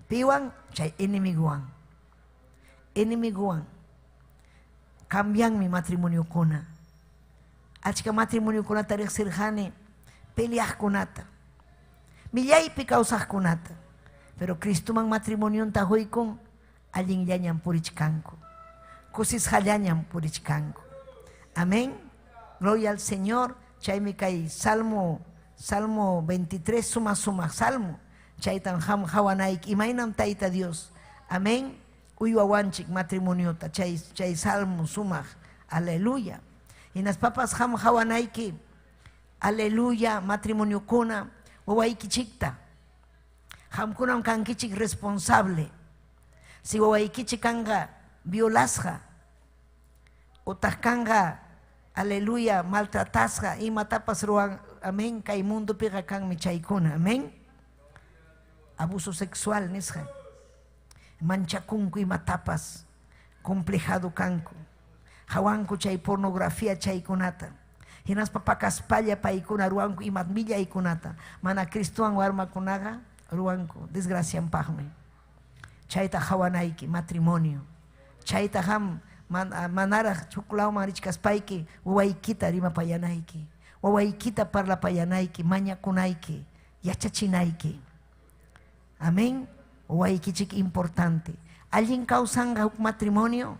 Piwan, chay enemiguan. Enemiguan. Cambian mi matrimonio kuna. Achka matrimonio kuna tarik sirjane. Peleaj kunata. Millay pikausaj kunata. Pero Cristo man matrimonio tahoy kung alin yanyan purichkanko. Kusis hallañan purichkanko. Amén. Gloria al Señor. Chaymi kay Salmo 23 suma salmo. Chaytan ham hawanaik imaynam taita Dios. Amén. Uywawanchik matrimoniota. Chay salmo sumaj. Aleluya. Y nas papas ham hawanaiki. Aleluya. Matrimonio kuna. Wawaiki chikta. Ham kunam kankichik responsable. Si wawaiki chikanga violasja. Utajkanga. Aleluya, maltratasja y matapas ruan, amén, kay mundo pega kan mi chaykuna, amén. Abuso sexual nisja. Manchakunku y matapas, complejado kanku. Hawanku chay pornografía chaykunata. Hinas papakaspalla paykuna ruanku y matmilla ikunata. Mana Cristuan warma kunaga ruanku, desgracian pahme. Chayta hawanaiki, matrimonio. Chayta ham manara chukulao marichkas paiki wawaikita rima payanaiki wawaikita parla payanaiki maña kunaiki yachachinaiki. Amén. Wawaikichik importante. Alguien causanga matrimonio.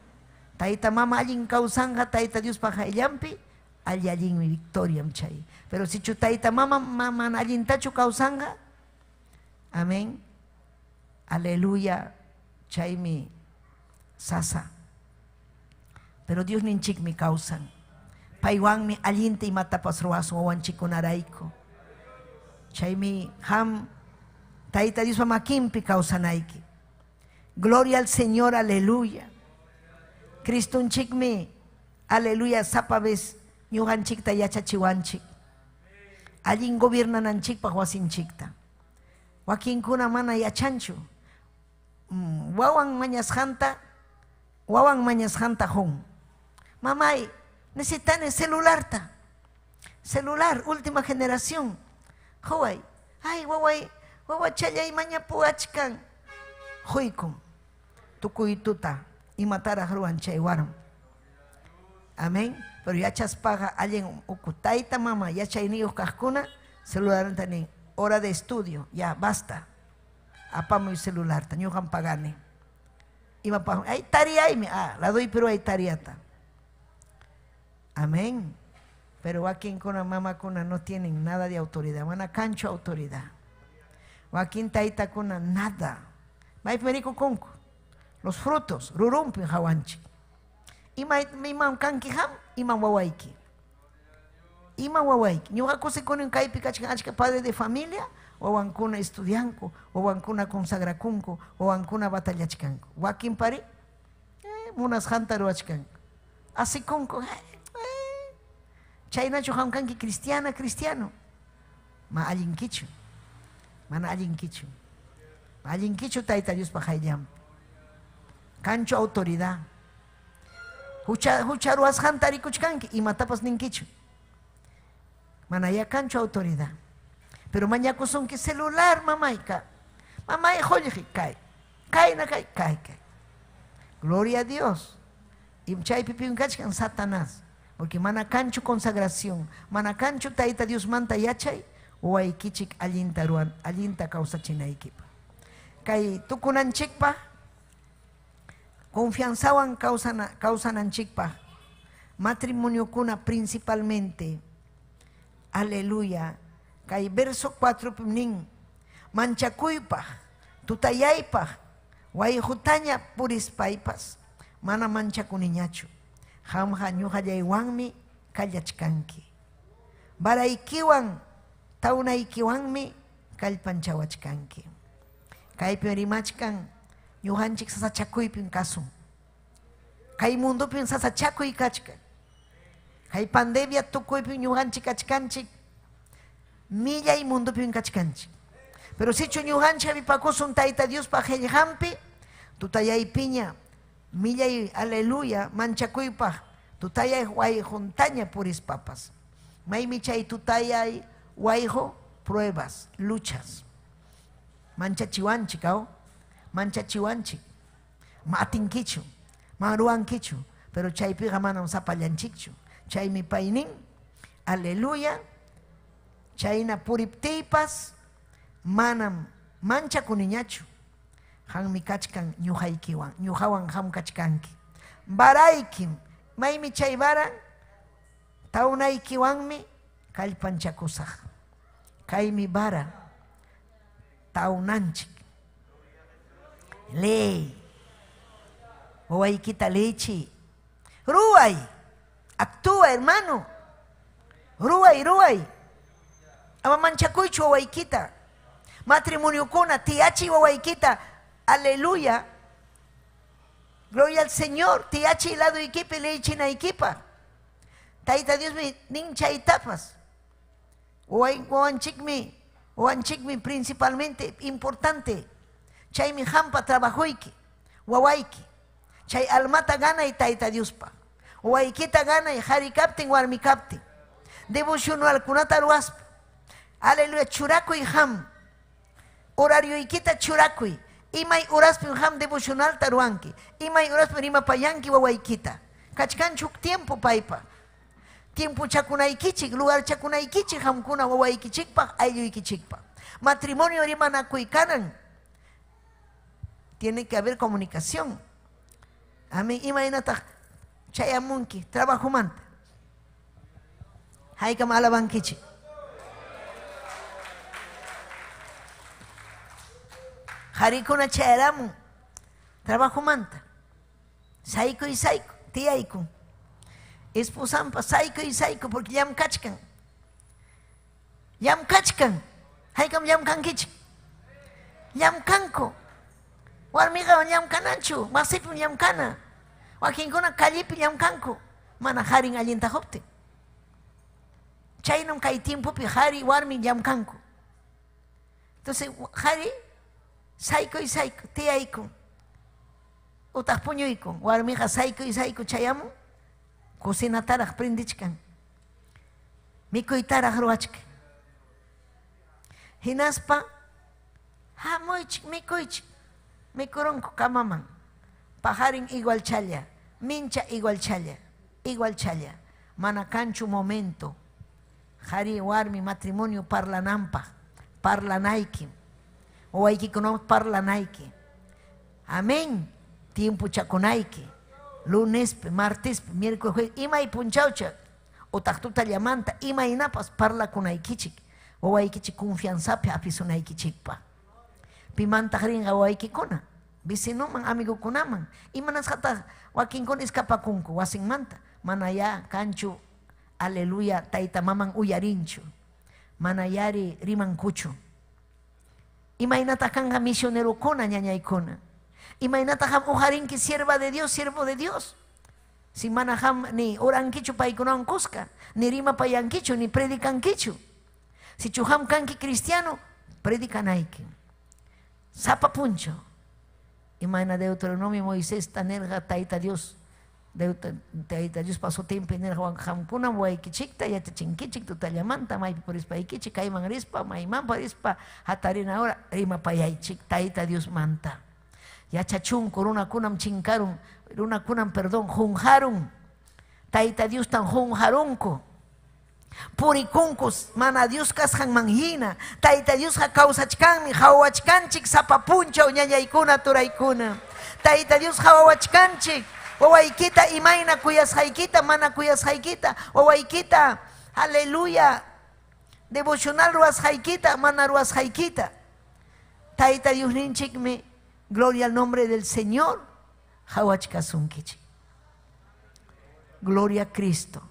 Taita mama alguien causanga taita Dios paja ellampi. Alguien mi victoria mchay. Pero si chutaita mama alguien tachu causanga. Amén. Aleluya. Chaymi sasa. Pero Dios ninchik mi causan. Paiwanmi allinta y matapas ruasun wawanchikunarayku. Chaymi ham Taita Dios mamakimpi kausanaiki. Gloria al Señor, aleluya. Cristo unchikmi, aleluya, sapabes ñuqanchikta yachachiwanchik. Allin gobiernananchikpaq wasinchikta. Wakinkuna mana yachanchu. Wawan mañasqanta hun. Mamay, necesitan celularta. Celular, última generación. Huawei, ay, wawa challay mañapu achkan. Huykun, tukuytuta, y matara ruan chay waram. Amén. Pero yachaspaga allen ukutaita mama, yachayniyo kajkuna, celular tani, hora de estudio, ya basta. Apamo y celular, tañujan pagane. Iba pa, ay tariaime, la doy pero hay tariata. Amén. Pero aquí con la mamá kuna no tienen nada de autoridad, van a cancho autoridad. Aquí taita kuna nada. Vai perico conco. Los frutos, rurumpi hawanchi. Imam kankiham, imam wawaiki. Imam wawaiki. Nyuga kuse con un kaipica chica padre de familia, o wankuna estudianco, o wankuna consagracunco, o wankuna batalla chicanco. Wakin pari, munas hantaro chicanco. Así conco, Chayna chuham kanki cristiano. Ma alinkichu. Mana alinkichu. Alinkichu taita Dios pajayam. Cancho autoridad. Hucharuas hantarikuchkanki y matapas ninkichu. Manaya cancho autoridad. Pero mañana son que celular mamaika. Mamay joyeji kai. Kai. Gloria a Dios. Y chay pipi kachkan Satanás. Porque mana cancho consagración. Mana cancho taita Dios manta yachay. Uay kichik allinta ruan. Allinta causa chinaikipa. Kai tukunanchikpa. Confianzawan causananchikpa. Matrimonio kuna principalmente. Aleluya. Kai verso 4 nin. Manchakuypa. Tutayaypa. Wayjutaña purispaypas. Mana manchakuniñachu. Hamha ñuqallaywanmi kallachkanki. Baraykiwan taunaykiwanmi kallpanchawachkanki. Kaypi rimachkan ñuqanchik sasachakuypin kasun. Kay mundupin sasachakuy kachkan. Kay pandemia tukuypin ñuqanchik kachkanchik. Millay mundupin kachkanchik. Pero si ñuqanchik avipakusun Tayta Dios pa qillqanpi tutayaypiña millay aleluya manchakuypaq tutayay wayjuntaña purispapas. Maymi chay tutayay wayjo pruebas, luchas. Manchachiwanchik manchachiwanchik. Matinkichu, maruankichu, pero chaypiqa manam sapallanchikchu. Chaymi paynin, aleluya, chayna puriptiypas manam manchakuniñachu. Hanmi kachkan ñuqaykiwan, ñuqawan ham kachkanki. Baraykim, maymi chay baran, taunaykiwanmi kallpanchakusaq. Kaymi bara, taunanchik. Ley, wawaykita lechi. Ruay, actúa hermano. Ruay. Ama manchakuychu wawaykita. Matrimonio kuna, tiachi wawaykita. Aleluya. Gloria al Señor. Tiachi lado equipe lechi na equipa. Taita Dios me nincha etapas. Oanchikmi principalmente importante. Chay mi hampa trabajoiki. Wawaiki. Chay almata gana y taita Dios pa. Waikita gana y hari captain warmi captain. Devocional kunata ruaspa. Aleluya. Churaku y ham. Horario ikita churakuy. Imay uraspin ham devocional taruanki. Imay uraspin rima payanki wawaykita. Kachkanchuk tiempo paipa. Tiempo chakunaykichik, lugar chakunaykichik hamkuna wawaykichikpa, aylluykichikpa. Matrimonio rimanakuykanan. Tiene que haber comunicación. Amén. Imaynataq chayamunki, trabajo manta. Haykama alabankichik. Harikuna chayaramun. Trabajo manta. Saiko y saiko. Tiaiko. Esposampa saiko y saiko porque yam kachkan. Yam kachkan. Haykam yam kankichik. Yam kanko. Warmiga yam kananchu. Masipun yam kana. Wakinkuna kallipi yam kanko. Mana harin allinta hopte. Chaynum kay tiempopi hari warmi yam kanko. Entonces hari saiko y saiko. Tiaiko. Utah puñuiko. Warmiga saiko y saiko chayamu. Cocina taraj prendichkan. Mikuy taraj ruachka. Hinaspa, moichik, mikuychik, mikuronko kamaman. Pajarin igual challa, mincha igual challa. Manacanchu momento. Hari warmi matrimonio parlanampa, parlanaiki. O hay que conocer parlanaiki. Amén. Tiempo chaconaiki. Lunes, martes, miércoles, jueves. Ima y punchaucha. O tactuta llamanta. Ima y napas parla con aikichik. O hay que confianza pe apisuna ikichikpa. Pimanta ringa o hay que kona. Vecino man amigo kunaman. Y manas hata wakin kon escapa kunku wasing manta. Manaya kanchu aleluya taita maman uyarinchu. Manayari riman kuchu. Imainata kanga misionero kona ñañay kona. Imainata ham ujarin que sierva de Dios, siervo de Dios. Si manaham ni oranquichu pa ikunan kuska, ni rima pa yanquichu, ni predican quichu. Si chuham kanki cristiano, predican aiki. Sapa puncho. Imagina Deuteronomio Moisés tanerga taita Dios. Taita Dios pasó tiempo en el hamkuna waikichikta ya te chinkichik tu talamanta mai por espaikichik kaiman rispa mai man por rispa hatarina ahora rima payaichik taita Dios manta. Ya chachun corona kunam chinkaron, una kunam perdón junjaron. Taita Dios tan junjaronko. Purikunkos, mana Dios kashan manhina, taita Dios ha causachkanmi, hawachkanchik, sapapuncha, uñayaykuna, turaykuna. Taita Dios hawachkanchik, wawaykita imayna kuyas haykita, mana kuyas haykita, wawaykita, aleluya, devocional ruas haykita, mana ruas haykita. Taita Dios ninchikme, gloria al nombre del Señor, hawachkasunkichik. Gloria a Cristo.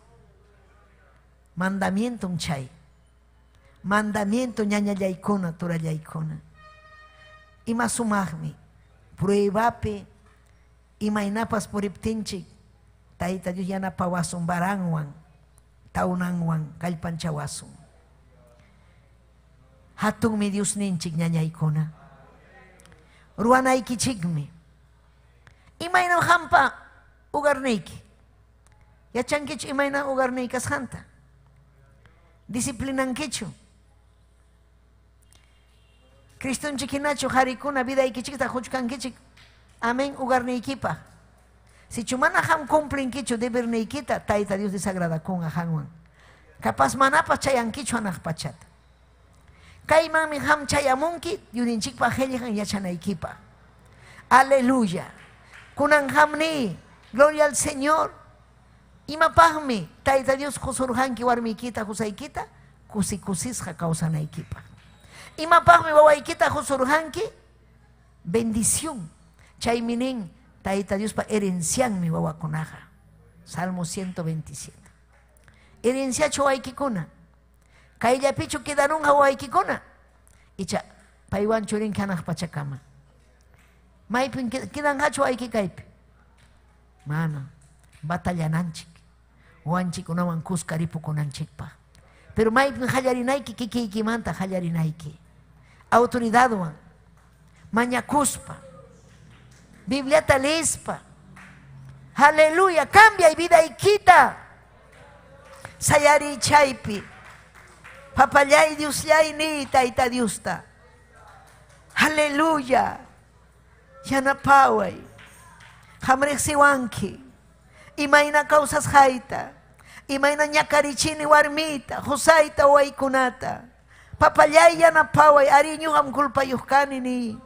Mandamiento un chay. Mandamiento ñaña yaykona, tura yaykona. Ima sumagmi. Pruebape. Ima inapas poriptinchik. Taita Dios yana pawasun barangwan. Taunangwan. Kalpanchawasun. Hatun mi Dios ninchik ñaña yaykona. Ruanaykichikmi. Ima ina hampa ugarnayki. Yachankich ima ina ugarnaykas hanta. Disciplinan kichu. Cristian chiquinacho harikuna vida y kichik ta huchkan kichik. Amén ugarneikipa. Si chumana ham cumplen kichu deber neikita taita Dios desagrada con ahanwan. Capaz manapa chayan kichu anah pachat. Kaiman mi ham chayamunki yuninchik pa helihan yachanaikipa. Aleluya. Kunan hamni. Gloria al Señor. Ima pahmi, taita Dios kusurhanki warmikita husaykita, kusikusisha kausanaykipa. Ima pahmi wawaykita husurhanki, bendición. Chayminin, taita Dios pa herencianmi wawakunaja. Salmo 127. Herenciacho waykikuna. Kayllapichu quedarunha waykikuna. Icha, paiwan churin kanaj pachakama. Maipin quedan hacho waykikaypi. Mano, batallananchik. Wanchik unawan kuskaripu kunanchikpa. Pero maipin hallarinaiki kikimanta hallarinaiki. Autoridad wan. Mañakuspa. Bibliata leespa. Aleluya. Cambia y vida y quita. Sayari chaypi. Papayay Dios yay ni taita Diusta. Aleluya. Yanapaway. Hamrexiwanki. Imayna causas haita. Imayna ñakarichini warmita. Husaita waykunata. Papayay yanapaway. Ariñuham kulpayuhkani ni.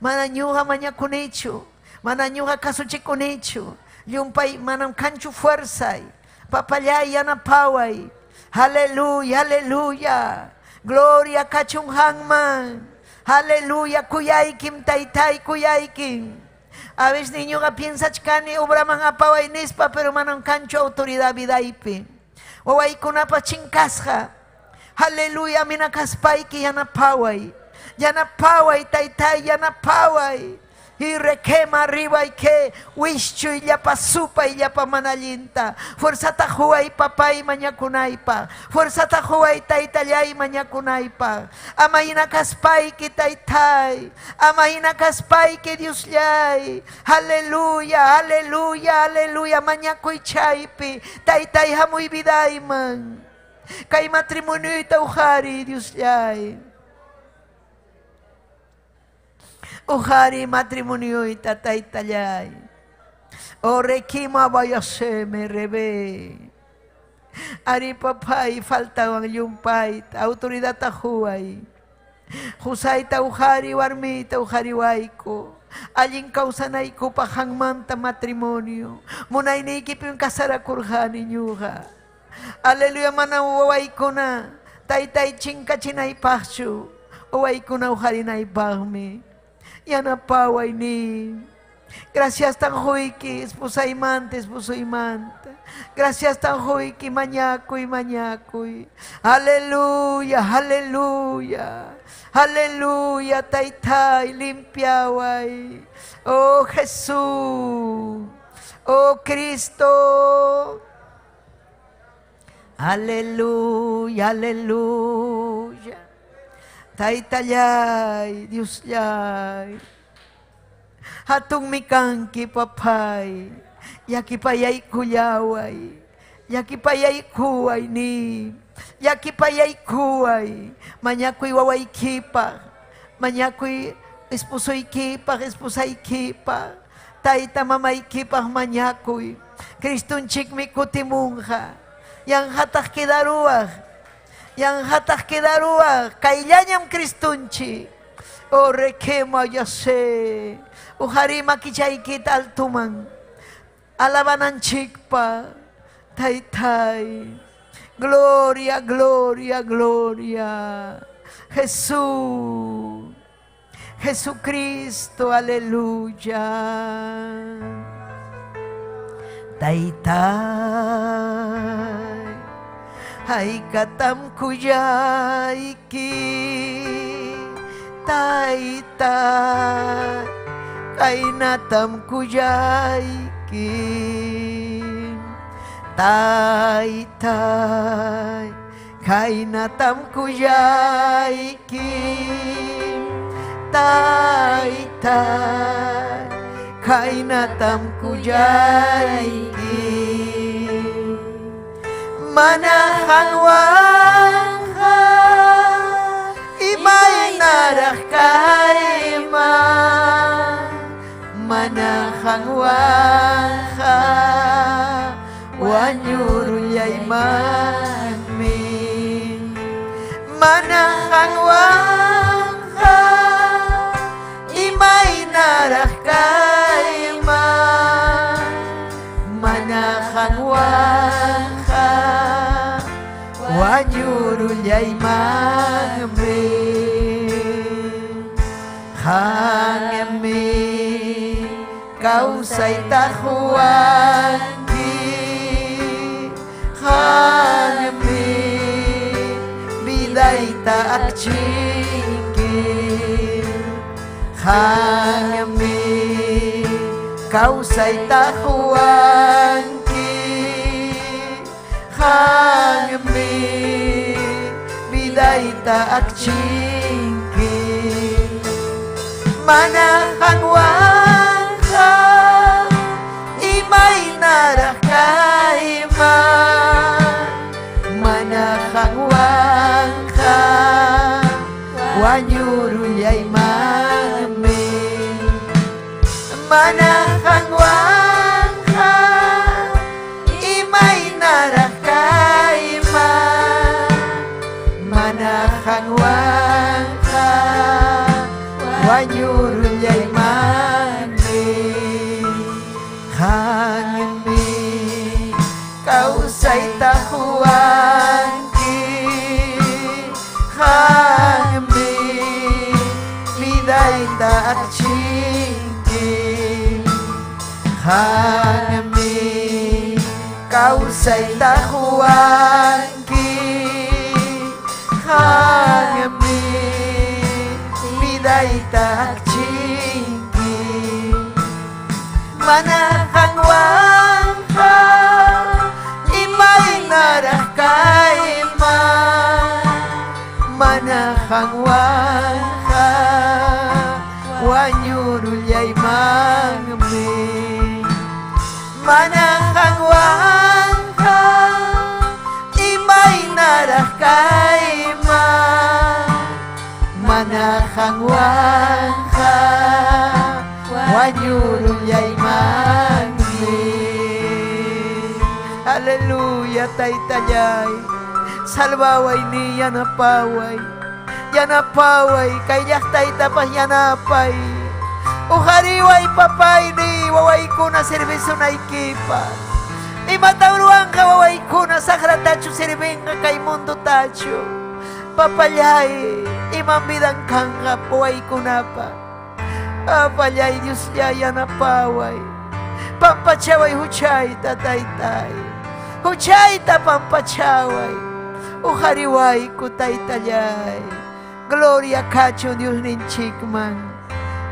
Mananyuha mañakunichu. Mananyuha kasuchikunichu. Yumpay manam kanchu fuerzay. Papayay yanapaway. Aleluya, aleluya. Gloria kachun hangman. Aleluya, kuyaykim, taytay, kuyaykim. A veces niño que piensa que obra mga paway nispa, pero manang kancho autoridad vidaypi. Waway kunapa chinkasha. Aleluya, minakaspay ki yanapaway. Yanapaway, taytay, yanapaway. Y requema arriba y que wischu y ya pasupa y ya pa manalinta. Fuerza tajuay papay mañakunaypa. Fuerza tajuay taytayay mañakunaypa. Amayina kaspay ki taytay. Amayina kaspay ki Dios yay. Aleluya, aleluya, aleluya. Mañakuy chaypi. Taytay hamuy vidayman. Kay matrimonio itauhari Dios yay. Uhari matrimonio itatay talay. O rekima bayase me rebe. Ari papay falta ang yumpay. Autoridad tahuay. Husay tauhari warmi tauhari waiko. Aling kausanay ko pahangmanta matrimonio. Munay naikip yung kasarakurhani nyuha. Aleluya manawaway ko na. Tay-tay chingka chinay pasyo. Uway ko na uhari na ibahmi. Yanapaway ni. Gracias tan hoyki, esposa imante, esposo imanta. Gracias tan hoyki, mañakoy, mañakoy. Aleluya, aleluya. Aleluya, taytay, limpiaway. Oh Jesús, oh Cristo. Aleluya, aleluya. Taytayay, Dios yay. Hatong mikangki papay. Yaki payay kuyaway. Yaki payay kuway ni. Yaki payay kuway. Manyakoy waway kipa. Manyakoy esposoy kipa, esposay kipa. Tayta mamay kipa manyakoy. Kristun chik mi kutimungha. Yang hatak kidaruah. Yang hatak kidaruah, kailanyam Kristunchi. O rekema yase. Uhari makichay kita altumang. Alabanan chikpa. Taytay. Gloria, gloria, gloria. Jesús. Jesucristo, aleluya. Taytay. Ay katam kuyay ki taytay kay natam kuyay ki taytay kay natam kuyay ki taytay kay natam kuyay ki manahangwang ka, imay narah kaima. Manahangwang ka, wanyuruyay manmi. Manahangwang ka, imay narah kaima. Manahangwang wanyurulyay mangme hangme kausay tahuan di hangme biday taak chiki hangme kausay tahuan hangme biday taak chingki manahangwang ka imay narah kaima manahangwang ka wanyurulyay mami manahangwang ka imay narah manahangwang ka wanyurulyay mani hangmi kausay tahuan ki hangmi akchinki Hangami kausay tahuanki Hangami biday takchinki Manakangwang ka imay narakayma Manakangwang ka wanyurulyay mangmi Manakangwang ka imay narakayma Manakangwang ka wanyurulyay mangmi Haleluya taytayay salvaway ni yanapaway kay yaktay tapas yanapay uhariway papay ni waway ko na servisyo na ikipa imatauruan ka waway ko na sakra tacho serving ka kay mundo tacho papalyay imambidang kang ka waway ko na pa papalyay Diyos niya yanapaway pampachaway huchay tataytay huchay ta pampachaway uhariway ko taytayay Gloria kacho Dios ninchikman.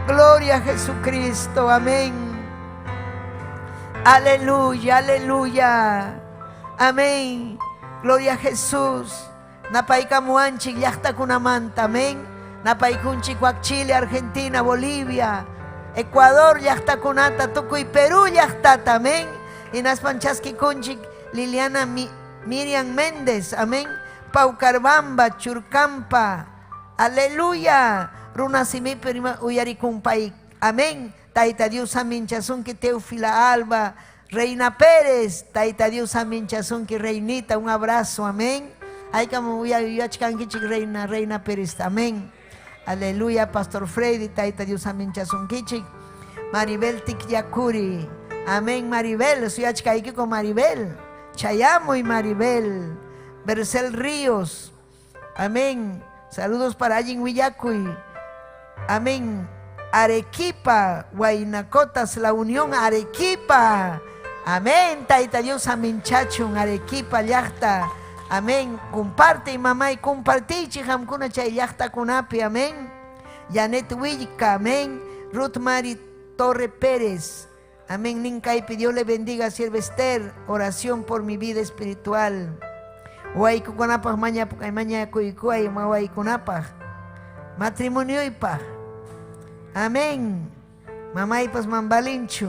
Gloria a Jesucristo. Amén. Aleluya, aleluya. Amén. Gloria a Jesús. Napaikamuanchik yachta kunamanta. Amén. Napaikunchik wak Chile, Argentina, Bolivia, Ecuador yachta kunata, Tukuy Perú yachta. Amén. Y naspanchaski kunchik Liliana Miriam Méndez. Amén. Paucarbamba, Churcampa. Aleluya. Runasimi prima uyarikumpay. Amén. Taita Dios aminchasunki Teofila Alba. Reina Pérez. Taita Dios aminchasunki Reinita. Un abrazo. Amén. Ay como uyachkankichik Reina Pérez. Amén. Aleluya. Pastor Freddy. Taita Dios aminchasunkichik. Maribel Tikyakuri. Amén. Maribel. Suyachkaiki con Maribel. Chayamo y Maribel. Bercel Ríos. Amén. Saludos para allí en Huillacuy. Amén. Arequipa, Huaynacotas, la Unión Arequipa. Amén. Taita Dios aminchachun, Arequipa, yachta. Amén. Comparte, mamá, y compartí, chijamkuna chay yachta kunapi. Amén. Janet Wilka, amén. Ruth Mari Torre Pérez. Amén. Ninkaipi, Dios le bendiga, sierva Esther. Oración por mi vida espiritual. Huaykukunapaj maña kuykuay huaykunapaj matrimonio ipaj. Amén. Mamá ipas mambalinchu.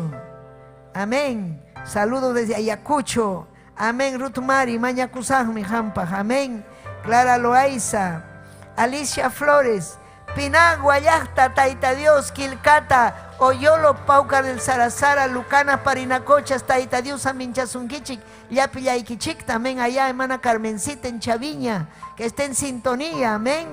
Amén. Saludos desde Ayacucho. Amén. Ruth Mari maña kusajmi jampaj. Amén. Clara Loaiza. Alicia Flores. Pinagua yachta Taita Dios Quilcata. Oyolo Paucar del Sarazara, Lucana Parinacochas, Taita Dios Aminchasunquichic, Yapillaiquichic, también allá, hermana Carmencita en Chaviña, que esté en sintonía, amén.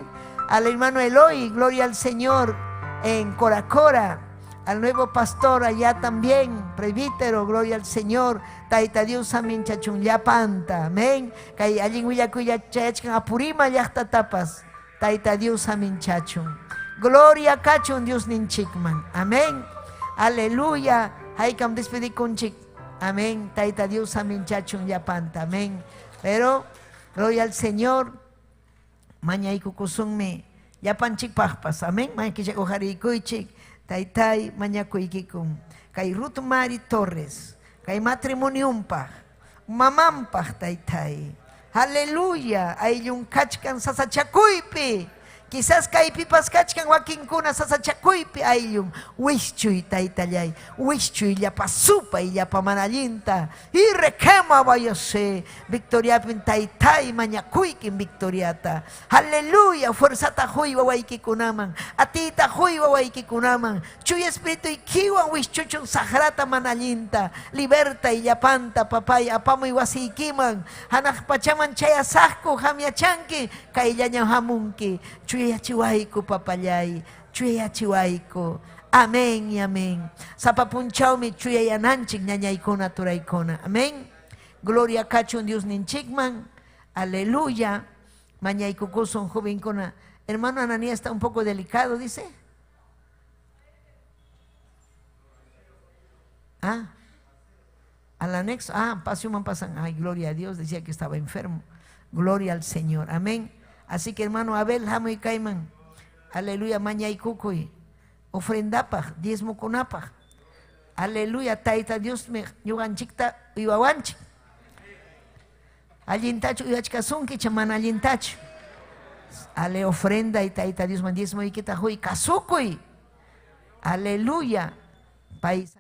Al hermano Eloy, gloria al Señor, en Coracora, al nuevo pastor allá también, presbítero, gloria al Señor, Taita Dios Aminchachun, Yapanta, amén. Que allí en Huillacuya, Chayachcan, Apurima, Yachta Tapas, Taita Dios Aminchachun. Gloria cachun Dios ninchikman. Amén. Aleluya. Haikam despedí con chic. Amén. Taita Dios amin chachun yapanta. Amén. Pero, gloria al Señor. Mañay kukusunme. Yapan chik pahpas. Amén. Mañay kichak ojari kuichik. Taitai mañay kuikikum. Kay Ruth Mari Torres. Kay matrimoniumpah. Mamampah taitai. Aleluya. Ay yung kachkan sasachakuipi. Quizás kaipipas kachkan wakinkuna sasachakuypi ayllun wischuy taytallay wischuy llapa supay llapa manallinta y requema vayase victoriapin taytay mañakuykin victoriata. Aleluya. Fuerzata huy wawaykikunaman atita huy wawaykikunaman chuy espíritu ikiwan wischuchun sagrata manallinta liberta y llapanta papay apamuy wasiykiman hanaq pachaman chayasaqku hamyachanki kayllaña hamunki chuyachiwayku papallay, chuyachiwayku. Amén y amén. Sapapunchawmi chuyayananchik ñañaykuna turaykuna. Amén. Gloria kachun Dios ninchikman. Aleluya. Mañaykukusun jovenkuna. Hermano Ananías está un poco delicado, dice. Al anexo, pasó man pasan, ay, gloria a Dios, decía que estaba enfermo. Gloria al Señor, amén. Así que hermano Abel, jamo y caiman, aleluya, maña y cucuy, ofrendapaj, diezmo conapaj, aleluya, taita Dios me, yuganchikta, iwawanchi. Allintacho, iwachkasunki, chaman allintacho. Ale ofrenda y taita Dios man diezmo y kita huy, kasukuy. Aleluya, país.